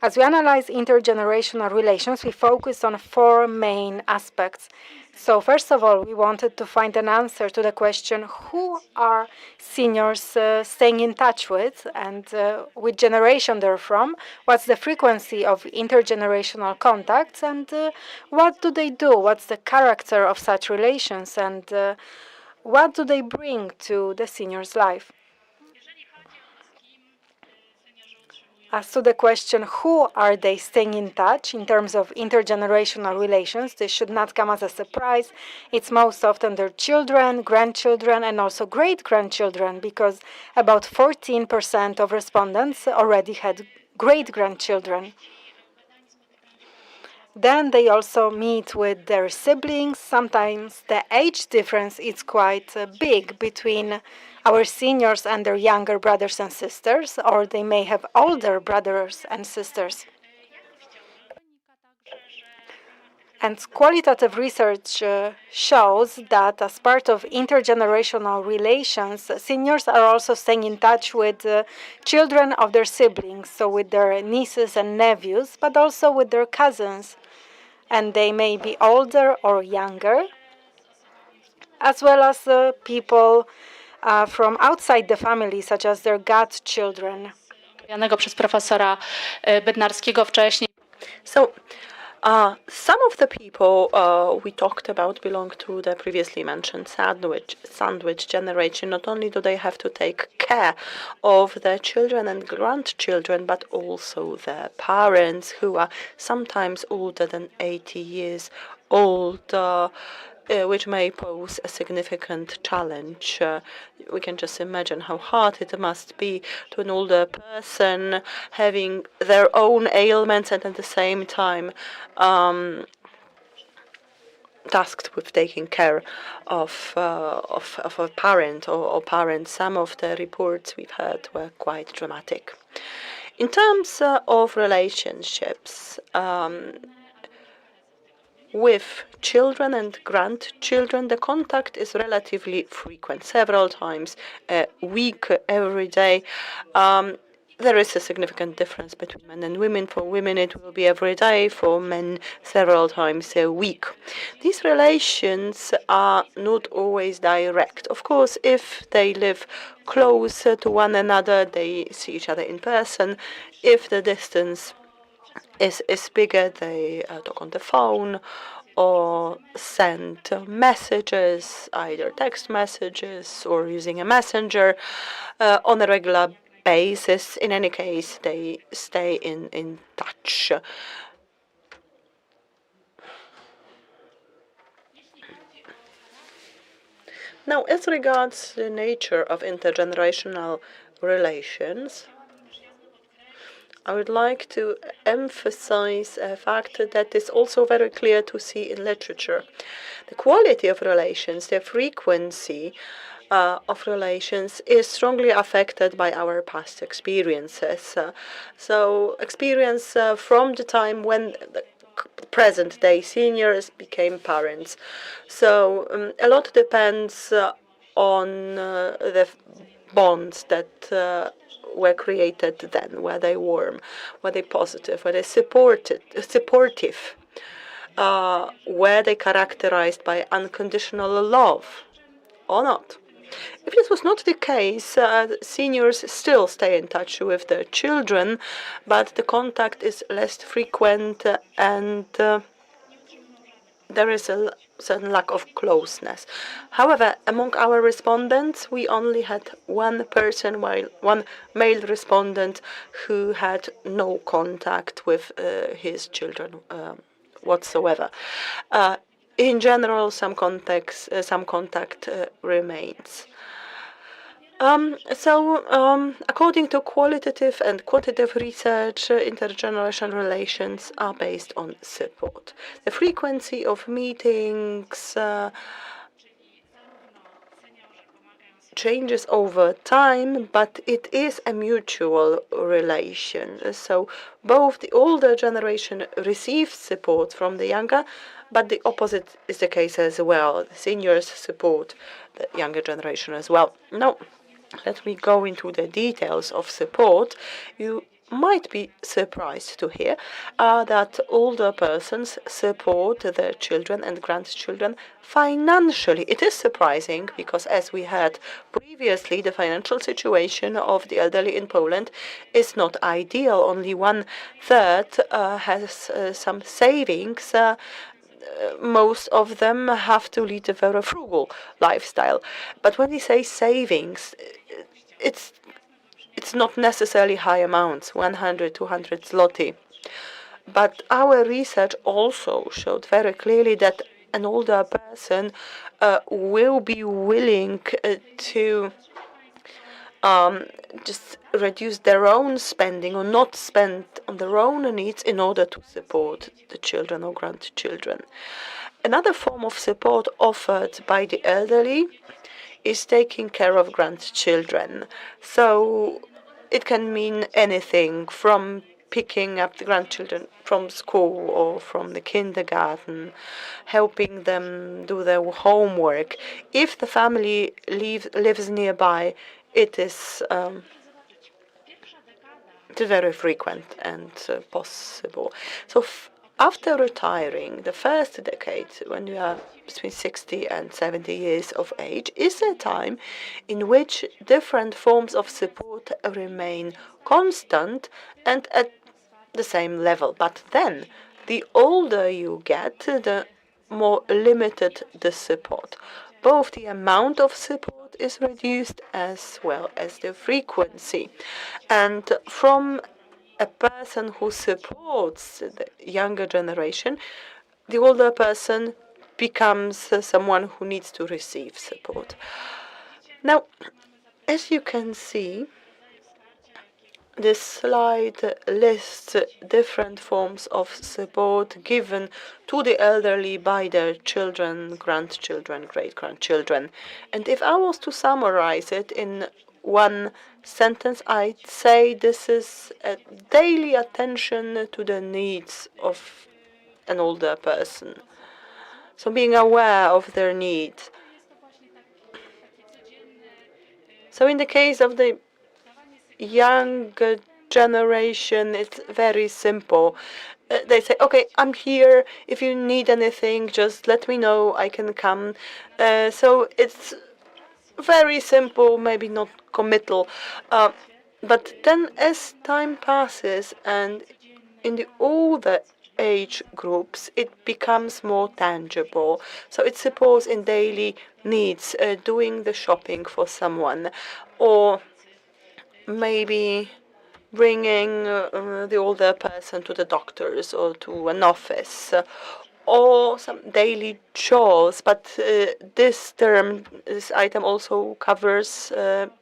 as we analyze intergenerational relations, we focused on four main aspects. So first of all, we wanted to find an answer to the question, who are seniors staying in touch with and which generation they're from, what's the frequency of intergenerational contacts, and what do they do, what's the character of such relations, and what do they bring to the senior's life. As to the question, who are they staying in touch in terms of intergenerational relations, this should not come as a surprise. It's most often their children, grandchildren, and also great-grandchildren, because about 14% of respondents already had great-grandchildren. Then they also meet with their siblings. Sometimes the age difference is quite big between our seniors and their younger brothers and sisters, or they may have older brothers and sisters. And qualitative research shows that as part of intergenerational relations, seniors are also staying in touch with children of their siblings, so with their nieces and nephews, but also with their cousins. And they may be older or younger, as well as people from outside the family, such as their godchildren. Przez profesora Bednarskiego wcześniej. So, some of the people we talked about belong to the previously mentioned sandwich generation. Not only do they have to take care of their children and grandchildren, but also their parents, who are sometimes older than 80 years old, which may pose a significant challenge. We can just imagine how hard it must be to an older person having their own ailments and at the same time tasked with taking care of a parent or parents. Some of the reports we've heard were quite dramatic. In terms of relationships, with children and grandchildren, the contact is relatively frequent, several times a week, every day. There is a significant difference between men and women. For women, it will be every day, for men, several times a week. These relations are not always direct. Of course, if they live close to one another, they see each other in person. If the distance is bigger, they talk on the phone or send messages, either text messages or using a messenger on a regular basis. In any case, they stay in touch. Now, as regards the nature of intergenerational relations, I would like to emphasize a fact that is also very clear to see in literature. The quality of relations, the frequency of relations is strongly affected by our past experiences. So experience from the time when the present day seniors became parents. So a lot depends on the bonds that were created then. Were they warm? Were they positive? Were they supportive? Were they characterized by unconditional love or not? If this was not the case, seniors still stay in touch with their children, but the contact is less frequent and there is a certain lack of closeness. However, among our respondents, we only had one male respondent who had no contact with his children whatsoever. In general, some contact remains. According to qualitative and quantitative research, intergenerational relations are based on support. The frequency of meetings changes over time, but it is a mutual relation. So both the older generation receives support from the younger, but the opposite is the case as well. The seniors support the younger generation as well. Now, let me go into the details of support. You might be surprised to hear that older persons support their children and grandchildren financially. It is surprising because, as we had previously, the financial situation of the elderly in Poland is not ideal. Only 1/3 has some savings. Most of them have to lead a very frugal lifestyle. But when we say savings, it's not necessarily high amounts, 100, 200 zloty. But our research also showed very clearly that an older person will be willing to just reduce their own spending or not spend on their own needs in order to support the children or grandchildren. Another form of support offered by the elderly is taking care of grandchildren. So it can mean anything from picking up the grandchildren from school or from the kindergarten, helping them do their homework. If the family lives nearby, it is very frequent and possible. So after retiring, the first decade, when you are between 60 and 70 years of age, is a time in which different forms of support remain constant and at the same level. But then, the older you get, the more limited the support. Both the amount of support is reduced as well as the frequency. And from a person who supports the younger generation, the older person becomes someone who needs to receive support. Now, as you can see, this slide lists different forms of support given to the elderly by their children, grandchildren, great-grandchildren. And if I was to summarize it in one sentence, I'd say this is a daily attention to the needs of an older person. So being aware of their needs. So in the case of the younger generation, it's very simple. They say, okay, I'm here. If you need anything, just let me know. I can come. So it's very simple, maybe not committal. But then as time passes and in the older age groups, it becomes more tangible. So it's supposed in daily needs, doing the shopping for someone, or maybe bringing the older person to the doctors or to an office, or some daily chores. But this item also covers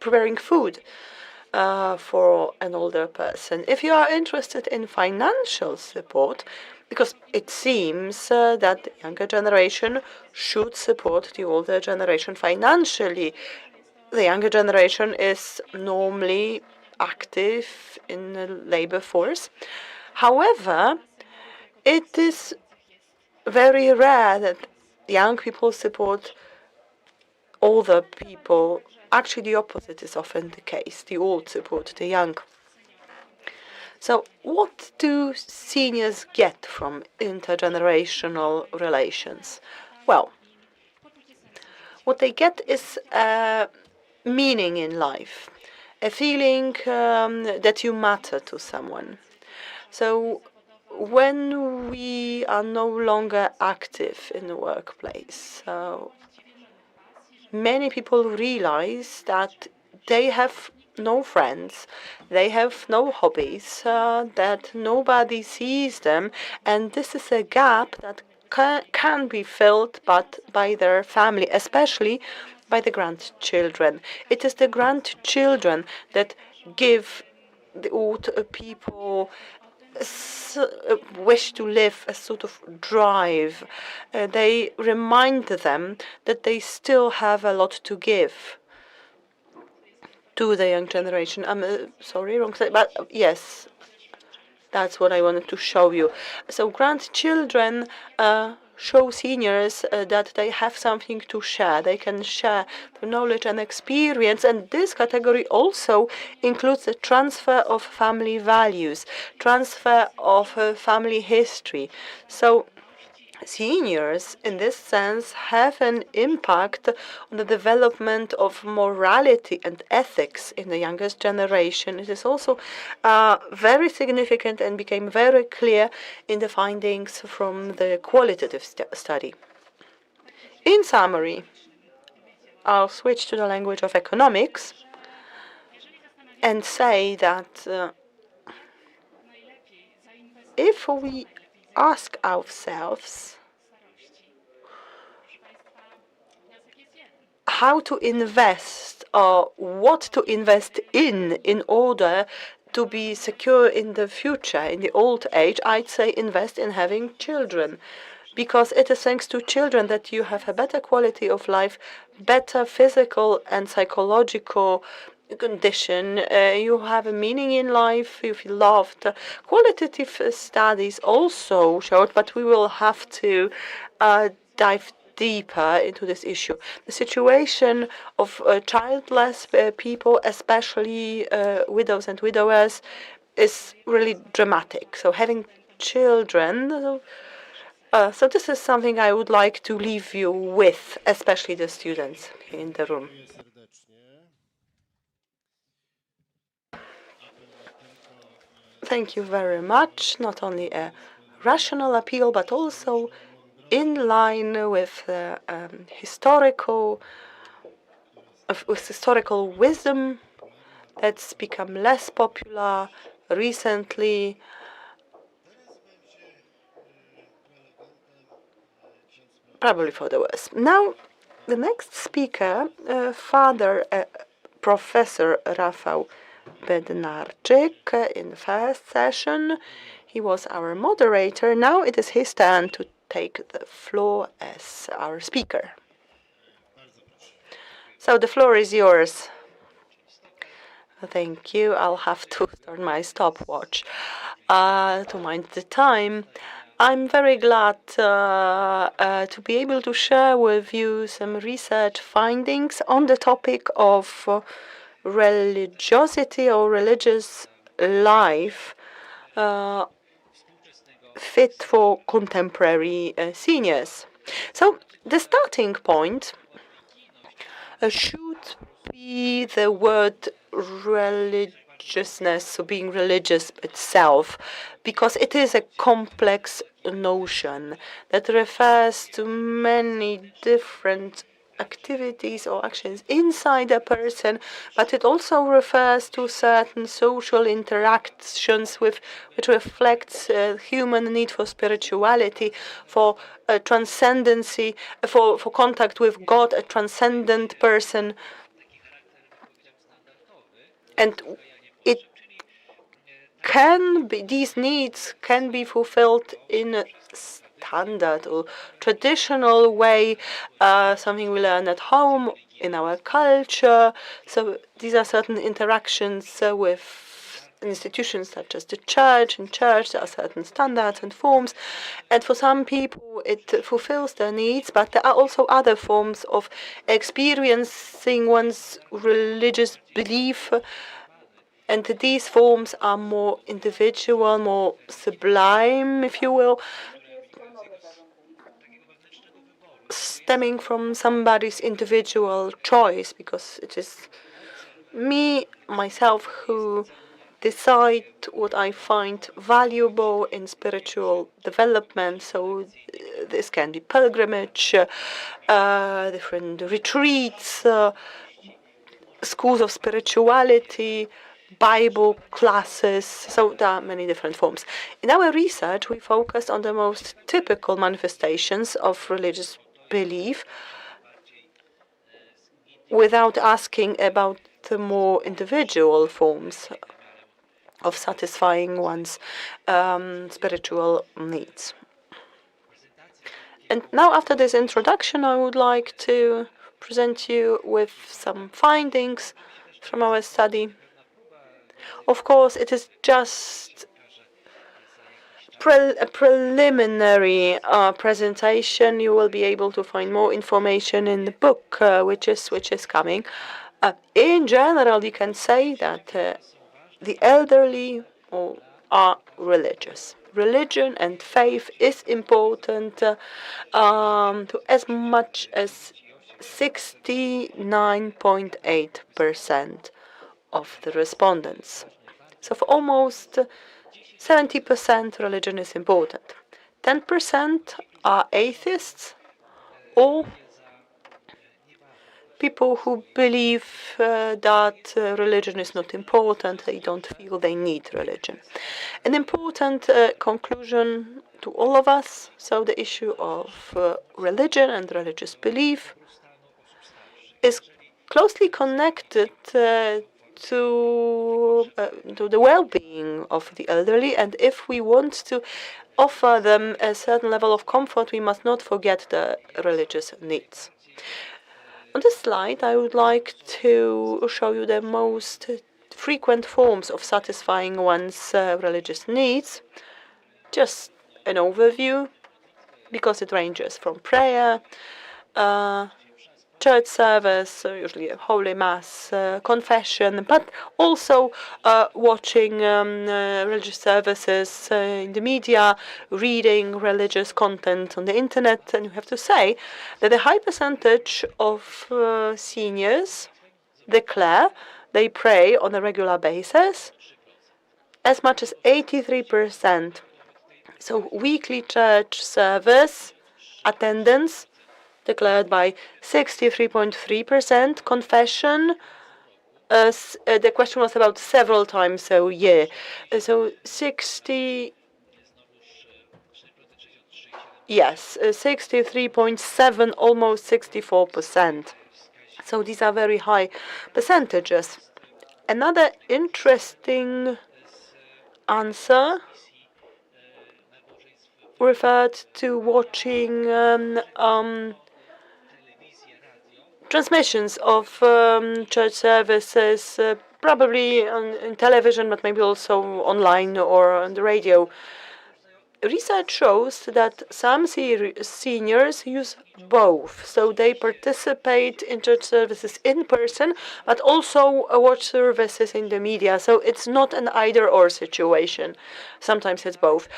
preparing food for an older person. If you are interested in financial support, because it seems that the younger generation should support the older generation financially, the younger generation is normally active in the labor force. However, it is very rare that young people support older people. Actually, the opposite is often the case. The old support the young. So, what do seniors get from intergenerational relations? Well, what they get is meaning in life, a feeling that you matter to someone. So when we are no longer active in the workplace, many people realize that they have no friends, they have no hobbies, that nobody sees them, and this is a gap that can be filled but by their family, especially by the grandchildren. It is the grandchildren that give the old people wish to live, a sort of drive. They remind them that they still have a lot to give to the young generation. I'm sorry, wrong side, but yes, that's what I wanted to show you. So grandchildren show seniors that they have something to share. They can share their knowledge and experience, and this category also includes the transfer of family values, transfer of family history. So seniors, in this sense, have an impact on the development of morality and ethics in the youngest generation. It is also very significant and became very clear in the findings from the qualitative study. In summary, I'll switch to the language of economics. and say that if we ask ourselves how to invest or what to invest in order to be secure in the future, in the old age, I'd say invest in having children. Because it is thanks to children that you have a better quality of life, better physical and psychological condition. You have a meaning in life, you feel loved. Qualitative studies also showed, but we will have to dive deeper into this issue. The situation of childless people, especially widows and widowers, is really dramatic. So having children, so this is something I would like to leave you with, especially the students in the room. Thank you very much. Not only a rational appeal, but also in line with historical wisdom that's become less popular recently. Probably for the worse. Now, the next speaker, Professor Rafał Bednarczyk, in the first session, he was our moderator. Now it is his turn to take the floor as our speaker. So the floor is yours. Thank you. I'll have to start my stopwatch to mind the time. I'm very glad to be able to share with you some research findings on the topic of religiosity or religious life fit for contemporary seniors. So the starting point should be the word religiousness, so being religious itself, because it is a complex notion that refers to many different activities or actions inside a person, but it also refers to certain social interactions which reflects human need for spirituality, for transcendency, for contact with God, a transcendent person. And it can be, these needs can be fulfilled in a standard or traditional way, something we learn at home, in our culture. So these are certain interactions with institutions such as the church. In church, there are certain standards and forms, and for some people it fulfills their needs, but there are also other forms of experiencing one's religious belief, and these forms are more individual, more sublime, if you will, stemming from somebody's individual choice, because it is me, myself, who decide what I find valuable in spiritual development. So this can be pilgrimage, different retreats, schools of spirituality, Bible classes. So there are many different forms. In our research, we focused on the most typical manifestations of religious belief without asking about the more individual forms of satisfying one's spiritual needs. And now, after this introduction, I would like to present you with some findings from our study. Of course, it is just a preliminary presentation. You will be able to find more information in the book, which is coming. In general, you can say that the elderly are religious. Religion and faith is important to as much as 69.8% of the respondents. So for almost 70% religion is important. 10% are atheists, or people who believe that religion is not important, they don't feel they need religion. An important conclusion to all of us, so the issue of religion and religious belief is closely connected to the well-being of the elderly, and if we want to offer them a certain level of comfort, we must not forget the religious needs. On this slide, I would like to show you the most frequent forms of satisfying one's religious needs. Just an overview, because it ranges from prayer, church service, usually a holy mass, confession, but also watching religious services in the media, reading religious content on the internet. And you have to say that a high percentage of seniors declare they pray on a regular basis, as much as 83%. So weekly church service attendance declared by 63.3%. Confession, the question was about several times a year. So 63.7, almost 64%. So these are very high percentages. Another interesting answer referred to watching transmissions of church services, probably on television, but maybe also online or on the radio. Research shows that some seniors use both, so they participate in church services in person, but also watch services in the media. So it's not an either-or situation. Sometimes it's both.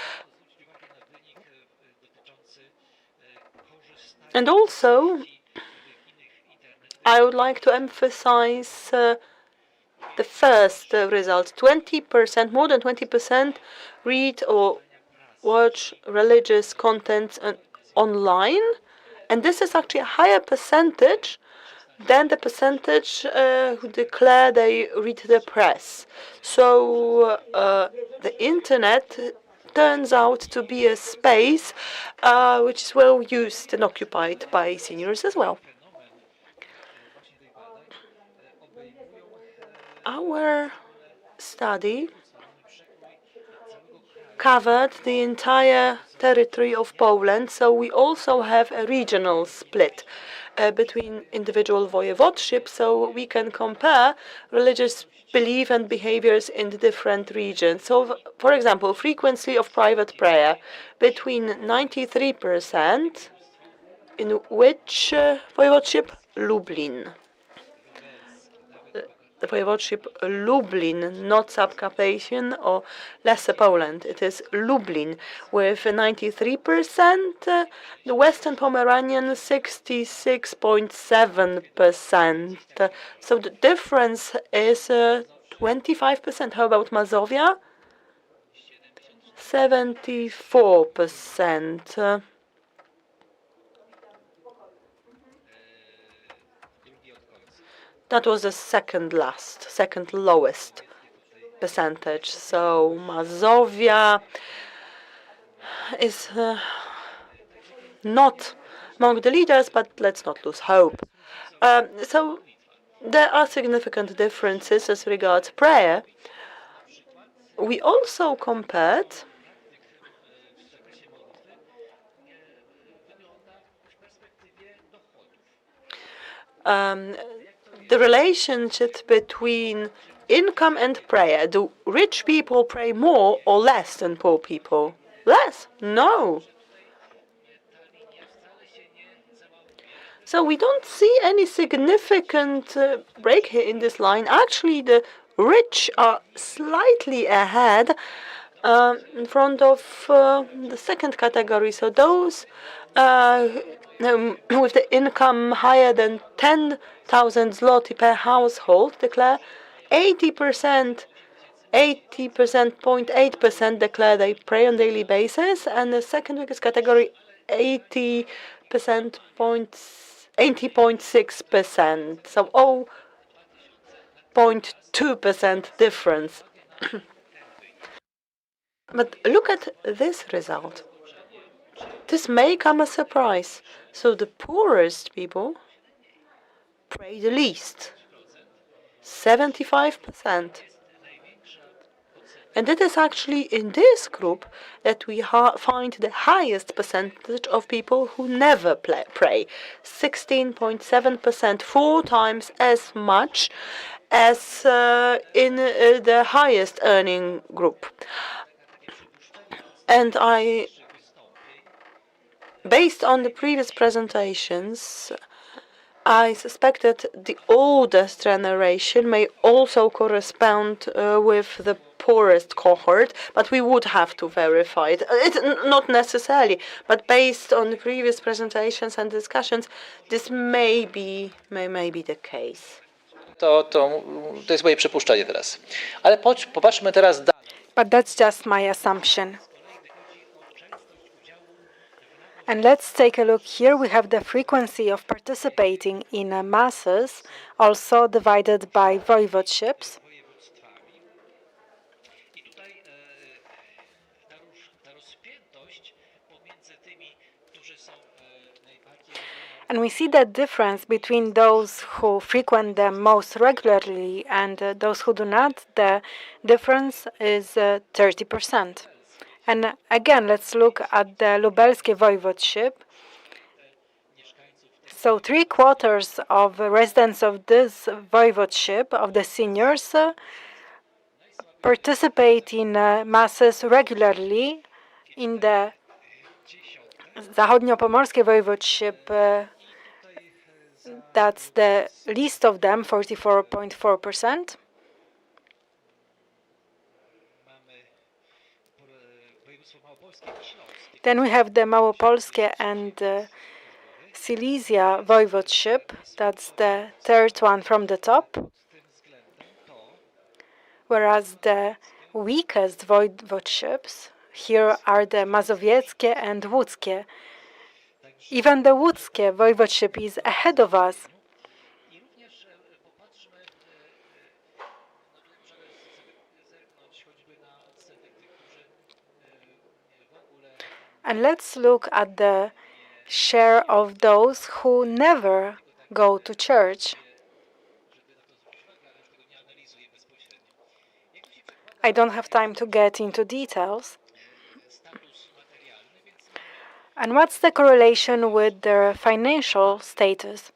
And also, I would like to emphasize the first result. 20%, more than 20% read or watch religious content online. And this is actually a higher percentage than the percentage who declare they read the press. So the internet turns out to be a space which is well used and occupied by seniors as well. Our study covered the entire territory of Poland, so we also have a regional split between individual voivodeships, so we can compare religious belief and behaviors in the different regions. So, for example, frequency of private prayer between 93%, in which voivodeship? Lublin. The voivodeship Lublin, not Subcarpathian or Lesser Poland. It is Lublin with 93%, the Western Pomeranian 66.7%. So the difference is 25%. How about Mazovia? 74%. That was the second lowest percentage. So Mazovia is not among the leaders, but let's not lose hope. So there are significant differences as regards prayer. We also compared the relationship between income and prayer. Do rich people pray more or less than poor people? Less? No. So we don't see any significant break here in this line. Actually, the rich are slightly ahead in front of the second category. So those with the income higher than 10,000 zloty per household declare 80%, 0.8% declare they pray on daily basis, and the second biggest category, 80%, 80.6%, so 0.2% difference. But look at this result. This may come as a surprise. So the poorest people pray the least, 75%. And it is actually in this group that we find the highest percentage of people who never pray, 16.7%, 4 times as much as in the highest earning group. And based on the previous presentations, I suspect that the oldest generation may also correspond with the poorest cohort, but we would have to verify it. Not necessarily, but based on the previous presentations and discussions, this may be the case. To jest moje przypuszczenie teraz. Ale popatrzmy teraz dalej. But that's just my assumption. And let's take a look here. We have the frequency of participating in masses, also divided by voivodeships. And we see that difference between those who frequent them most regularly and those who do not. The difference is 30%. And again, let's look at the Lubelskie voivodeship. So 3/4 of residents of this voivodeship, of the seniors, participate in masses regularly. In the Zachodniopomorskie voivodeship, that's the least of them, 44.4%. Then we have the Małopolskie and Silesia voivodeship. That's the third one from the top. Whereas the weakest voivodeships here are the Mazowieckie and Łódzkie. Even the Łódzkie voivodeship is ahead of us. And let's look at the share of those who never go to church. I don't have time to get into details. And what's the correlation with their financial status?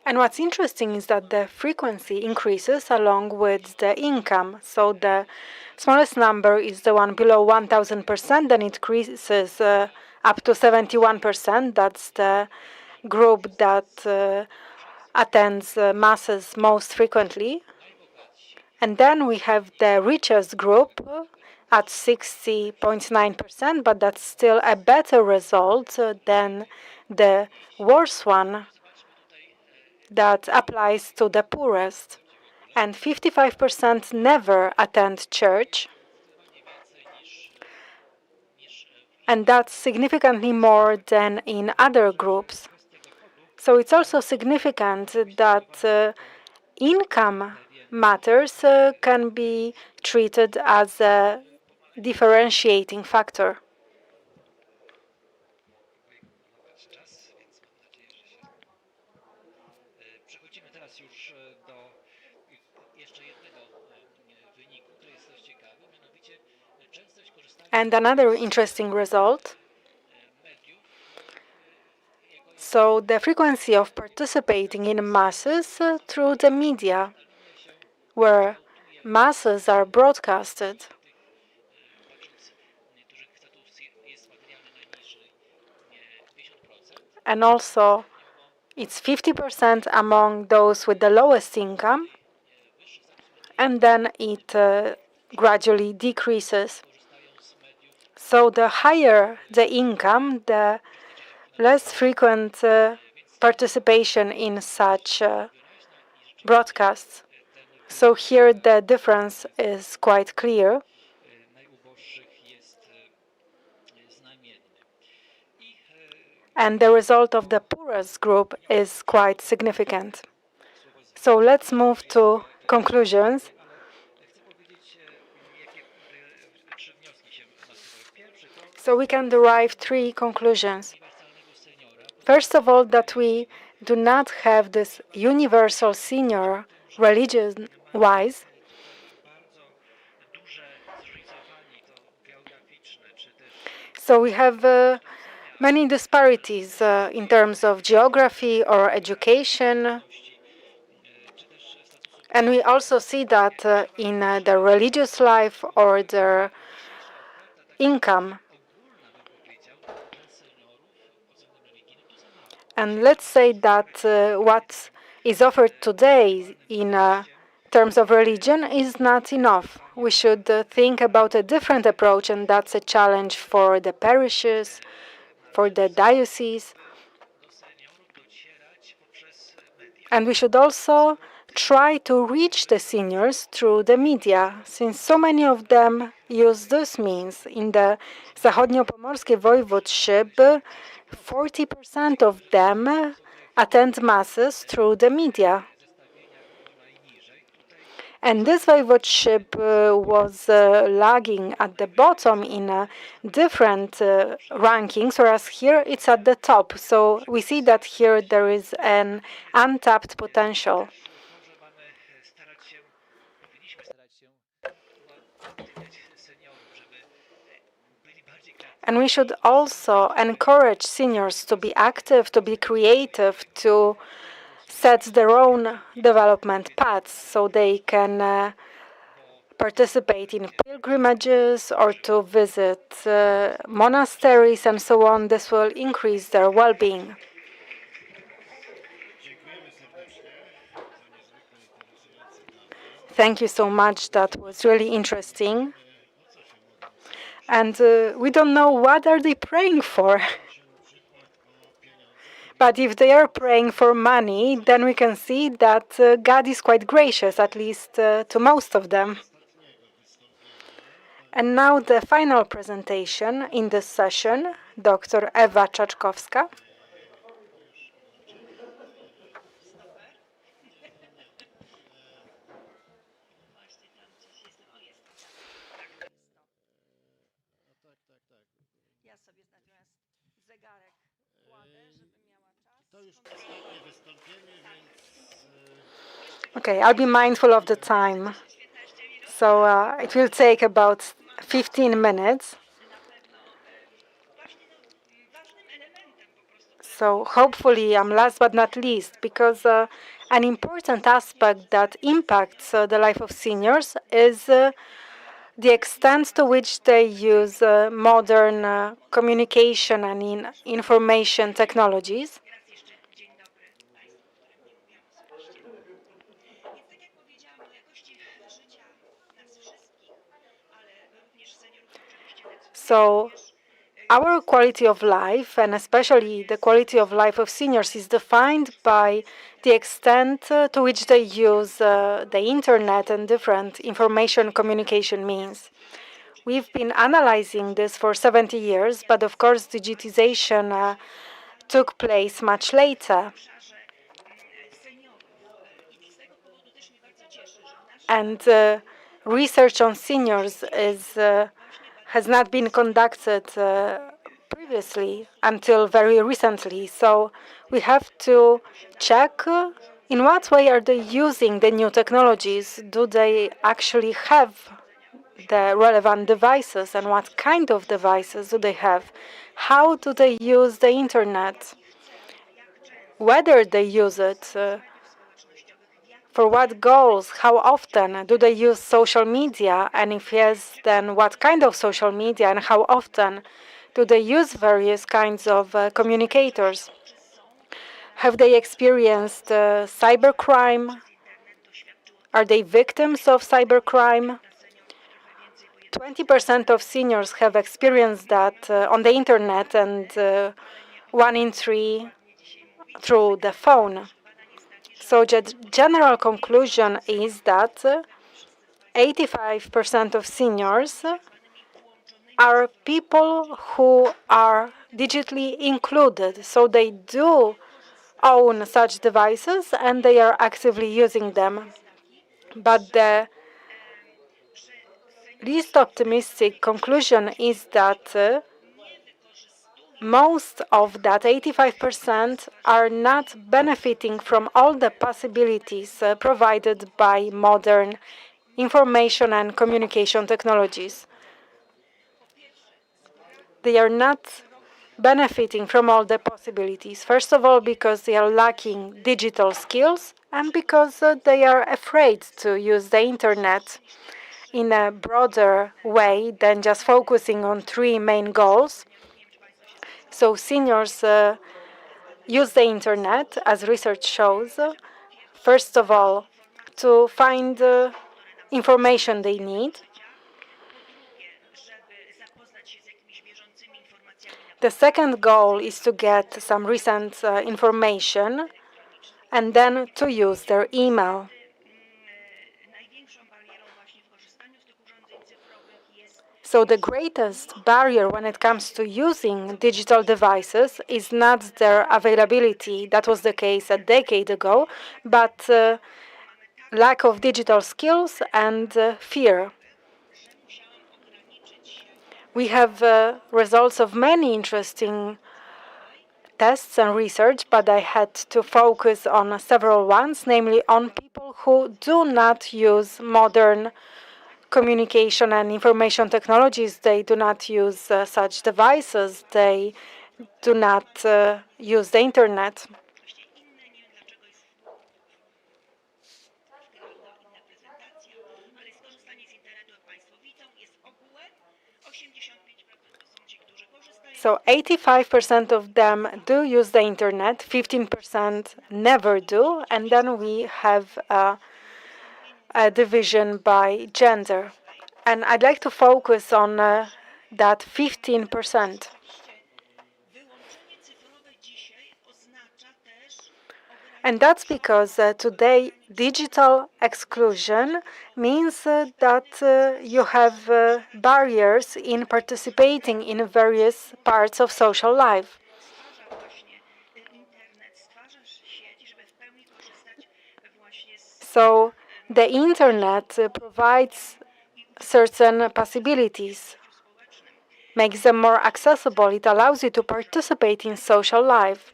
And what's interesting is that the frequency increases along with the income. So the smallest number is the one below 1,000%, then it increases up to 71%. That's the group that attends masses most frequently. And then we have the richest group at 60.9%, but that's still a better result than the worst one that applies to the poorest. And 55% never attend church. And that's significantly more than in other groups. So it's also significant that income matters can be treated as a differentiating factor. And another interesting result. So the frequency of participating in masses through the media, where masses are broadcasted. And also, it's 50% among those with the lowest income, and then it gradually decreases. So the higher the income, the less frequent participation in such broadcasts. So here the difference is quite clear. And the result of the poorest group is quite significant. So let's move to conclusions. So we can derive three conclusions. First of all, that we do not have this universal senior religion-wise. So we have many disparities in terms of geography or education. And we also see that in the religious life or their income. And let's say that what is offered today in terms of religion is not enough. We should think about a different approach, and that's a challenge for the parishes, for the diocese. And we should also try to reach the seniors through the media, since so many of them use this means. In the Zachodniopomorskie Voivodeship, 40% of them attend masses through the media. And this voivodeship was lagging at the bottom in different rankings, whereas here it's at the top. So we see that here there is an untapped potential. And we should also encourage seniors to be active, to be creative, to set their own development paths so they can participate in pilgrimages or to visit monasteries and so on. This will increase their well-being. Thank you so much. That was really interesting. And we don't know what are they praying for. But if they are praying for money, then we can see that God is quite gracious, at least to most of them. And now the final presentation in this session, Dr. Ewa Czaczkowska. Okay, I'll be mindful of the time. So it will take about 15 minutes. So hopefully I'm last but not least, because an important aspect that impacts the life of seniors is the extent to which they use modern communication and information technologies. So our quality of life, and especially the quality of life of seniors, is defined by the extent to which they use the internet and different information communication means. We've been analyzing this for 70 years, but of course digitization took place much later. And research on seniors has not been conducted previously until very recently. So we have to check in what way are they using the new technologies? Do they actually have the relevant devices, and what kind of devices do they have? How do they use the internet? Whether they use it, for what goals, how often do they use social media, and if yes, then what kind of social media and how often do they use various kinds of communicators? Have they experienced cybercrime? Are they victims of cybercrime? 20% of seniors have experienced that on the internet, and 1 in 3 through the phone. So the general conclusion is that 85% of seniors are people who are digitally included. So they do own such devices and they are actively using them. But the least optimistic conclusion is that most of that 85% are not benefiting from all the possibilities provided by modern information and communication technologies. They are not benefiting from all the possibilities. First of all, because they are lacking digital skills and because they are afraid to use the internet in a broader way than just focusing on three main goals. So seniors use the internet, as research shows, first of all, to find information they need. The second goal is to get some recent information and then to use their email. So the greatest barrier when it comes to using digital devices is not their availability, that was the case a decade ago, but lack of digital skills and fear. We have results of many interesting tests and research, but I had to focus on several ones, namely on people who do not use modern communication and information technologies. They do not use such devices. They do not use the internet. So 85% of them do use the internet, 15% never do, and then we have a division by gender. And I'd like to focus on that 15%. And that's because today digital exclusion means that you have barriers in participating in various parts of social life. So the internet provides certain possibilities, makes them more accessible. It allows you to participate in social life.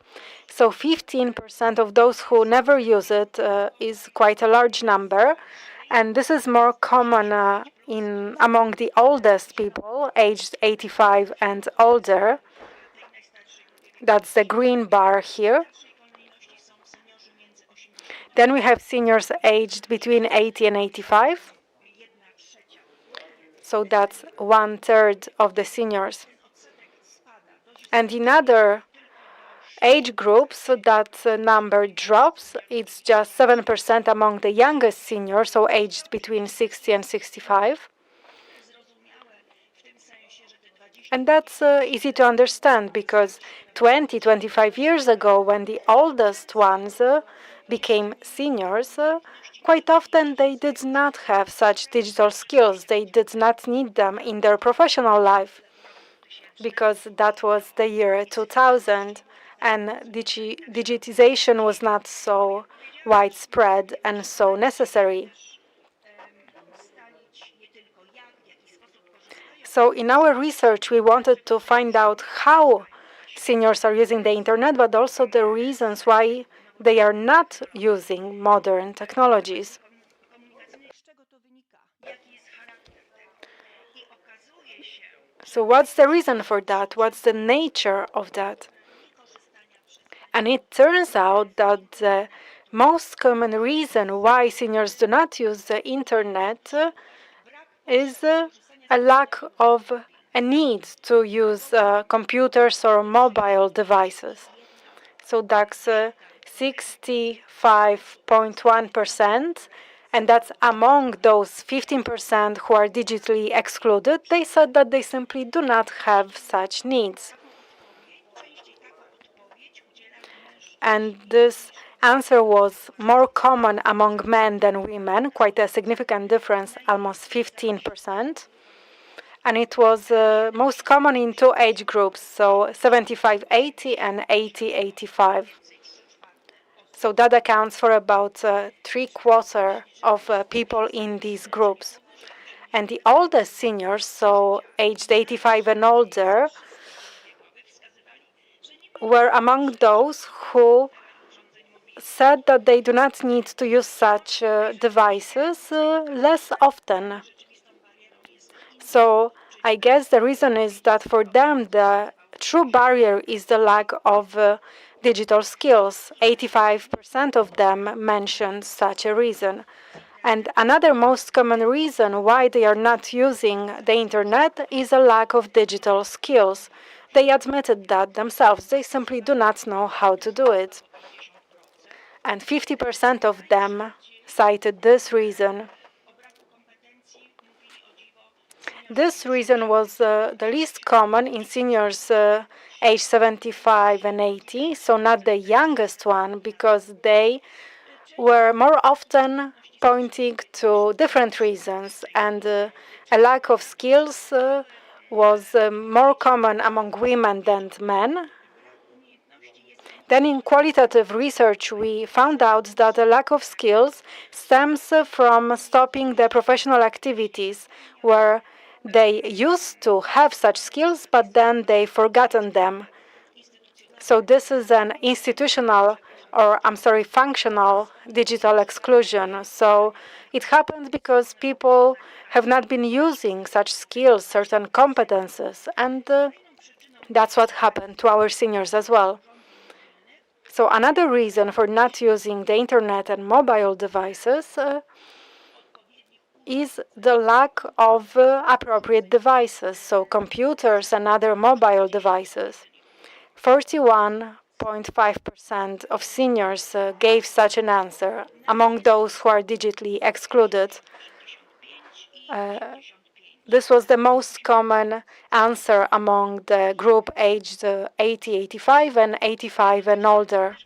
So 15% of those who never use it is quite a large number. And this is more common among the oldest people, aged 85 and older. That's the green bar here. Then we have seniors aged between 80 and 85. So that's 1/3 of the seniors. And in other age groups, that number drops. It's just 7% among the youngest seniors, so aged between 60 and 65. And that's easy to understand because 20, 25 years ago, when the oldest ones became seniors, quite often they did not have such digital skills. They did not need them in their professional life because that was the year 2000 and digitization was not so widespread and so necessary. So in our research, we wanted to find out how seniors are using the internet, but also the reasons why they are not using modern technologies. So what's the reason for that? What's the nature of that? And it turns out that the most common reason why seniors do not use the internet is a lack of a need to use computers or mobile devices. So that's 65.1%, and that's among those 15% who are digitally excluded. They said that they simply do not have such needs. And this answer was more common among men than women, quite a significant difference, almost 15%. And it was most common in two age groups, so 75-80 and 80-85. So that accounts for about three-quarters of people in these groups. And the oldest seniors, so aged 85 and older, were among those who said that they do not need to use such devices less often. So I guess the reason is that for them the true barrier is the lack of digital skills. 85% of them mentioned such a reason. And another most common reason why they are not using the internet is a lack of digital skills. They admitted that themselves. They simply do not know how to do it. And 50% of them cited this reason. This reason was the least common in seniors aged 75 and 80, so not the youngest one, because they were more often pointing to different reasons, and a lack of skills was more common among women than men. Then in qualitative research, we found out that a lack of skills stems from stopping the professional activities where they used to have such skills, but then they've forgotten them. So this is an institutional, or functional digital exclusion. So it happened because people have not been using such skills, certain competences, and that's what happened to our seniors as well. So another reason for not using the internet and mobile devices is the lack of appropriate devices, so computers and other mobile devices. 41.5% of seniors gave such an answer among those who are digitally excluded. This was the most common answer among the group aged 80, 85 and 85 and older.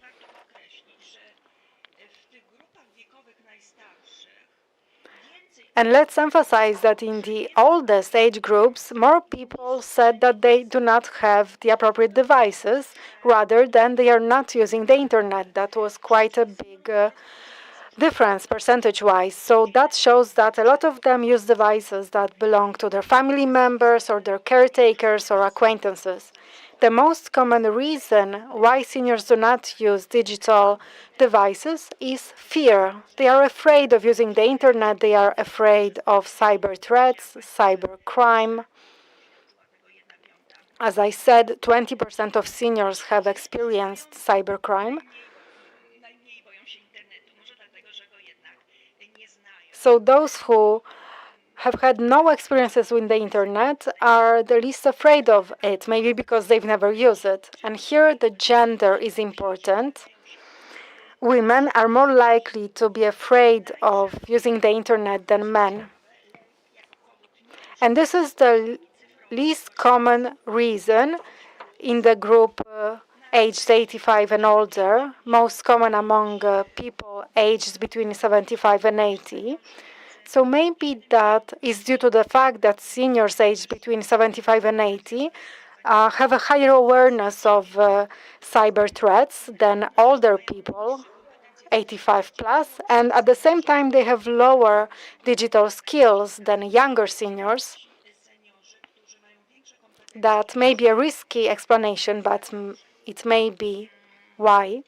And let's emphasize that in the oldest age groups, more people said that they do not have the appropriate devices rather than they are not using the internet. That was quite a big difference percentage-wise. So that shows that a lot of them use devices that belong to their family members or their caretakers or acquaintances. The most common reason why seniors do not use digital devices is fear. They are afraid of using the internet. They are afraid of cyber threats, cyber crime. As I said, 20% of seniors have experienced cybercrime. So those who have had no experiences with the internet are the least afraid of it, maybe because they've never used it. And here the gender is important. Women are more likely to be afraid of using the internet than men. And this is the least common reason in the group aged 85 and older, most common among people aged between 75 and 80. So maybe that is due to the fact that seniors aged between 75 and 80 have a higher awareness of cyber threats than older people, 85 plus, and at the same time they have lower digital skills than younger seniors. That may be a risky explanation, but it may be why.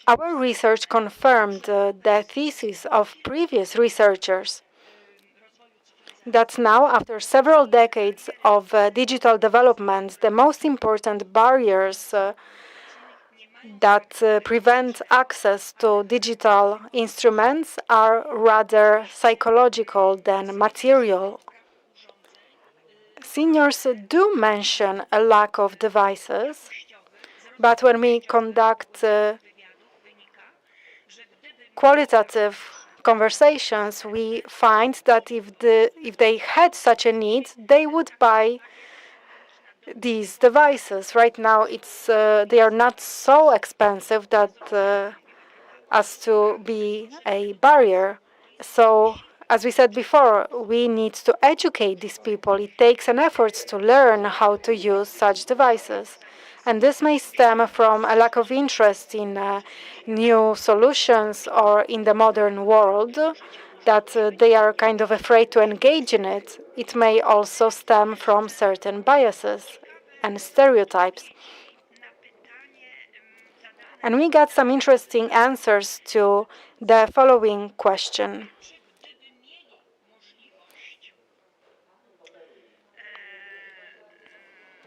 Our research confirmed the thesis of previous researchers that now, after several decades of digital development, the most important barriers that prevent access to digital instruments are rather psychological than material. Seniors do mention a lack of devices, but when we conduct qualitative conversations, we find that if they had such a need, they would buy these devices. Right now, they are not so expensive that as to be a barrier. So, as we said before, we need to educate these people. It takes an effort to learn how to use such devices. And this may stem from a lack of interest in new solutions or in the modern world, that they are kind of afraid to engage in it. It may also stem from certain biases and stereotypes. And we got some interesting answers to the following question.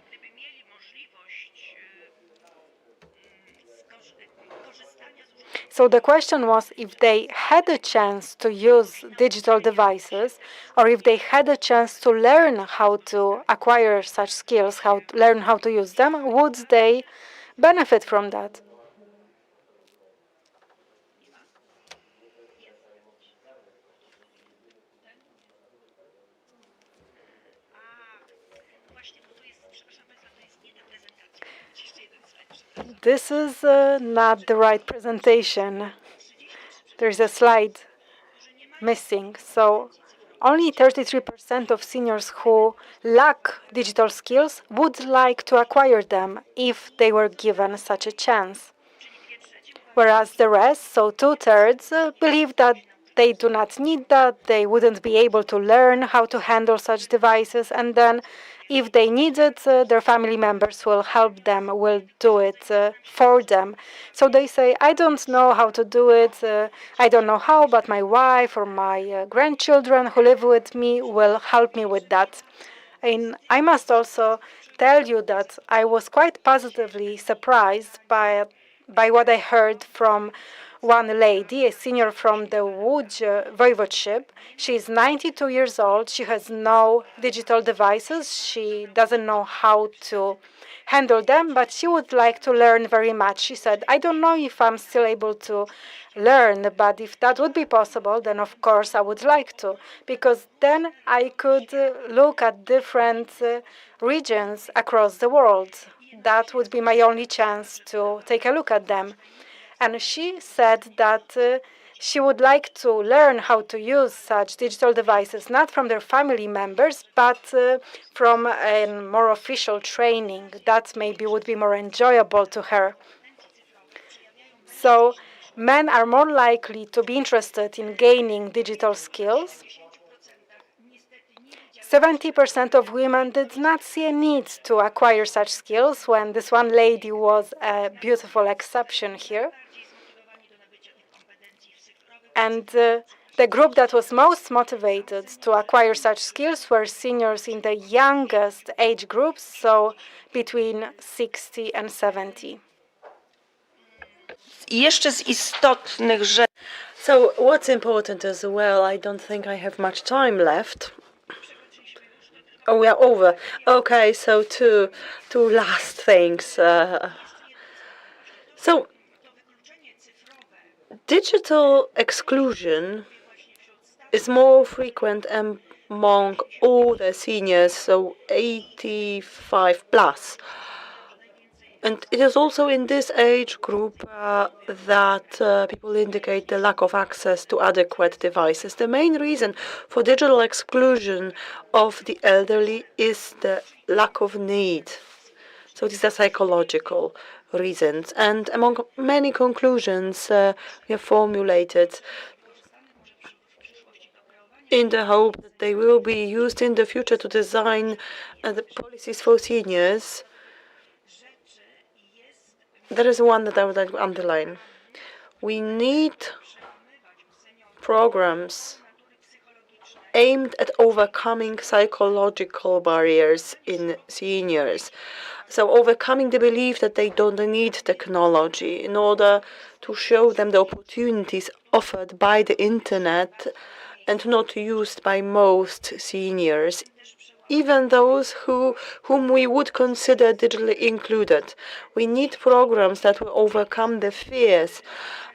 Gdyby mieli możliwość korzystania z urządzeń. So the question was if they had a chance to use digital devices, or if they had a chance to learn how to acquire such skills, learn how to use them, would they benefit from that? Właśnie, bo to jest, przepraszam Państwa, to jest nie ta prezentacja. Jeszcze jeden slajd. This is not the right presentation. There's a slide missing. So only 33% of seniors who lack digital skills would like to acquire them if they were given such a chance. Whereas the rest, so 2/3, believe that they do not need that, they wouldn't be able to learn how to handle such devices, and then if they need it, their family members will help them, will do it for them. So they say, I don't know how to do it, I don't know how, but my wife or my grandchildren who live with me will help me with that. And I must also tell you that I was quite positively surprised by what I heard from one lady, a senior from the Łódź voivodeship. She's 92 years old. She has no digital devices. She doesn't know how to handle them, but she would like to learn very much. She said, I don't know if I'm still able to learn, but if that would be possible, then of course I would like to, because then I could look at different regions across the world. That would be my only chance to take a look at them. And she said that she would like to learn how to use such digital devices, not from their family members, but from a more official training. That maybe would be more enjoyable to her. So men are more likely to be interested in gaining digital skills. 70% of women did not see a need to acquire such skills, when this one lady was a beautiful exception here. And the group that was most motivated to acquire such skills were seniors in the youngest age groups, so between 60 and 70. So what's important as well, I don't think I have much time left. Oh, we are over. Okay, so two last things. So digital exclusion is more frequent among all the seniors, so 85 plus. And it is also in this age group that people indicate the lack of access to adequate devices. The main reason for digital exclusion of the elderly is the lack of need. So these are psychological reasons. And among many conclusions we have formulated in the hope that they will be used in the future to design the policies for seniors, there is one that I would like to underline. We need programs aimed at overcoming psychological barriers in seniors. So overcoming the belief that they don't need technology in order to show them the opportunities offered by the internet and not used by most seniors, even those whom we would consider digitally included. We need programs that will overcome the fears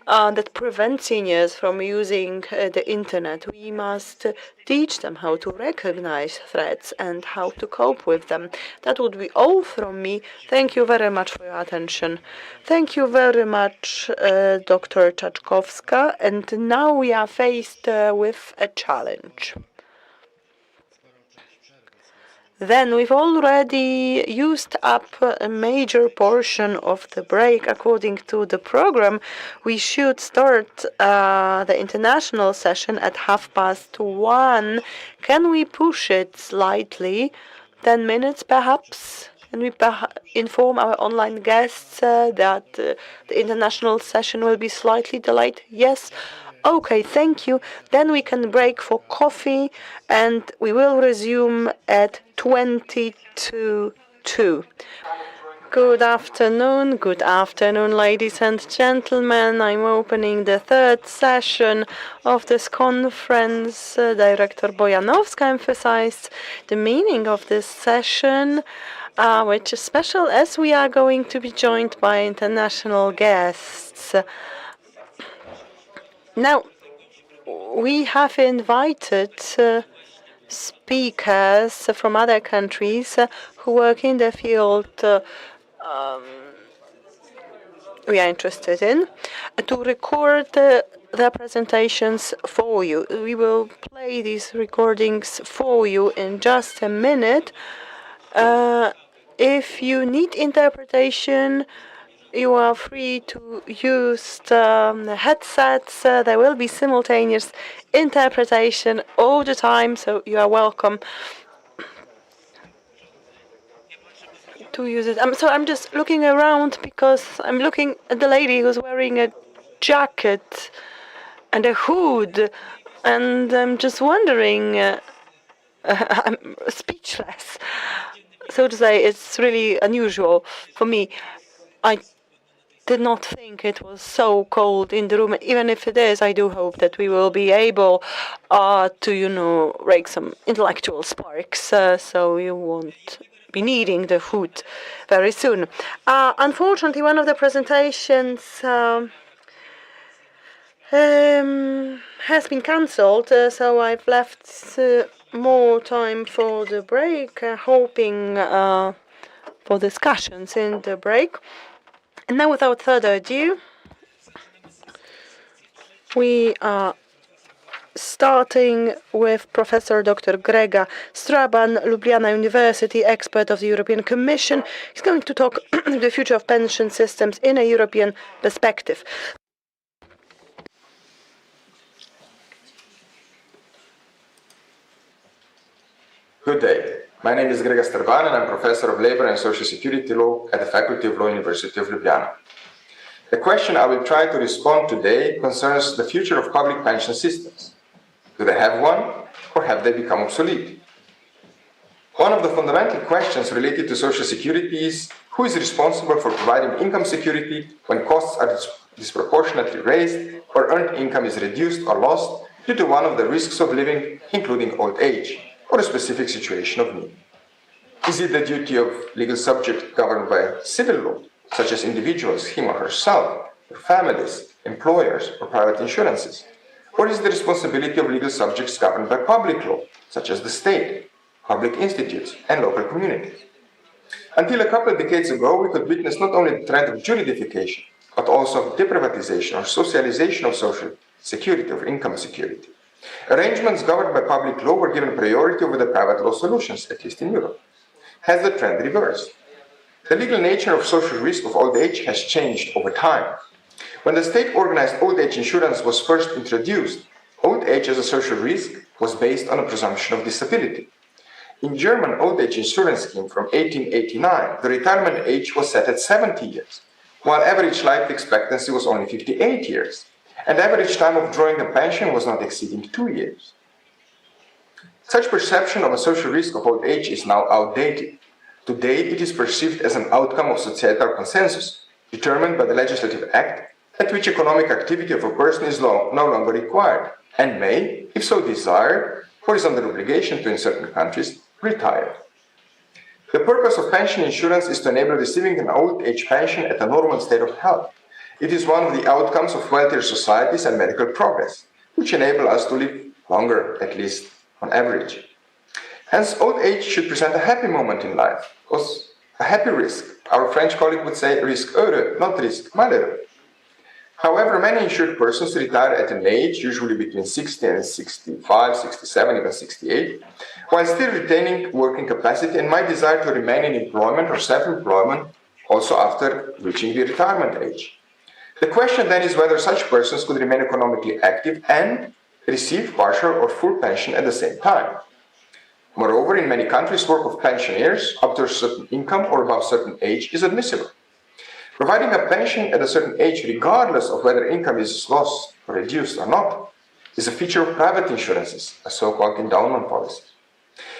that prevent seniors from using the internet. We must teach them how to recognize threats and how to cope with them. That would be all from me. Thank you very much for your attention. Thank you very much, Dr. Czaczkowska. And now we are faced with a challenge. Then we've already used up a major portion of the break. According to the program, we should start the international session at 1:30. Can we push it slightly? 10 minutes perhaps? Can we inform our online guests that the international session will be slightly delayed? Yes? Okay, thank you. Then we can break for coffee and we will resume at 22:02. Good afternoon, ladies and gentlemen. I'm opening the third session of this conference. Director Bojanowska emphasized the meaning of this session, which is special as we are going to be joined by international guests. Now, we have invited speakers from other countries who work in the field we are interested in to record their presentations for you. We will play these recordings for you in just a minute. If you need interpretation, you are free to use the headsets. There will be simultaneous interpretation all the time, so you are welcome to use it. So I'm just looking around because I'm looking at the lady who's wearing a jacket and a hood, and I'm just wondering, I'm speechless. So to say, it's really unusual for me. I did not think it was so cold in the room. Even if it is, I do hope that we will be able to, rake some intellectual sparks, so you won't be needing the food very soon. Unfortunately, one of the presentations has been cancelled, so I've left more time for the break, hoping for discussions in the break. And now, without further ado, we are starting with Professor Dr. Grega Straban, Ljubljana University, expert of the European Commission. He's going to talk the future of pension systems in a European perspective. Good day. My name is Grega Straban and I'm Professor of Labor and Social Security Law at the Faculty of Law, University of Ljubljana. The question I will try to respond today concerns the future of public pension systems. Do they have one, or have they become obsolete? One of the fundamental questions related to Social Security is who is responsible for providing income security when costs are disproportionately raised or earned income is reduced or lost due to one of the risks of living, including old age, or a specific situation of need. Is it the duty of legal subject governed by civil law, such as individuals, him or herself, or families, employers, or private insurances? Or is the responsibility of legal subjects governed by public law, such as the state, public institutes, and local communities? Until a couple of decades ago, we could witness not only the trend of juridification, but also of deprivatization or socialization of social security, of income security. Arrangements governed by public law were given priority over the private law solutions, at least in Europe. Has the trend reversed? The legal nature of social risk of old age has changed over time. When the state-organized old age insurance was first introduced, old age as a social risk was based on a presumption of disability. In German old age insurance scheme from 1889, the retirement age was set at 70 years, while average life expectancy was only 58 years, and average time of drawing a pension was not exceeding 2 years. Such perception of a social risk of old age is now outdated. Today, it is perceived as an outcome of societal consensus, determined by the legislative act, at which economic activity of a person is no longer required, and may, if so desired, or is under obligation to in certain countries, retire. The purpose of pension insurance is to enable receiving an old age pension at a normal state of health. It is one of the outcomes of wealthier societies and medical progress, which enable us to live longer, at least on average. Hence, old age should present a happy moment in life, because a happy risk. Our French colleague would say risque heureux, not risque malheureux. However, many insured persons retire at an age, usually between 60 and 65, 67, even 68, while still retaining working capacity and might desire to remain in employment or self-employment also after reaching the retirement age. The question then is whether such persons could remain economically active and receive partial or full pension at the same time. Moreover, in many countries, work of pensioners up to a certain income or above a certain age is admissible. Providing a pension at a certain age, regardless of whether income is lost or reduced or not, is a feature of private insurances, a so-called endowment policy.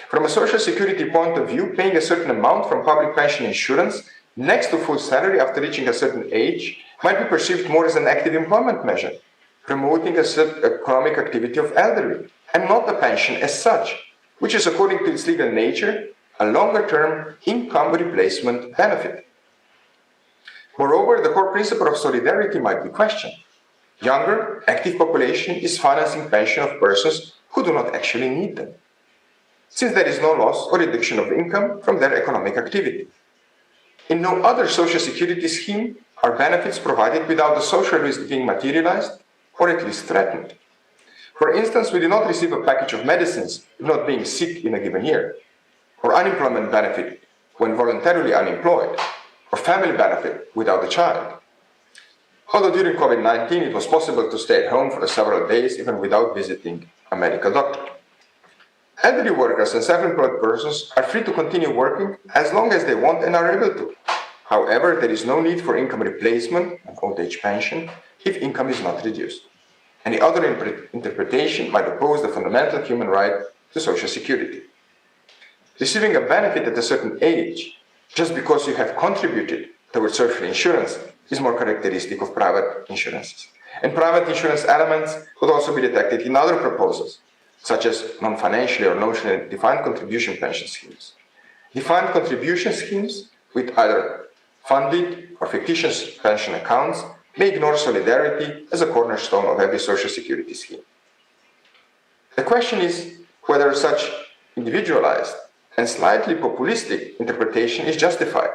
From a social security point of view, paying a certain amount from public pension insurance next to full salary after reaching a certain age might be perceived more as an active employment measure, promoting a certain economic activity of elderly, and not a pension as such, which is, according to its legal nature, a longer-term income replacement benefit. Moreover, the core principle of solidarity might be questioned. Younger, active population is financing pension of persons who do not actually need them, since there is no loss or reduction of income from their economic activity. In no other social security scheme are benefits provided without the social risk being materialized or at least threatened. For instance, we do not receive a package of medicines if not being sick in a given year, or unemployment benefit when voluntarily unemployed, or family benefit without a child. Although during COVID-19 it was possible to stay at home for several days even without visiting a medical doctor. Elderly workers and self-employed persons are free to continue working as long as they want and are able to. However, there is no need for income replacement, an old age pension, if income is not reduced. Any other interpretation might oppose the fundamental human right to social security. Receiving a benefit at a certain age, just because you have contributed towards social insurance, is more characteristic of private insurances. And private insurance elements could also be detected in other proposals, such as non-financially or notionally defined contribution pension schemes. Defined contribution schemes with either funded or fictitious pension accounts may ignore solidarity as a cornerstone of every social security scheme. The question is whether such individualized and slightly populistic interpretation is justified.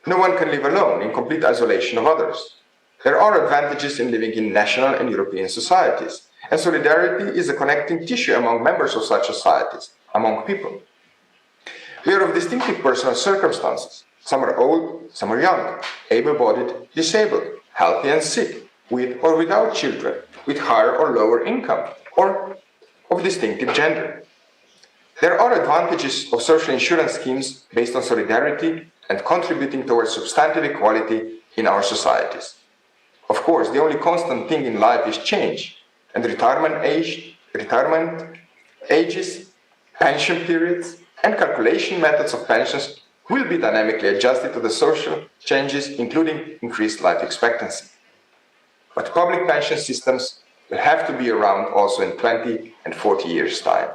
No one can live alone in complete isolation of others. There are advantages in living in national and European societies, and solidarity is a connecting tissue among members of such societies, among people. We are of distinctive personal circumstances. Some are old, some are young, able-bodied, disabled, healthy and sick, with or without children, with higher or lower income, or of distinctive gender. There are advantages of social insurance schemes based on solidarity and contributing towards substantive equality in our societies. Of course, the only constant thing in life is change, and retirement ages, pension periods, and calculation methods of pensions will be dynamically adjusted to the social changes, including increased life expectancy. But public pension systems will have to be around also in 20 and 40 years' time.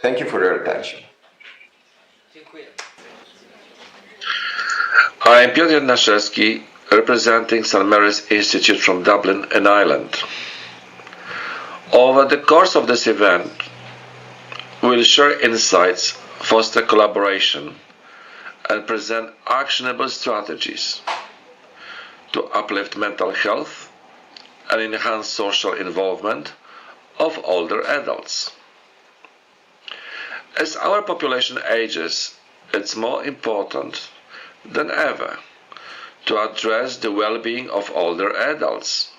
Thank you for your attention. I am Piotr Naszewski, representing St. Mary's Institute from Dublin and Ireland. Over the course of this event, we will share insights, foster collaboration, and present actionable strategies to uplift mental health and enhance social involvement of older adults. As our population ages, it's more important than ever to address the well-being of older adults.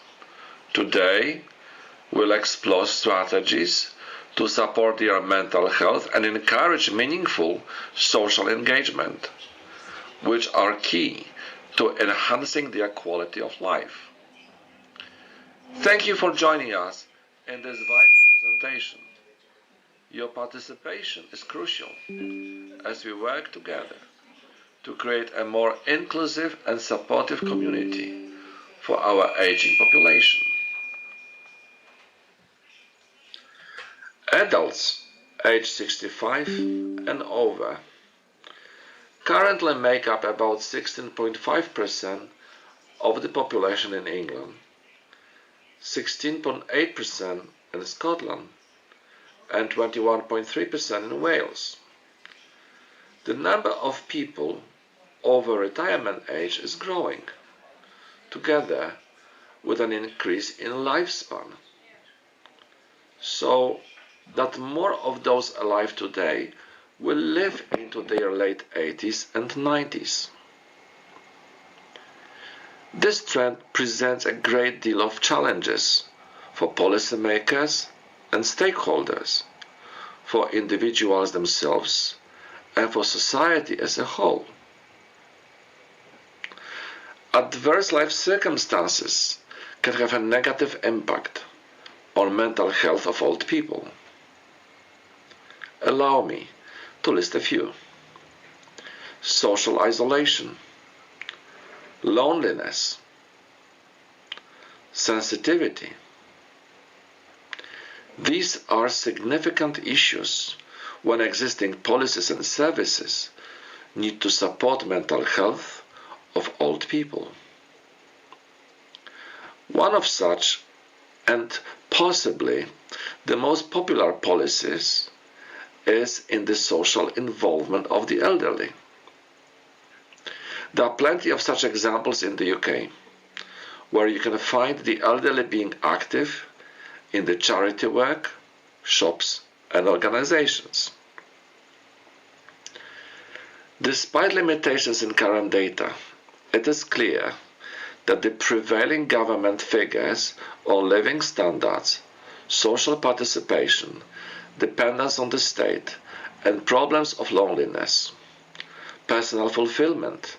Today, we'll explore strategies to support their mental health and encourage meaningful social engagement, which are key to enhancing their quality of life. Thank you for joining us in this vital presentation. Your participation is crucial as we work together to create a more inclusive and supportive community for our aging population. Adults age 65 and over, currently make up about 16.5% of the population in England, 16.8% in Scotland, and 21.3% in Wales. The number of people over retirement age is growing, together with an increase in lifespan, so that more of those alive today will live into their late 80s and 90s. This trend presents a great deal of challenges for policymakers and stakeholders, for individuals themselves, and for society as a whole. Adverse life circumstances can have a negative impact on mental health of old people. Allow me to list a few. Social isolation, loneliness, sensitivity. These are significant issues when existing policies and services need to support mental health of old people. One of such, and possibly the most popular policies, is in the social involvement of the elderly. There are plenty of such examples in the UK, where you can find the elderly being active in the charity work, shops, and organizations. Despite limitations in current data, it is clear that the prevailing government figures on living standards, social participation, dependence on the state, and problems of loneliness, personal fulfillment,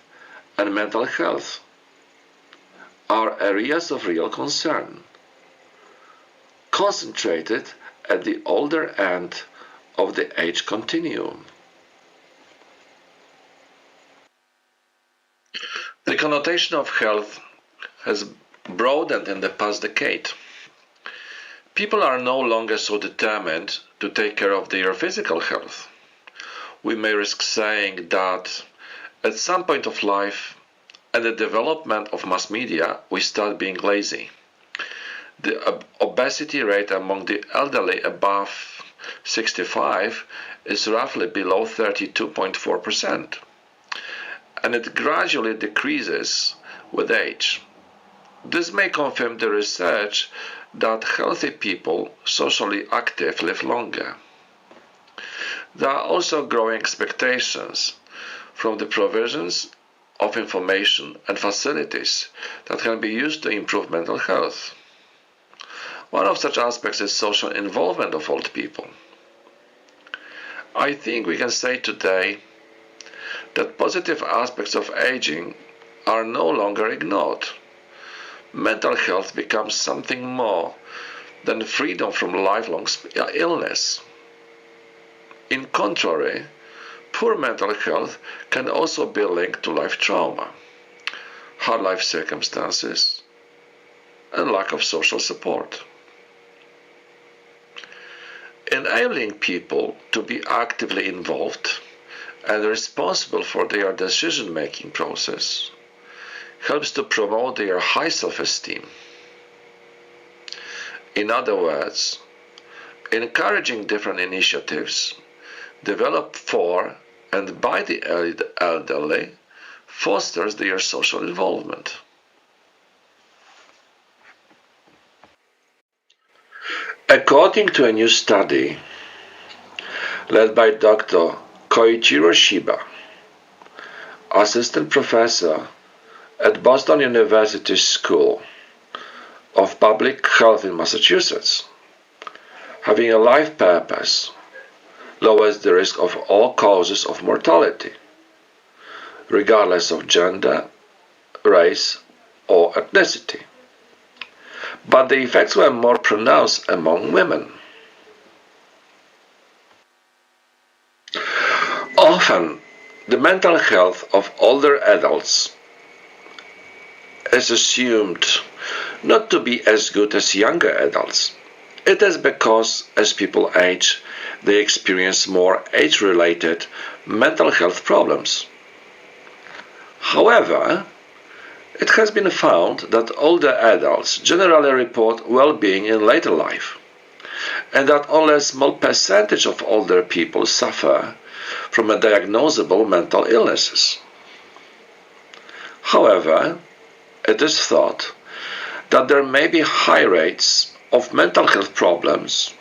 and mental health are areas of real concern, concentrated at the older end of the age continuum. The connotation of health has broadened in the past decade. People are no longer so determined to take care of their physical health. We may risk saying that at some point of life and the development of mass media, we start being lazy. The obesity rate among the elderly above 65 is roughly below 32.4%, and it gradually decreases with age. This may confirm the research that healthy people, socially active, live longer. There are also growing expectations from the provisions of information and facilities that can be used to improve mental health. One of such aspects is social involvement of old people. I think we can say today that positive aspects of aging are no longer ignored. Mental health becomes something more than freedom from lifelong illness. In contrary, poor mental health can also be linked to life trauma, hard life circumstances, and lack of social support. Enabling people to be actively involved and responsible for their decision-making process helps to promote their high self-esteem. In other words, encouraging different initiatives developed for and by the elderly fosters their social involvement. According to a new study led by Dr. Koichiro Shiba, assistant professor at Boston University School of Public Health in Massachusetts, having a life purpose lowers the risk of all causes of mortality, regardless of gender, race, or ethnicity. But the effects were more pronounced among women. Often, the mental health of older adults is assumed not to be as good as younger adults. It is because as people age, they experience more age-related mental health problems. However, it has been found that older adults generally report well-being in later life, and that only a small percentage of older people suffer from diagnosable mental illnesses. However, it is thought that there may be high rates of mental health problems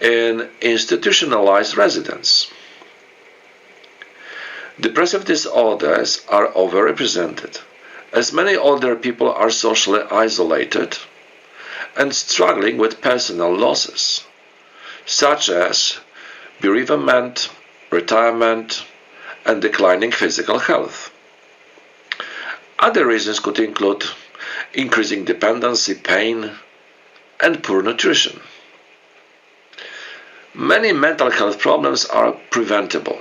in institutionalized residents. Depressive disorders are overrepresented, as many older people are socially isolated and struggling with personal losses, such as bereavement, retirement, and declining physical health. Other reasons could include increasing dependency, pain, and poor nutrition. Many mental health problems are preventable,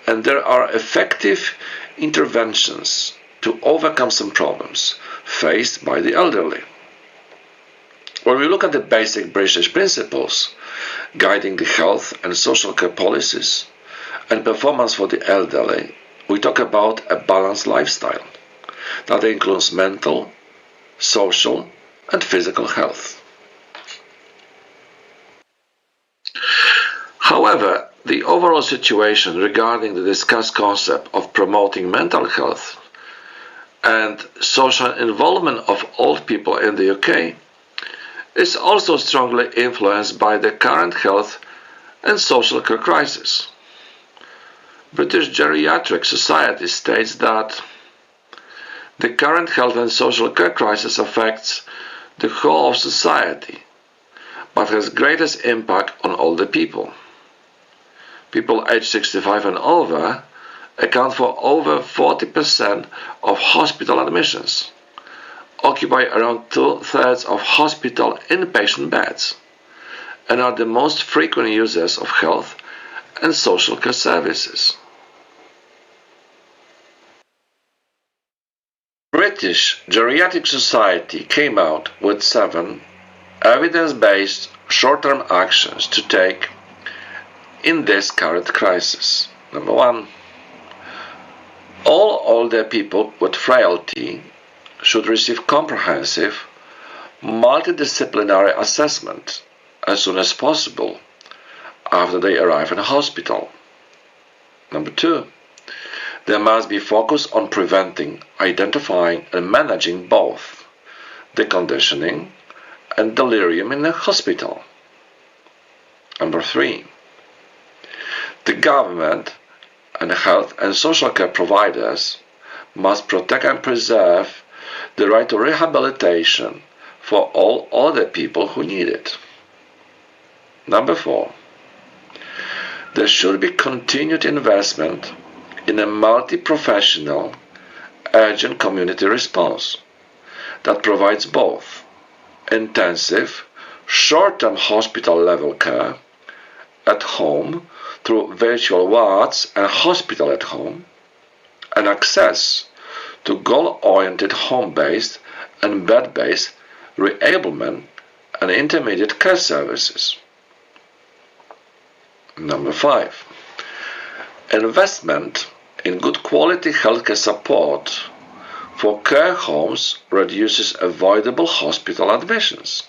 and there are effective interventions to overcome some problems faced by the elderly. When we look at the basic British principles guiding the health and social care policies and performance for the elderly, we talk about a balanced lifestyle that includes mental, social, and physical health. However, the overall situation regarding the discussed concept of promoting mental health and social involvement of old people in the UK is also strongly influenced by the current health and social care crisis. British Geriatric Society states that the current health and social care crisis affects the whole of society, but has greatest impact on older people. People aged 65 and over account for over 40% of hospital admissions, occupy around 2/3 of hospital inpatient beds, and are the most frequent users of health and social care services. British Geriatric Society came out with 7 evidence-based short-term actions to take in this current crisis. Number 1. All older people with frailty should receive comprehensive, multidisciplinary assessment as soon as possible after they arrive in a hospital. Number 2. There must be focus on preventing, identifying, and managing both the conditioning and delirium in the hospital. Number 3. The government and health and social care providers must protect and preserve the right to rehabilitation for all other people who need it. Number 4. There should be continued investment in a multi-professional, urgent community response that provides both intensive, short-term hospital-level care at home through virtual wards and hospital at home, and access to goal-oriented home-based and bed-based reablement and intermediate care services. Number 5. Investment in good quality healthcare support for care homes reduces avoidable hospital admissions.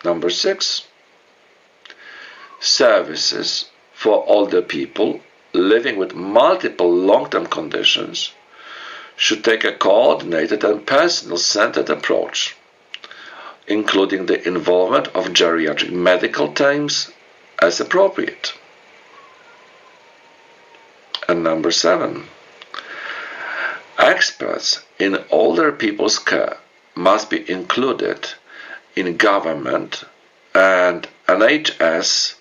Number 6. Services for older people living with multiple long-term conditions should take a coordinated and personal-centered approach, including the involvement of geriatric medical teams as appropriate. And number 7. Experts in older people's care must be included in government and NHS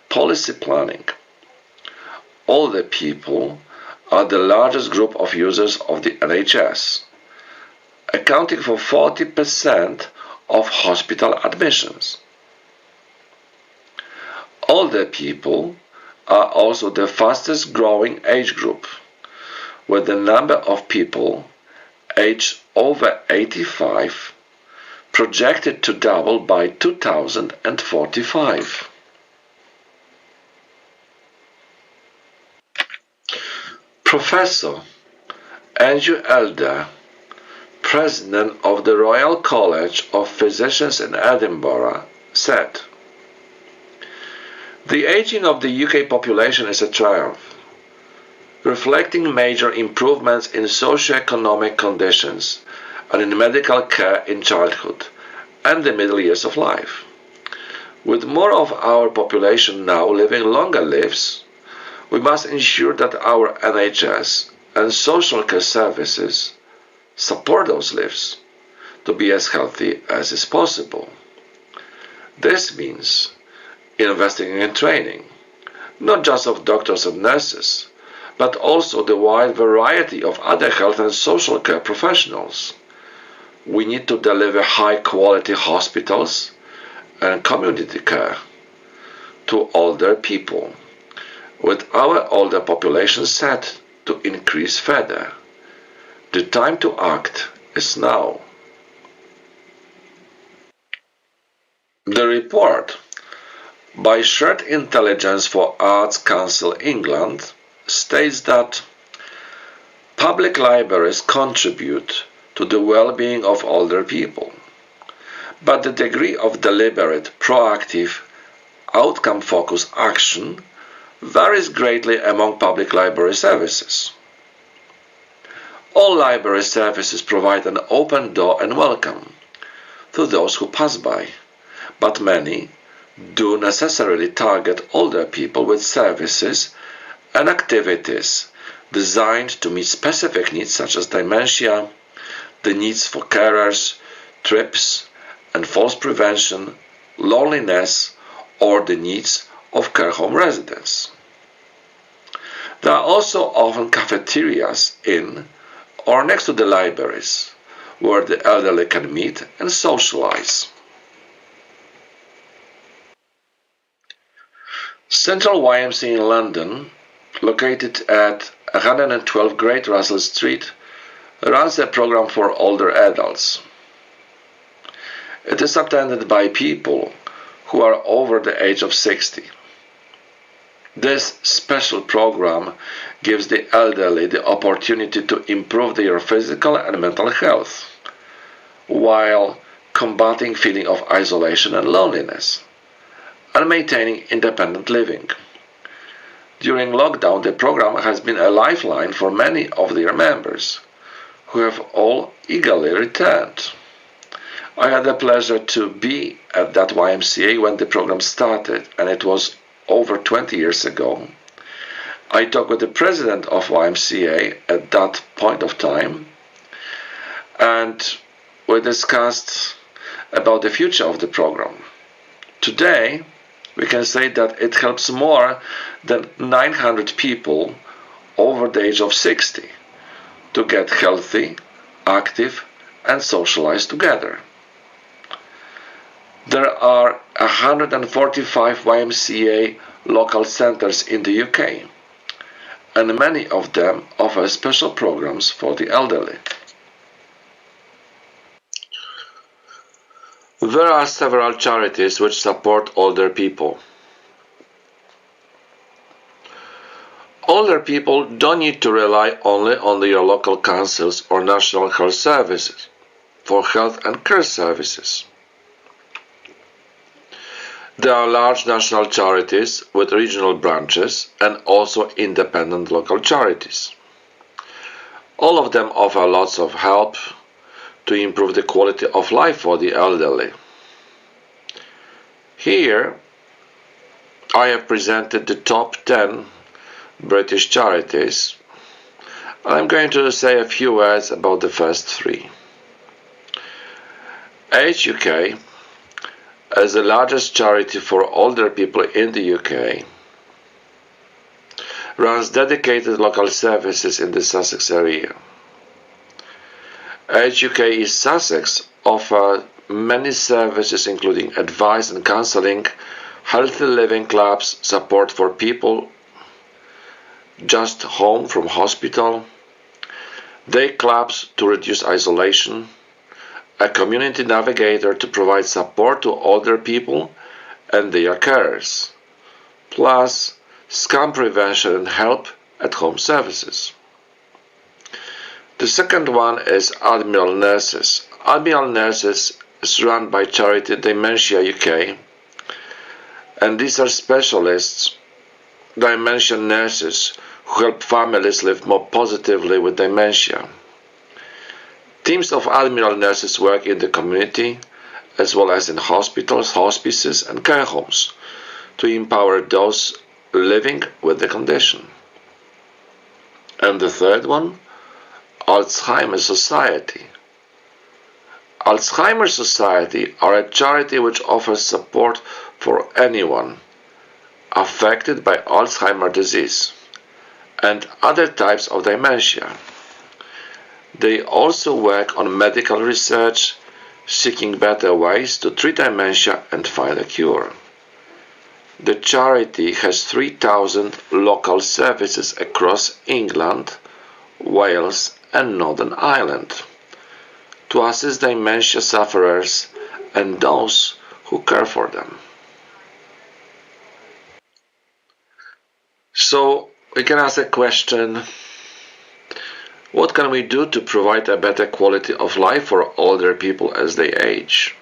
policy planning. Older people are the largest group of users of the NHS, accounting for 40% of hospital admissions. Older people are also the fastest growing age group, with the number of people aged over 85 projected to double by 2045. Professor Andrew Elder, president of the Royal College of Physicians in Edinburgh, said, "The aging of the UK population is a triumph, reflecting major improvements in socio-economic conditions and in medical care in childhood and the middle years of life. With more of our population now living longer lives, we must ensure that our NHS and social care services support those lives to be as healthy as is possible. This means investing in training, not just of doctors and nurses, but also the wide variety of other health and social care professionals. We need to deliver high-quality hospitals and community care to older people, with our older population set to increase further. The time to act is now." The report by Shared Intelligence for Arts Council England states that public libraries contribute to the well-being of older people, but the degree of deliberate, proactive, outcome-focused action varies greatly among public library services. All library services provide an open door and welcome to those who pass by, but many do necessarily target older people with services and activities designed to meet specific needs such as dementia, the needs for carers, trips and falls prevention, loneliness, or the needs of care home residents. There are also often cafeterias in or next to the libraries where the elderly can meet and socialize. Central YMCA in London, located at 112 Great Russell Street, runs a program for older adults. It is attended by people who are over the age of 60. This special program gives the elderly the opportunity to improve their physical and mental health, while combating feeling of isolation and loneliness, and maintaining independent living. During lockdown, the program has been a lifeline for many of their members, who have all eagerly returned. I had the pleasure to be at that YMCA when the program started, and it was over 20 years ago. I talked with the president of YMCA at that point of time, and we discussed about the future of the program. Today, we can say that it helps more than 900 people over the age of 60 to get healthy, active, and socialize together. There are 145 YMCA local centers in the UK, and many of them offer special programs for the elderly. There are several charities which support older people. Older people don't need to rely only on their local councils or national health services for health and care services. There are large national charities with regional branches and also independent local charities. All of them offer lots of help to improve the quality of life for the elderly. Here, I have presented the top 10 British charities. I'm going to say a few words about the first three. Age UK, as the largest charity for older people in the UK, runs dedicated local services in the Sussex area. Age UK East Sussex offers many services including advice and counselling, healthy living clubs, support for people just home from hospital, day clubs to reduce isolation, a community navigator to provide support to older people and their carers, plus scam prevention and help at home services. The second one is Admiral Nurses. Admiral Nurses is run by charity Dementia UK, and these are specialists, dementia nurses, who help families live more positively with dementia. Teams of Admiral Nurses work in the community, as well as in hospitals, hospices, and care homes, to empower those living with the condition. And the third one, Alzheimer's Society. Alzheimer's Society are a charity which offers support for anyone affected by Alzheimer's disease and other types of dementia. They also work on medical research, seeking better ways to treat dementia and find a cure. The charity has 3,000 local services across England, Wales, and Northern Ireland to assist dementia sufferers and those who care for them. So we can ask a question: what can we do to provide a better quality of life for older people as they age?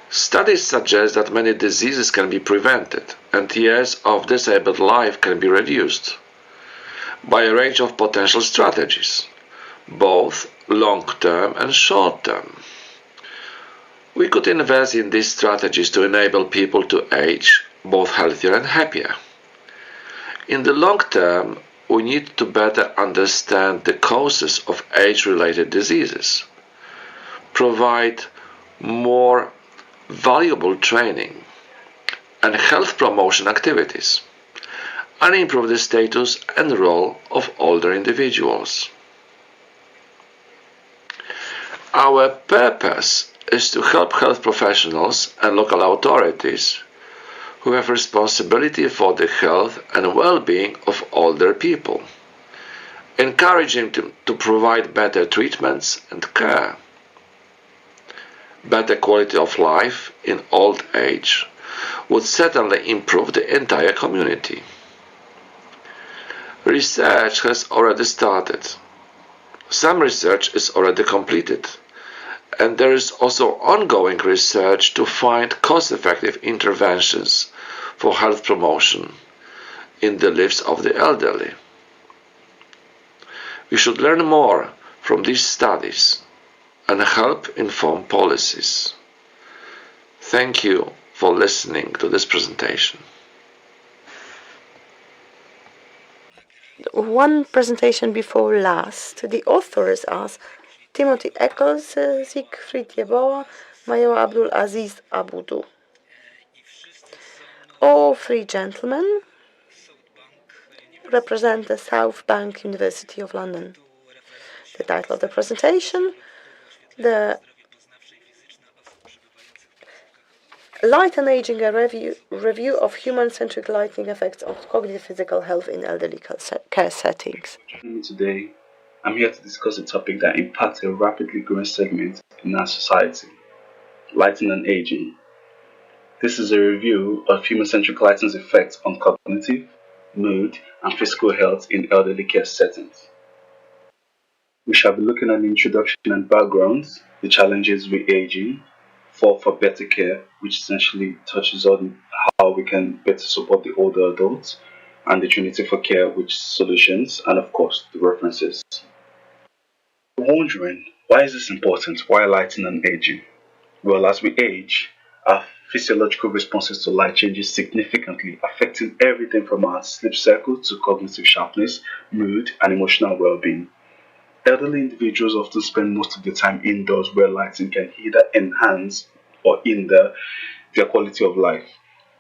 Studies suggest that many diseases can be prevented and years of disabled life can be reduced by a range of potential strategies, both long-term and short-term. We could invest in these strategies to enable people to age both healthier and happier. In the long term, we need to better understand the causes of age-related diseases, provide more valuable training and health promotion activities, and improve the status and role of older individuals. Our purpose is to help health professionals and local authorities who have responsibility for the health and well-being of older people, encouraging them to provide better treatments and care. Better quality of life in old age would certainly improve the entire community. Research has already started. Some research is already completed, and there is also ongoing research to find cost-effective interventions for health promotion in the lives of the elderly. We should learn more from these studies and help inform policies. Thank you for listening to this presentation. One presentation before last, the authors are Timothy Eccles, Siegfried Jeboa, Major Abdul Aziz Abudu. All three gentlemen represent the South Bank University of London. The title of the presentation: The Light and Aging, a review of human-centric lighting effects on cognitive physical health in elderly care settings. Today, I'm here to discuss a topic that impacts a rapidly growing segment in our society: lighting and aging. This is a review of human-centric lighting's effects on cognitive, mood, and physical health in elderly care settings. We shall be looking at the introduction and backgrounds, the challenges with aging, for better care, which essentially touches on how we can better support the older adults, and the Trinity for Care, which solutions, and of course the references. Wondering, why is this important? Why lighting and aging? Well, as we age, our physiological responses to light changes significantly, affecting everything from our sleep cycle to cognitive sharpness, mood, and emotional well-being. Elderly individuals often spend most of their time indoors, where lighting can either enhance or hinder their quality of life.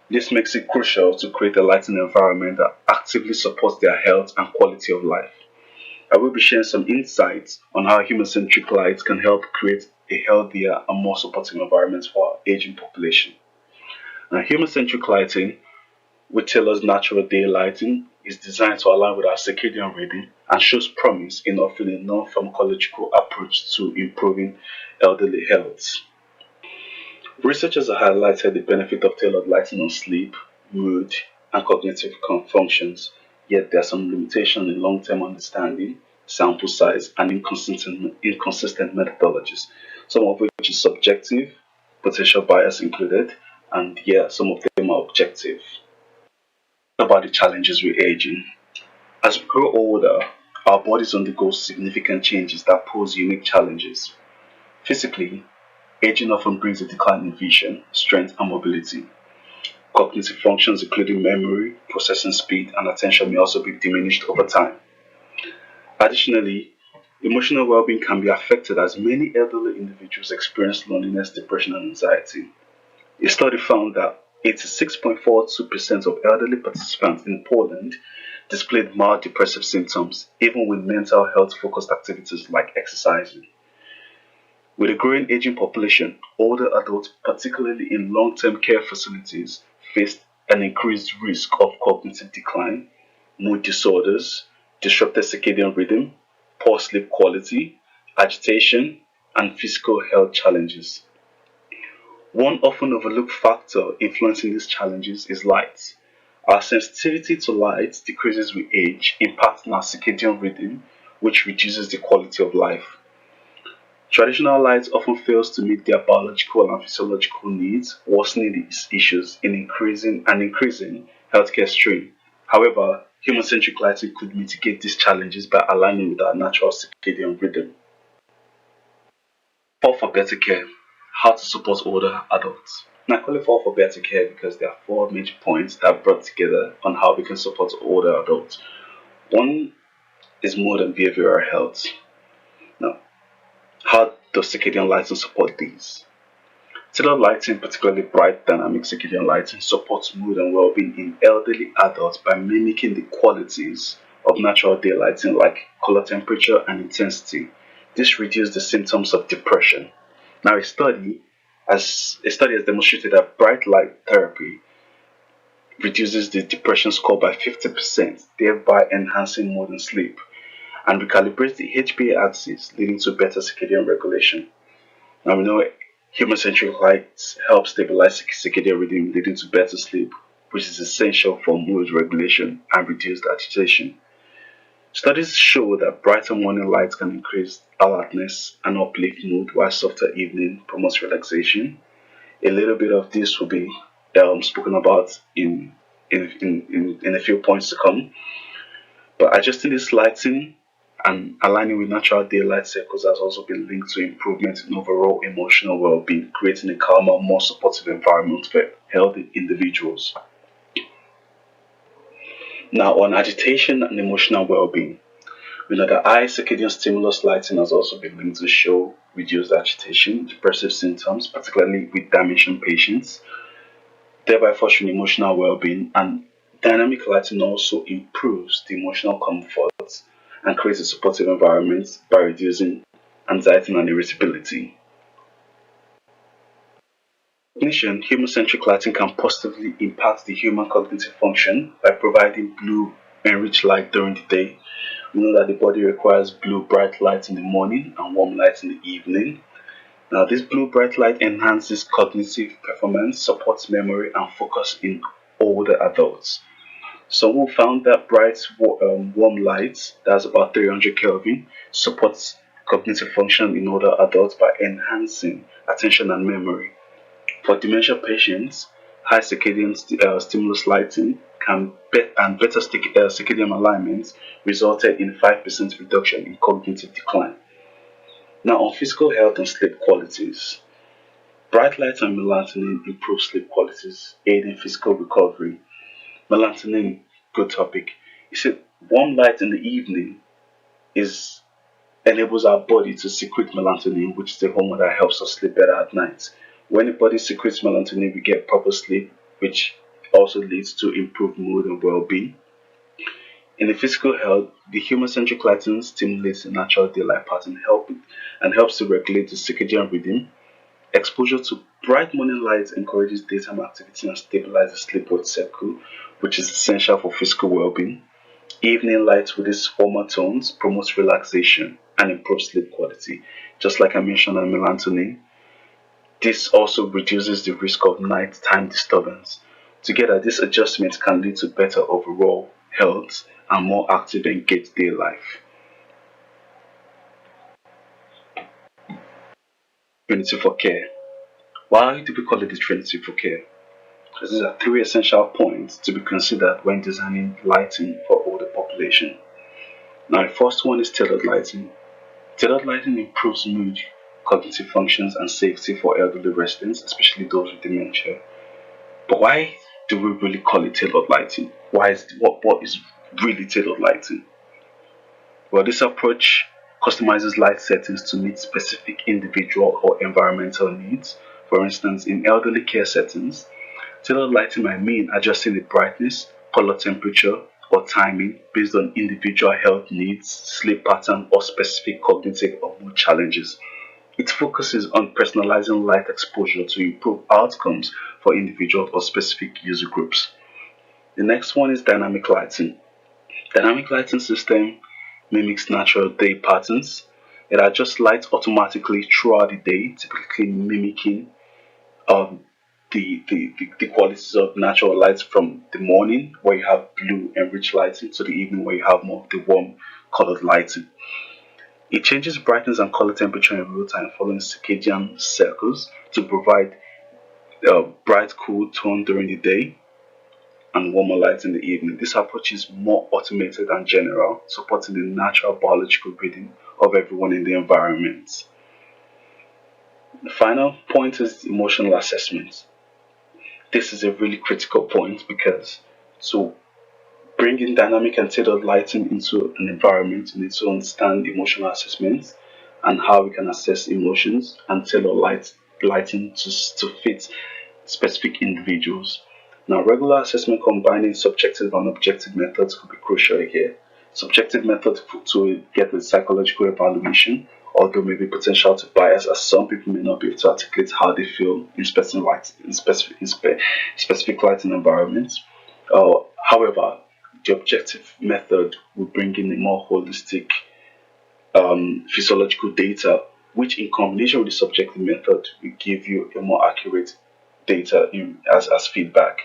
This makes it crucial to create a lighting environment that actively supports their health and quality of life. I will be sharing some insights on how human-centric lights can help create a healthier and more supportive environment for our aging population. Now, human-centric lighting, with Taylor's natural day lighting, is designed to align with our circadian rhythm and shows promise in offering a non-pharmacological approach to improving elderly health. Researchers have highlighted the benefit of tailored lighting on sleep, mood, and cognitive functions, yet there are some limitations in long-term understanding sample size, and inconsistent methodologies, some of which is subjective, potential bias included, and yeah, some of them are objective. About the challenges with aging. As we grow older, our bodies undergo significant changes that pose unique challenges. Physically, aging often brings a decline in vision, strength, and mobility. Cognitive functions, including memory, processing speed, and attention, may also be diminished over time. Additionally, emotional well being can be affected as many elderly individuals experience loneliness, depression, and anxiety. A study found that 86.42% of elderly participants in Poland displayed mild depressive symptoms, even with mental health focused activities like exercising. With a growing aging population, older adults, particularly in long term care facilities, faced an increased risk of cognitive decline, mood disorders, disrupted circadian rhythm, poor sleep quality, agitation, and physical health challenges. One often overlooked factor influencing these challenges is light. Our sensitivity to light decreases with age, impacting our circadian rhythm, which reduces the quality of life. Traditional light often fails to meet their biological and physiological needs, worsening these issues in increasing healthcare strain. However, human-centric lighting could mitigate these challenges by aligning with our natural circadian rhythm. Fall for better care. How to support older adults. Now, I call it fall for better care because there are four major points that are brought together on how we can support older adults. One is mood and behavioral health. Now, how does circadian lighting support these? Tailored lighting, particularly bright dynamic circadian lighting, supports mood and well-being in elderly adults by mimicking the qualities of natural daylighting like color temperature and intensity. This reduces the symptoms of depression. Now, a study has demonstrated that bright light therapy reduces the depression score by 50%, thereby enhancing mood and sleep, and recalibrates the HPA axis, leading to better circadian regulation. Now we know human-centric light helps stabilize circadian rhythm, leading to better sleep, which is essential for mood regulation and reduced agitation. Studies show that brighter morning light can increase alertness and uplift mood, while softer evening promotes relaxation. A little bit of this will be spoken about in a few points to come. But adjusting this lighting and aligning with natural daylight cycles has also been linked to improvement in overall emotional well-being, creating a calmer, more supportive environment for healthy individuals. Now, on agitation and emotional well-being, we know that high circadian stimulus lighting has also been linked to show reduced agitation, depressive symptoms, particularly with dementia patients, thereby fostering emotional well-being. And dynamic lighting also improves the emotional comfort and creates a supportive environment by reducing anxiety and irritability. Cognition, human-centric lighting can positively impact the human cognitive function by providing blue enriched light during the day. We know that the body requires blue bright light in the morning and warm light in the evening. Now, this blue bright light enhances cognitive performance, supports memory and focus in older adults. So we found that bright warm light, that's about 300 Kelvin, supports cognitive function in older adults by enhancing attention and memory. For dementia patients, high stimulus lighting and better circadian alignment resulted in 5% reduction in cognitive decline. Now, on physical health and sleep qualities, bright light and melatonin improve sleep qualities, aiding physical recovery. Melatonin, good topic. You see, warm light in the evening is enables our body to secrete melatonin, which is the hormone that helps us sleep better at night. When the body secretes melatonin, we get proper sleep, which also leads to improved mood and well-being. In the physical health, the human-centric lighting stimulates the natural daylight pattern, helps to regulate the circadian rhythm. Exposure to bright morning light encourages daytime activity and stabilizes the sleep-wake cycle, which is essential for physical well-being. Evening light with its warmer tones promotes relaxation and improves sleep quality. Just like I mentioned on melatonin, this also reduces the risk of nighttime disturbance. Together, these adjustments can lead to better overall health and more active, engaged day life. Trinity for care. Why do we call it the Trinity for care? Because these are three essential points to be considered when designing lighting for older population. Now, the first one is tailored lighting. Tailored lighting improves mood, cognitive functions, and safety for elderly residents, especially those with dementia. But why do we really call it tailored lighting? What is really tailored lighting? Well, this approach customizes light settings to meet specific individual or environmental needs. For instance, in elderly care settings, tailored lighting might mean adjusting the brightness, color temperature, or timing based on individual health needs, sleep pattern, or specific cognitive or mood challenges. It focuses on personalizing light exposure to improve outcomes for individuals or specific user groups. The next one is dynamic lighting. Dynamic lighting system mimics natural day patterns. It adjusts light automatically throughout the day, typically mimicking um, the qualities of natural lights from the morning, where you have blue and rich lighting, to the evening, where you have more of the warm colored lighting. It changes brightness and color temperature in real time following circadian cycles to provide bright, cool tone during the day and warmer light in the evening. This approach is more automated and general, supporting the natural biological rhythm of everyone in the environment. The final point is emotional assessment. This is a really critical point because to bring in dynamic and tailored lighting into an environment, you need to understand emotional assessment and how we can assess emotions and tailor lighting to fit specific individuals. Now, regular assessment combining subjective and objective methods could be crucial here. Subjective method to get the psychological evaluation, although maybe potential to bias, as some people may not be able to articulate how they feel in specific lighting environments. However, the objective method will bring in a more holistic physiological data, which in combination with the subjective method will give you a more accurate data as feedback.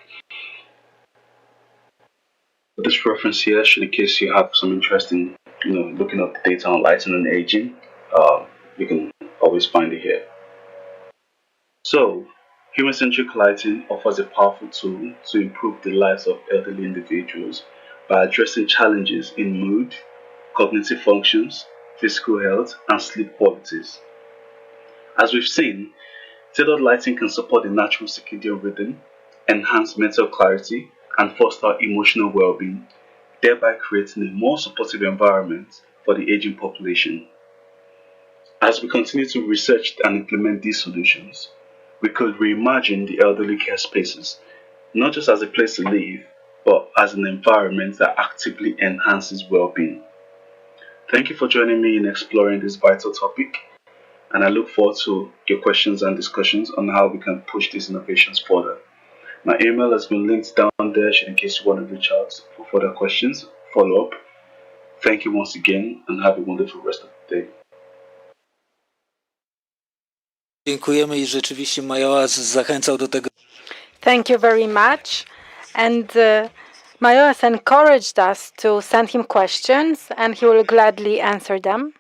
This reference here should, in case you have some interest in looking up the data on lighting and aging, you can always find it here. So, human-centric lighting offers a powerful tool to improve the lives of elderly individuals by addressing challenges in mood, cognitive functions, physical health, and sleep qualities. As we've seen, tailored lighting can support the natural circadian rhythm, enhance mental clarity, and foster emotional well-being, thereby creating a more supportive environment for the aging population. As we continue to research and implement these solutions, we could reimagine the elderly care spaces, not just as a place to live, but as an environment that actively enhances well-being. Thank you for joining me in exploring this vital topic, and I look forward to your questions and discussions on how we can push these innovations further. My email has been linked down there in case you want to reach out for further questions, follow up. Thank you once again and have a wonderful rest of the day. Dziękujemy i rzeczywiście Majoas zachęcał do tego. Thank you very much. And Mayoas encouraged us to send him questions, and he will gladly answer them.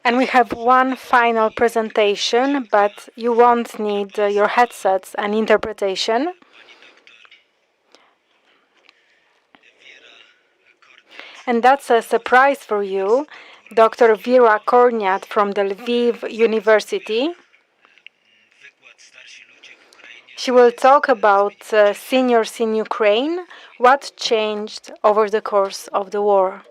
And we have one final presentation, but you won't need your headsets and interpretation. And that's a surprise for you. Dr. Vera Korniat from the Lviv University. She will talk about seniors in Ukraine, what changed over the course of the war.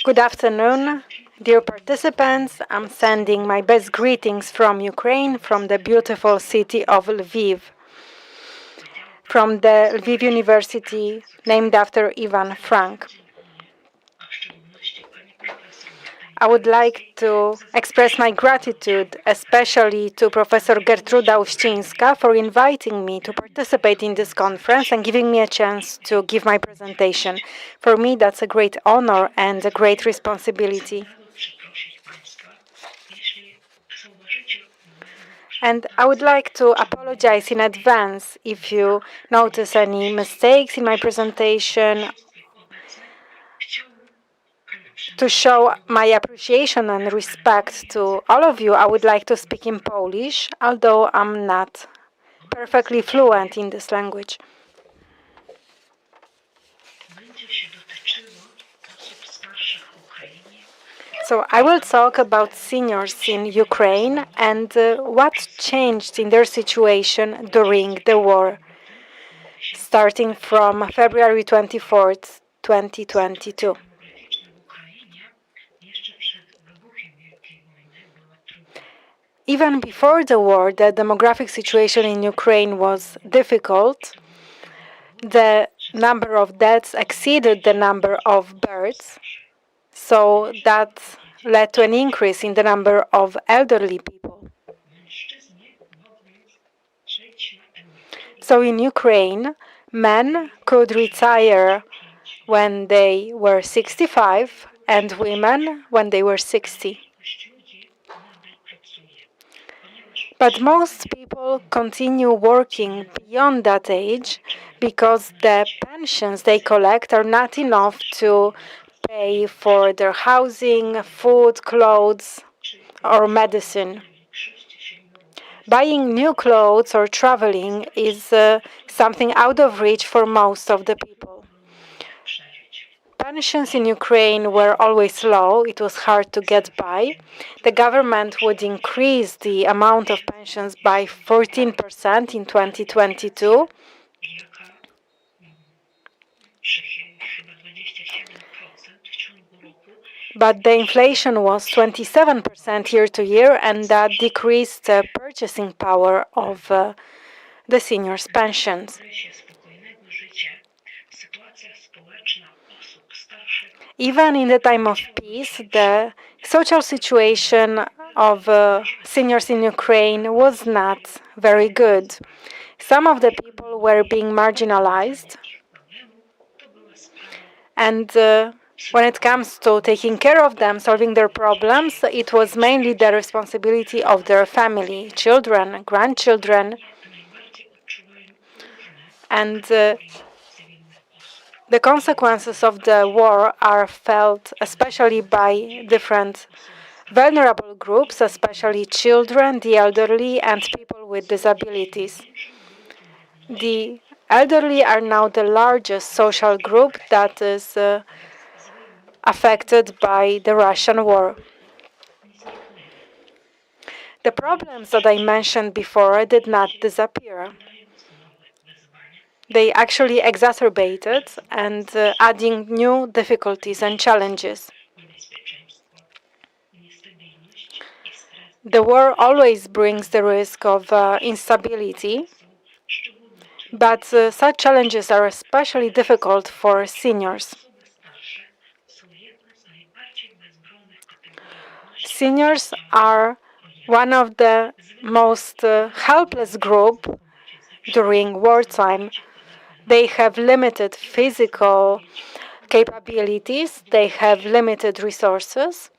Good afternoon, dear participants. I'm sending my best greetings from Ukraine, from the beautiful city of Lviv, from the Lviv University, named after Ivan Frank. I would like to express my gratitude, especially to Professor Gertruda Uścińska for inviting me to participate in this conference and giving me a chance to give my presentation. For me, that's a great honor and a great responsibility. And I would like to apologize in advance if you notice any mistakes in my presentation. To show my appreciation and respect to all of you, I would like to speak in Polish, although I'm not perfectly fluent in this language. So I will talk about seniors in Ukraine and what changed in their situation during the war, starting from February 24th, 2022. Even before the war, the demographic situation in Ukraine was difficult. The number of deaths exceeded the number of births, so that led to an increase in the number of elderly people. So in Ukraine, men could retire when they were 65 and women when they were 60. But most people continue working beyond that age because the pensions they collect are not enough to pay for their housing, food, clothes, or medicine. Buying new clothes or traveling is something out of reach for most of the people. Pensions in Ukraine were always low. It was hard to get by. The government would increase the amount of pensions by 14% in 2022. But the inflation was 27% year to year, and that decreased the purchasing power of the seniors' pensions. Even in the time of peace, the social situation of seniors in Ukraine was not very good. Some of the people were being marginalized, and when it comes to taking care of them, solving their problems, it was mainly the responsibility of their family, children, grandchildren, and the consequences of the war are felt especially by different vulnerable groups, especially children, the elderly, and people with disabilities. The elderly are now the largest social group that is affected by the Russian war. The problems that I mentioned before did not disappear. They actually exacerbated and adding new difficulties and challenges. The war always brings the risk of instability, but such challenges are especially difficult for seniors. Seniors are one of the most helpless group during wartime. They have limited physical capabilities, they have limited resources,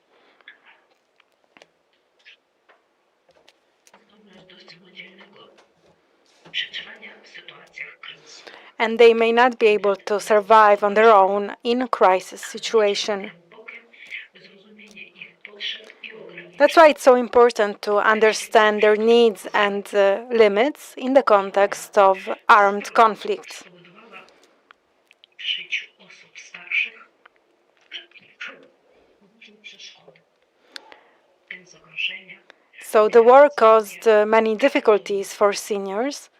and they may not be able to survive on their own in a crisis situation. That's why it's so important to understand their needs and limits in the context of armed conflicts. So the war caused many difficulties for seniors,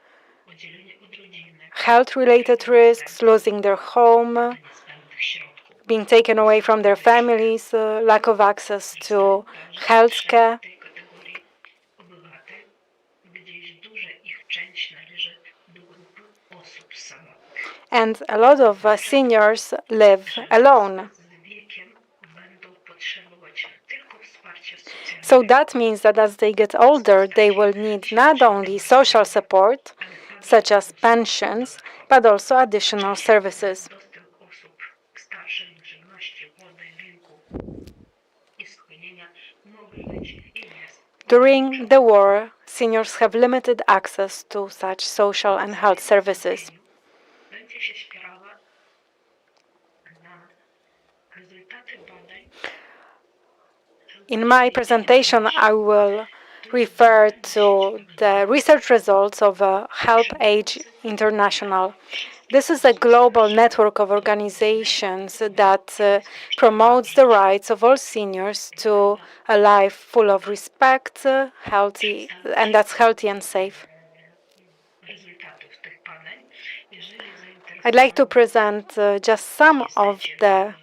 health-related risks, losing their home, being taken away from their families, lack of access to health care. And a lot of seniors live alone. So that means that as they get older, they will need not only social support, such as pensions, but also additional services. During the war, seniors have limited access to such social and health services. In my presentation, I will refer to the research results of Help Age International. This is a global network of organizations that promotes the rights of all seniors to a life full of respect, healthy, and that's healthy and safe. I'd like to present just some of the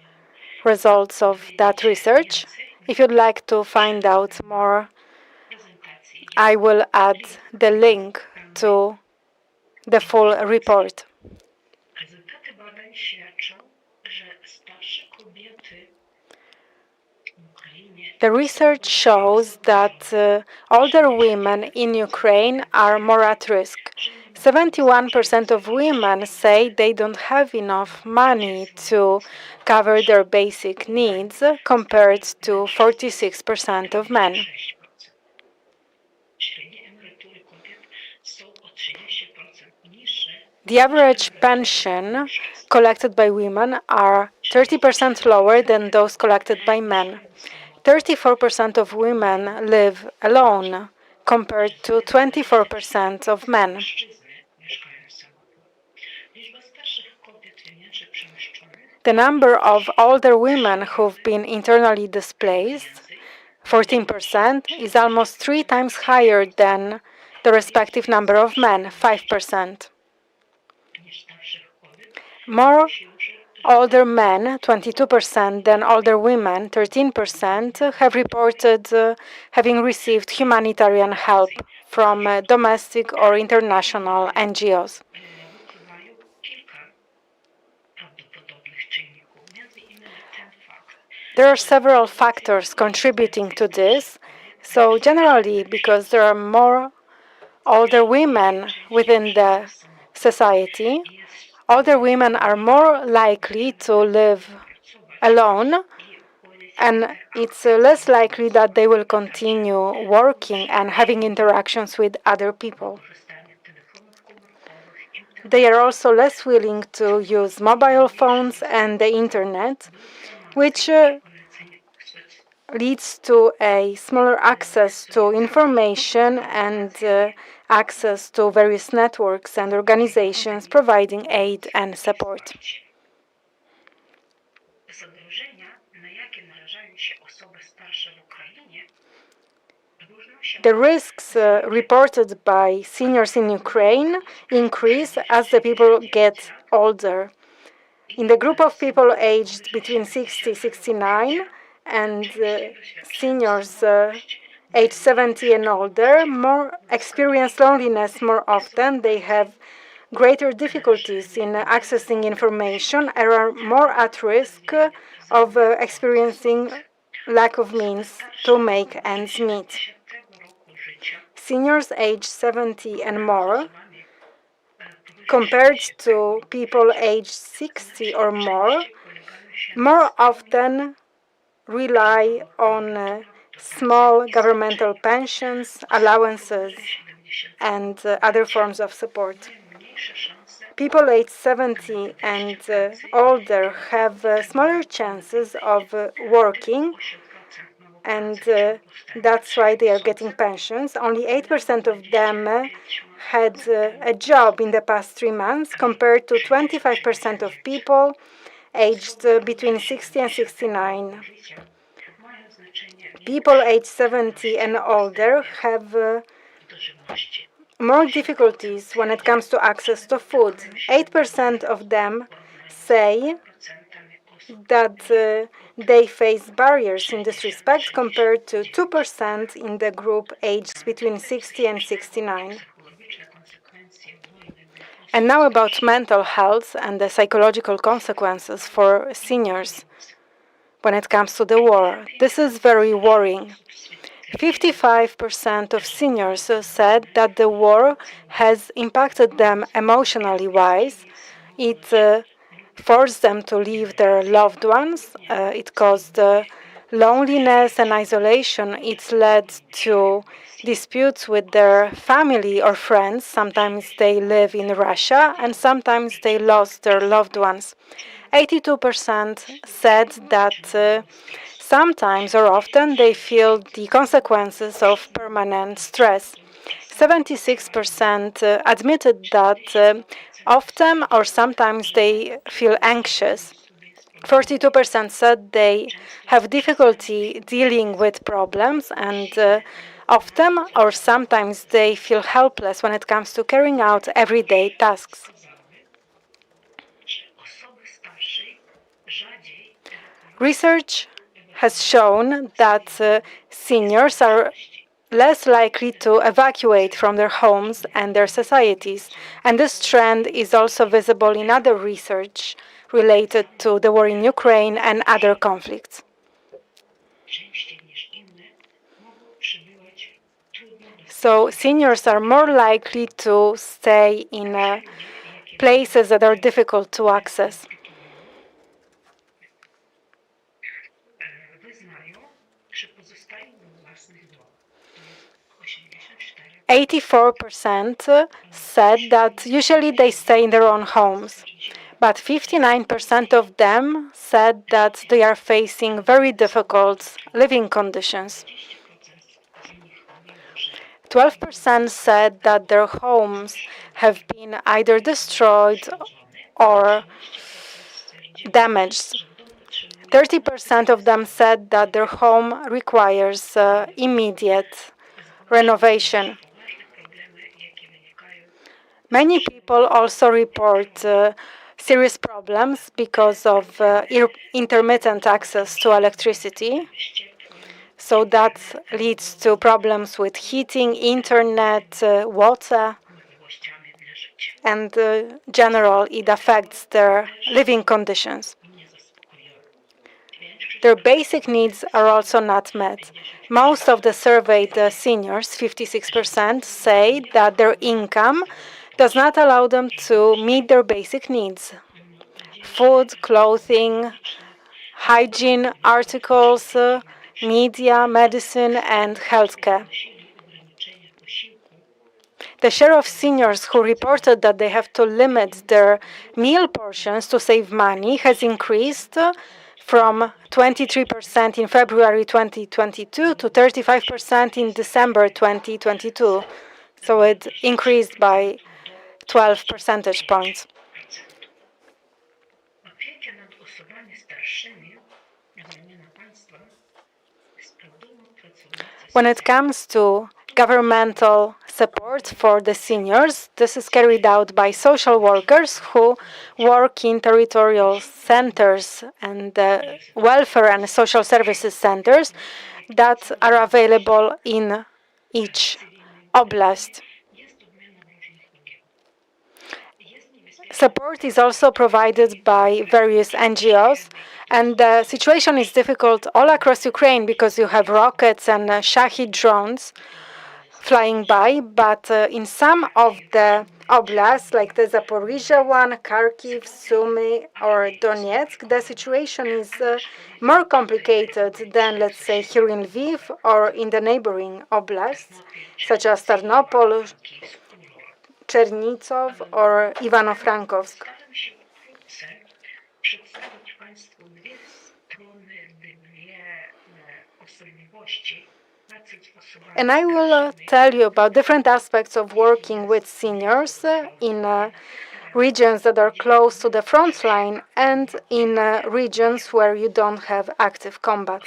results of that research. If you'd like to find out more, I will add the link to the full report. The research shows that older women in Ukraine are more at risk. 71% of women say they don't have enough money to cover their basic needs, compared to 46% of men. The average pension collected by women are 30% lower than those collected by men. 34% of women live alone, compared to 24% of men. The number of older women who've been internally displaced, 14%, is almost 3 times higher than the respective number of men, 5%. More older men, 22%, than older women, 13%, have reported having received humanitarian help from domestic or international NGOs. There are several factors contributing to this. So generally, because there are more older women within the society, older women are more likely to live alone, and it's less likely that they will continue working and having interactions with other people. They are also less willing to use mobile phones and the internet, which leads to a smaller access to information and access to various networks and organizations providing aid and support. The risks reported by seniors in Ukraine increase as the people get older. In the group of people aged between 60 and 69 and seniors age 70 and older more experience loneliness more often. They have greater difficulties in accessing information and are more at risk of experiencing lack of means to make ends meet. Seniors age 70 and more, compared to people aged 60 or more often rely on small governmental pensions, allowances, and other forms of support. People aged 70 and older have smaller chances of working, and that's why they are getting pensions. Only 8% of them had a job in the past 3 months, compared to 25% of people aged between 60 and 69. People aged 70 and older have more difficulties when it comes to access to food. 8% of them say that they face barriers in this respect, compared to 2% in the group aged between 60 and 69. And now about mental health and the psychological consequences for seniors when it comes to the war. This is very worrying. 55% of seniors said that the war has impacted them emotionally wise. It forced them to leave their loved ones. It caused loneliness and isolation. It's led to disputes with their family or friends. Sometimes they live in Russia and sometimes they lost their loved ones. 82% said that sometimes or often they feel the consequences of permanent stress. 76% admitted that often or sometimes they feel anxious. 42% said they have difficulty dealing with problems, and often or sometimes they feel helpless when it comes to carrying out everyday tasks. Research has shown that seniors are less likely to evacuate from their homes and their societies. And this trend is also visible in other research related to the war in Ukraine and other conflicts. So seniors are more likely to stay in places that are difficult to access. 84% said that usually they stay in their own homes, but 59% of them said that they are facing very difficult living conditions. 12% said that their homes have been either destroyed or damaged. 30% of them said that their home requires immediate renovation. Many people also report serious problems because of intermittent access to electricity. So that leads to problems with heating, internet, water, and general, it affects their living conditions. Their basic needs are also not met. Most of the surveyed seniors, 56%, say that their income does not allow them to meet their basic needs. Food, clothing, hygiene articles, media, medicine, and healthcare. The share of seniors who reported that they have to limit their meal portions to save money has increased from 23% in February 2022 to 35% in December 2022. So it increased by 12 percentage points. When it comes to governmental support for the seniors, this is carried out by social workers who work in territorial centers and welfare and social services centers that are available in each oblast. Support is also provided by various NGOs, and the situation is difficult all across Ukraine because you have rockets and Shahid drones flying by, but in some of the oblasts, like the Zaporizhia one, Kharkiv, Sumy, or Donetsk, the situation is more complicated than, let's say, here in Lviv or in the neighboring oblasts, such as Tarnopol, Chernigov, or Ivano-Frankivsk. And I will tell you about different aspects of working with seniors in regions that are close to the front line and in regions where you don't have active combat.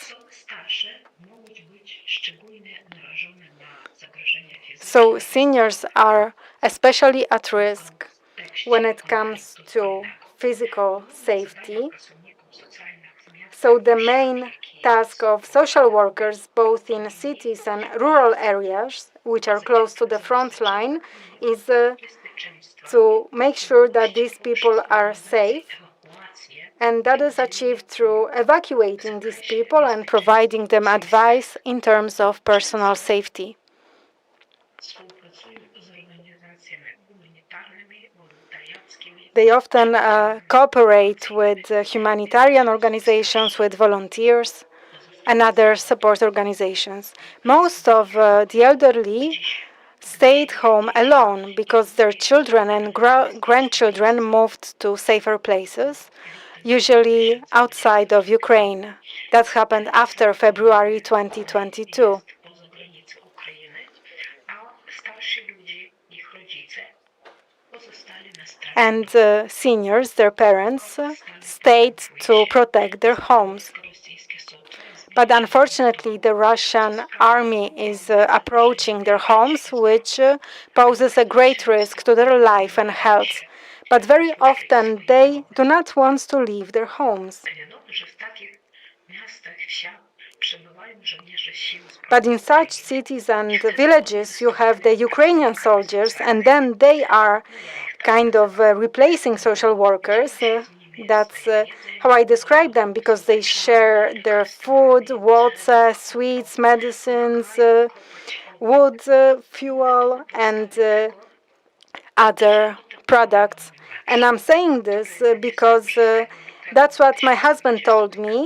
So seniors are especially at risk when it comes to physical safety. So the main task of social workers, both in cities and rural areas, which are close to the front line, is to make sure that these people are safe. And that is achieved through evacuating these people and providing them advice in terms of personal safety. They often cooperate with humanitarian organizations, with volunteers, and other support organizations. Most of the elderly stayed home alone because their children and grandchildren moved to safer places, usually outside of Ukraine. That happened after February 2022. And seniors, their parents, stayed to protect their homes. But unfortunately, the Russian army is approaching their homes, which poses a great risk to their life and health. But very often, they do not want to leave their homes. But in such cities and villages, you have the Ukrainian soldiers, and then they are kind of replacing social workers. That's how I describe them, because they share their food, water, sweets, medicines, wood, fuel, and other products. And I'm saying this because that's what my husband told me.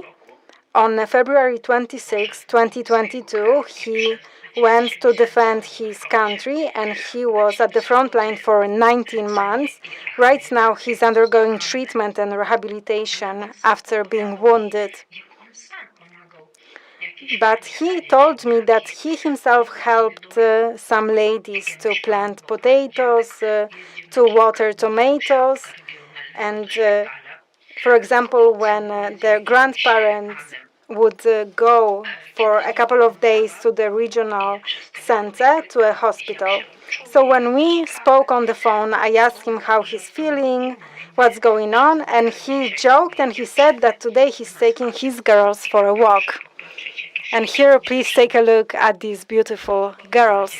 On February 26, 2022, he went to defend his country and he was at the front line for 19 months. Right now, he's undergoing treatment and rehabilitation after being wounded. But he told me that he himself helped some ladies to plant potatoes, to water tomatoes, and for example, when their grandparents would go for a couple of days to the regional center, to a hospital. So when we spoke on the phone, I asked him how he's feeling, what's going on, and he joked and he said that today he's taking his girls for a walk. And here, please take a look at these beautiful girls.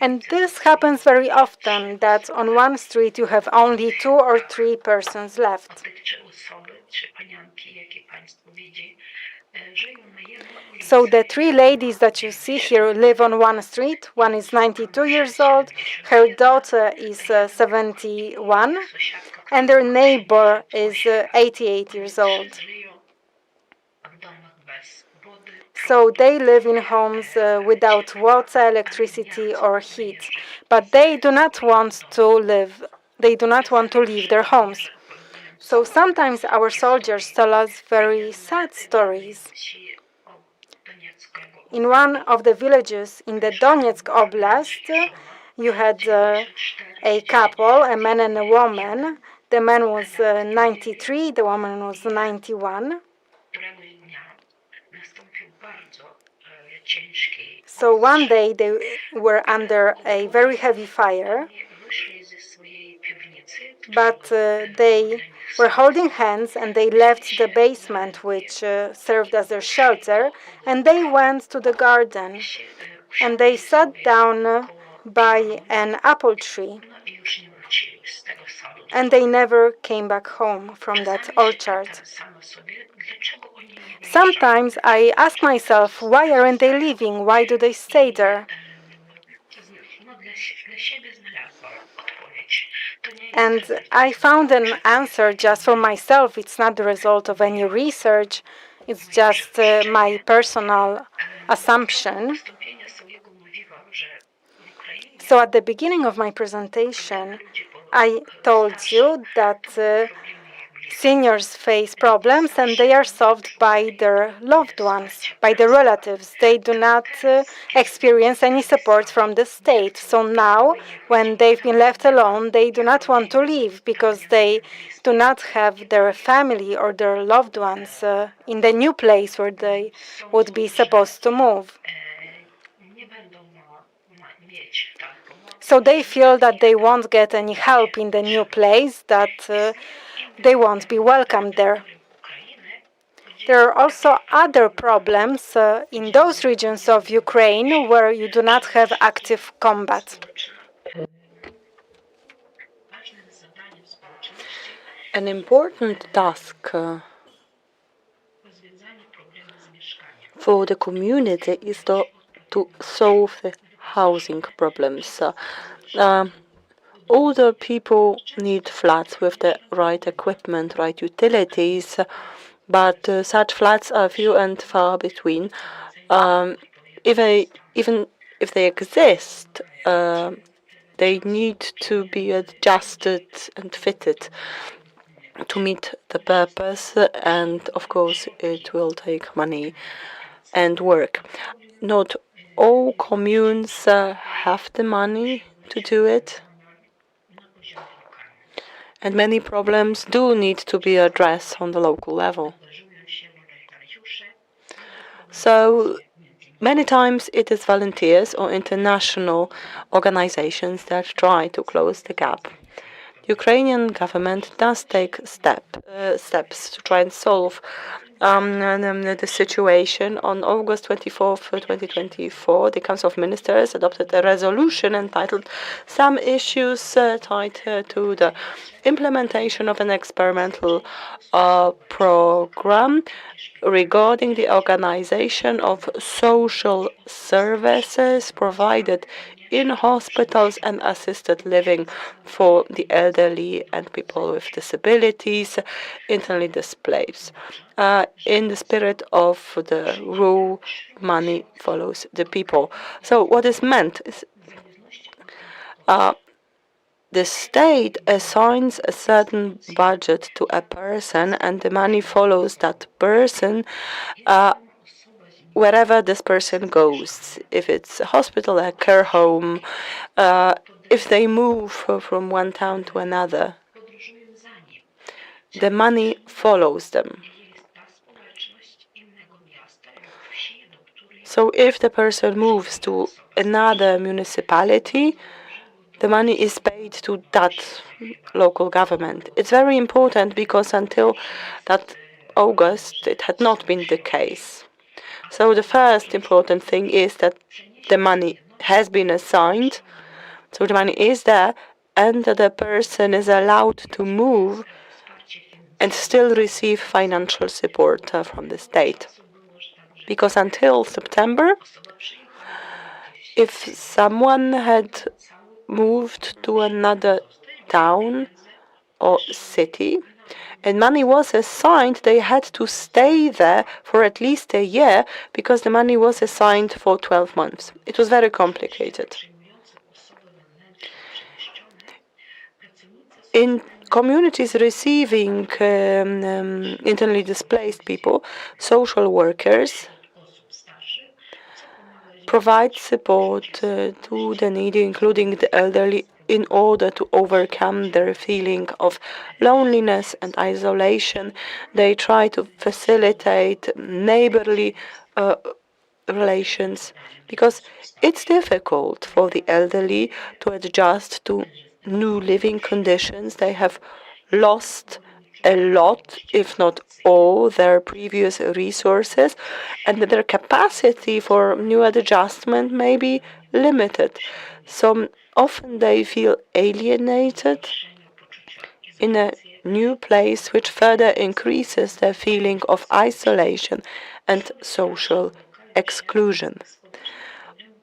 And this happens very often, that on one street you have only 2 or 3 persons left. So the 3 ladies that you see here live on one street. One is 92 years old, her daughter is 71, and their neighbor is 88 years old. So they live in homes without water, electricity, or heat. But they do not want to live. They do not want to leave their homes. So sometimes our soldiers tell us very sad stories. In one of the villages in the Donetsk Oblast, you had a couple, a man and a woman. The man was 93, the woman was 91. So one day they were under a very heavy fire, but they were holding hands and they left the basement, which served as their shelter, and they went to the garden and they sat down by an apple tree. And they never came back home from that orchard. Sometimes I ask myself, why aren't they leaving? Why do they stay there? And I found an answer just for myself. It's not the result of any research. It's just my personal assumption. So at the beginning of my presentation, I told you that seniors face problems and they are solved by their loved ones, by their relatives. They do not experience any support from the state. So now, when they've been left alone, they do not want to leave because they do not have their family or their loved ones in the new place where they would be supposed to move. So they feel that they won't get any help in the new place, that they won't be welcomed there. There are also other problems in those regions of Ukraine where you do not have active combat. An important task for the community is to solve the housing problems. Older people need flats with the right equipment, right utilities, but such flats are few and far between. Even if they exist, they need to be adjusted and fitted to meet the purpose, and of course, it will take money and work. Not all communes have the money to do it, and many problems do need to be addressed on the local level. So many times it is volunteers or international organizations that try to close the gap. The Ukrainian government does take steps to try and solve the situation. On August 24th, 2024, the Council of Ministers adopted a resolution entitled Some Issues Tied to the Implementation of an Experimental Program regarding the organization of social services provided in hospitals and assisted living for the elderly and people with disabilities, internally displaced. In the spirit of the rule, money follows the people. So what is meant is the state assigns a certain budget to a person, and the money follows that person wherever this person goes. If it's a hospital, a care home, if they move from one town to another, the money follows them. So if the person moves to another municipality, the money is paid to that local government. It's very important because until that August, it had not been the case. So the first important thing is that the money has been assigned, so the money is there, and the person is allowed to move and still receive financial support from the state. Because until September, if someone had moved to another town or city and money was assigned, they had to stay there for at least a year because the money was assigned for 12 months. It was very complicated. In communities receiving internally displaced people, social workers provide support to the needy, including the elderly, in order to overcome their feeling of loneliness and isolation. They try to facilitate neighborly relations because it's difficult for the elderly to adjust to new living conditions. They have lost a lot, if not all, their previous resources, and their capacity for new adjustment may be limited. So often they feel alienated in a new place, which further increases their feeling of isolation and social exclusion.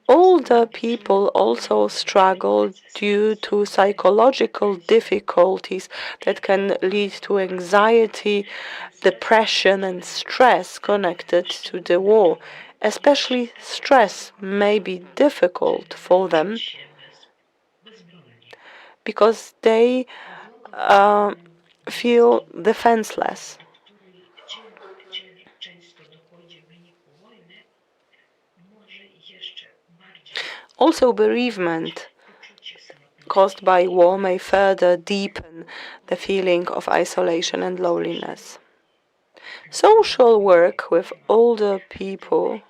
Older people also struggle due to psychological difficulties that can lead to anxiety, depression, and stress connected to the war. Especially stress may be difficult for them because they feel defenseless. Also, bereavement caused by war may further deepen the feeling of isolation and loneliness. Social work with older people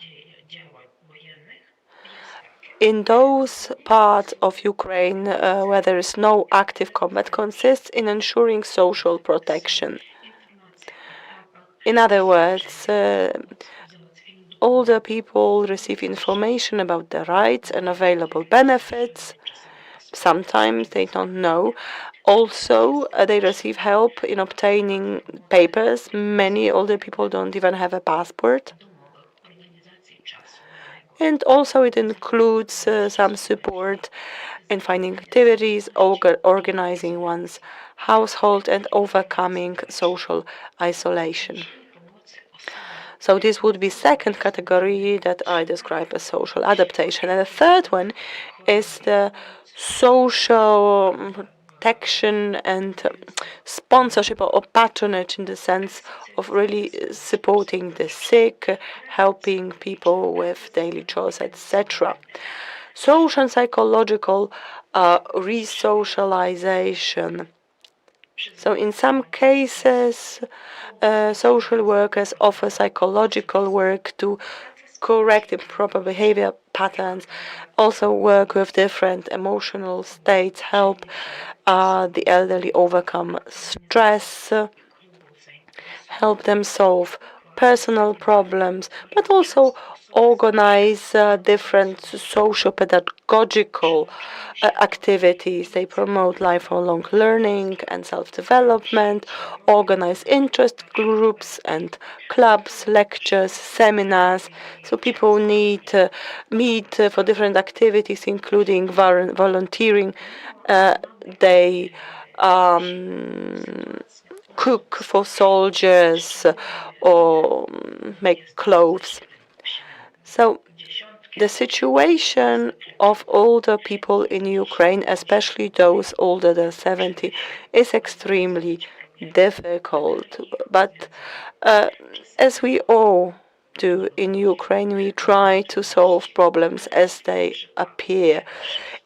in those parts of Ukraine where there is no active combat consists in ensuring social protection. In other words, older people receive information about their rights and available benefits. Sometimes they don't know. Also, they receive help in obtaining papers. Many older people don't even have a passport. And also it includes some support in finding activities, organizing one's household, and overcoming social isolation. So this would be second category that I describe as social adaptation. And the third one is the social protection and sponsorship or patronage in the sense of really supporting the sick, helping people with daily chores, etc. Social and psychological resocialization. So in some cases, social workers offer psychological work to correct improper behavior patterns, also work with different emotional states, help the elderly overcome stress, help them solve personal problems, but also organize different social pedagogical activities. They promote lifelong learning and self-development, organize interest groups and clubs, lectures, seminars. So people need meet for different activities, including volunteering. They cook for soldiers or make clothes. So the situation of older people in Ukraine, especially those older than 70, is extremely difficult. But as we all do in Ukraine, we try to solve problems as they appear.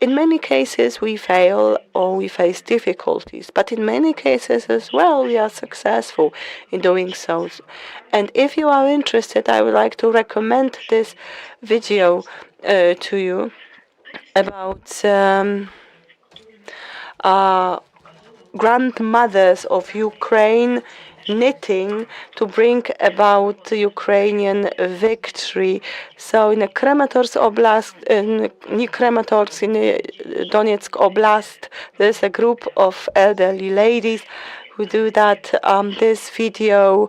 In many cases, we fail or we face difficulties, but in many cases as well, we are successful in doing so. And if you are interested, I would like to recommend this video to you about grandmothers of Ukraine knitting to bring about Ukrainian victory. So in Kramatorsk Oblast, in Kramatorsk in Donetsk Oblast, there's a group of elderly ladies who do that. This video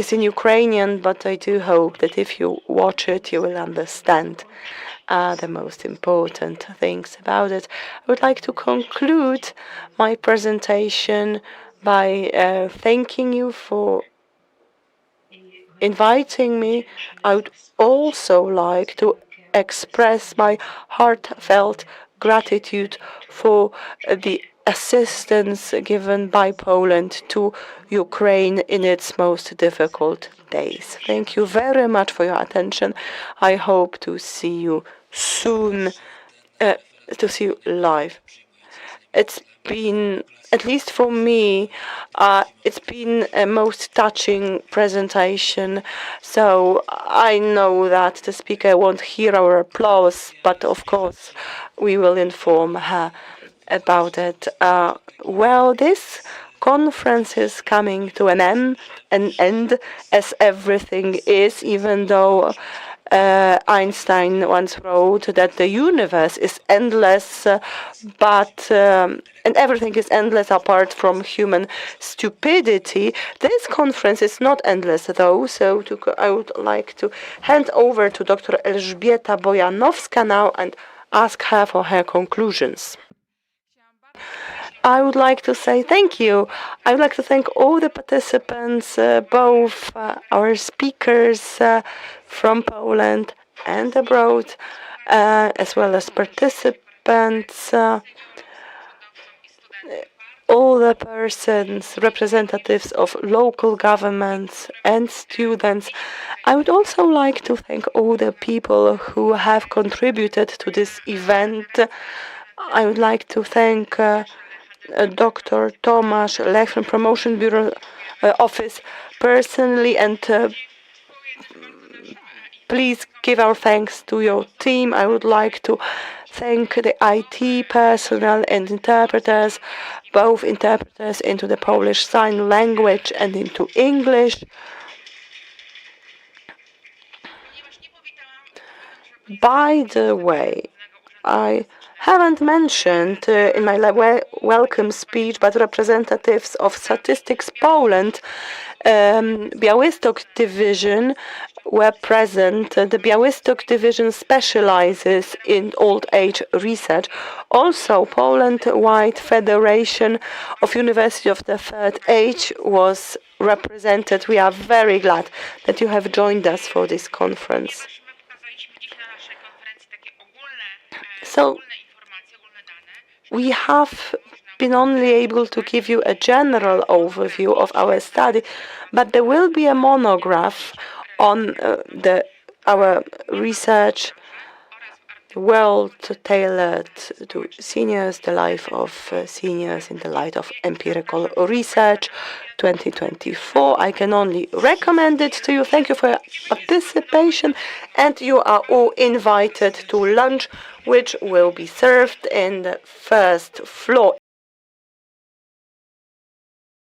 is in Ukrainian, but I do hope that if you watch it, you will understand the most important things about it. I would like to conclude my presentation by thanking you for inviting me. I would also like to express my heartfelt gratitude for the assistance given by Poland to Ukraine in its most difficult days. Thank you very much for your attention. I hope to see you soon, to see you live. It's been, at least for me, it's been a most touching presentation. So I know that the speaker won't hear our applause, but of course we will inform her about it. Well, this conference is coming to an end, as everything is, even though Einstein once wrote that the universe is endless, and everything is endless apart from human stupidity. This conference is not endless, though, so I would like to hand over to Dr. Elżbieta Bojanowska now and ask her for her conclusions. I would like to say thank you. I would like to thank all the participants, both our speakers from Poland and abroad, as well as participants, all the persons, representatives of local governments and students. I would also like to thank all the people who have contributed to this event. I would like to thank Dr. Tomasz Lech from Promotion Bureau Office personally, and please give our thanks to your team. I would like to thank the IT personnel and interpreters, both interpreters into the Polish Sign Language and into English. By the way, I haven't mentioned in my welcome speech, but representatives of Statistics Poland, Białystok division were present. The Białystok division specializes in old age research. Also, Poland-wide Federation of University of the Third Age was represented. We are very glad that you have joined us for this conference. My pokazaliśmy dziś na naszej konferencji takie ogólne So informacje, ogólne dane. we have been only able to give you a general overview of our study, but there will be a monograph on our research, the world tailored to seniors, the life of seniors in the light of empirical research 2024. I can only recommend it to you. Thank you for your participation, and you are all invited to lunch, which will be served in the first floor.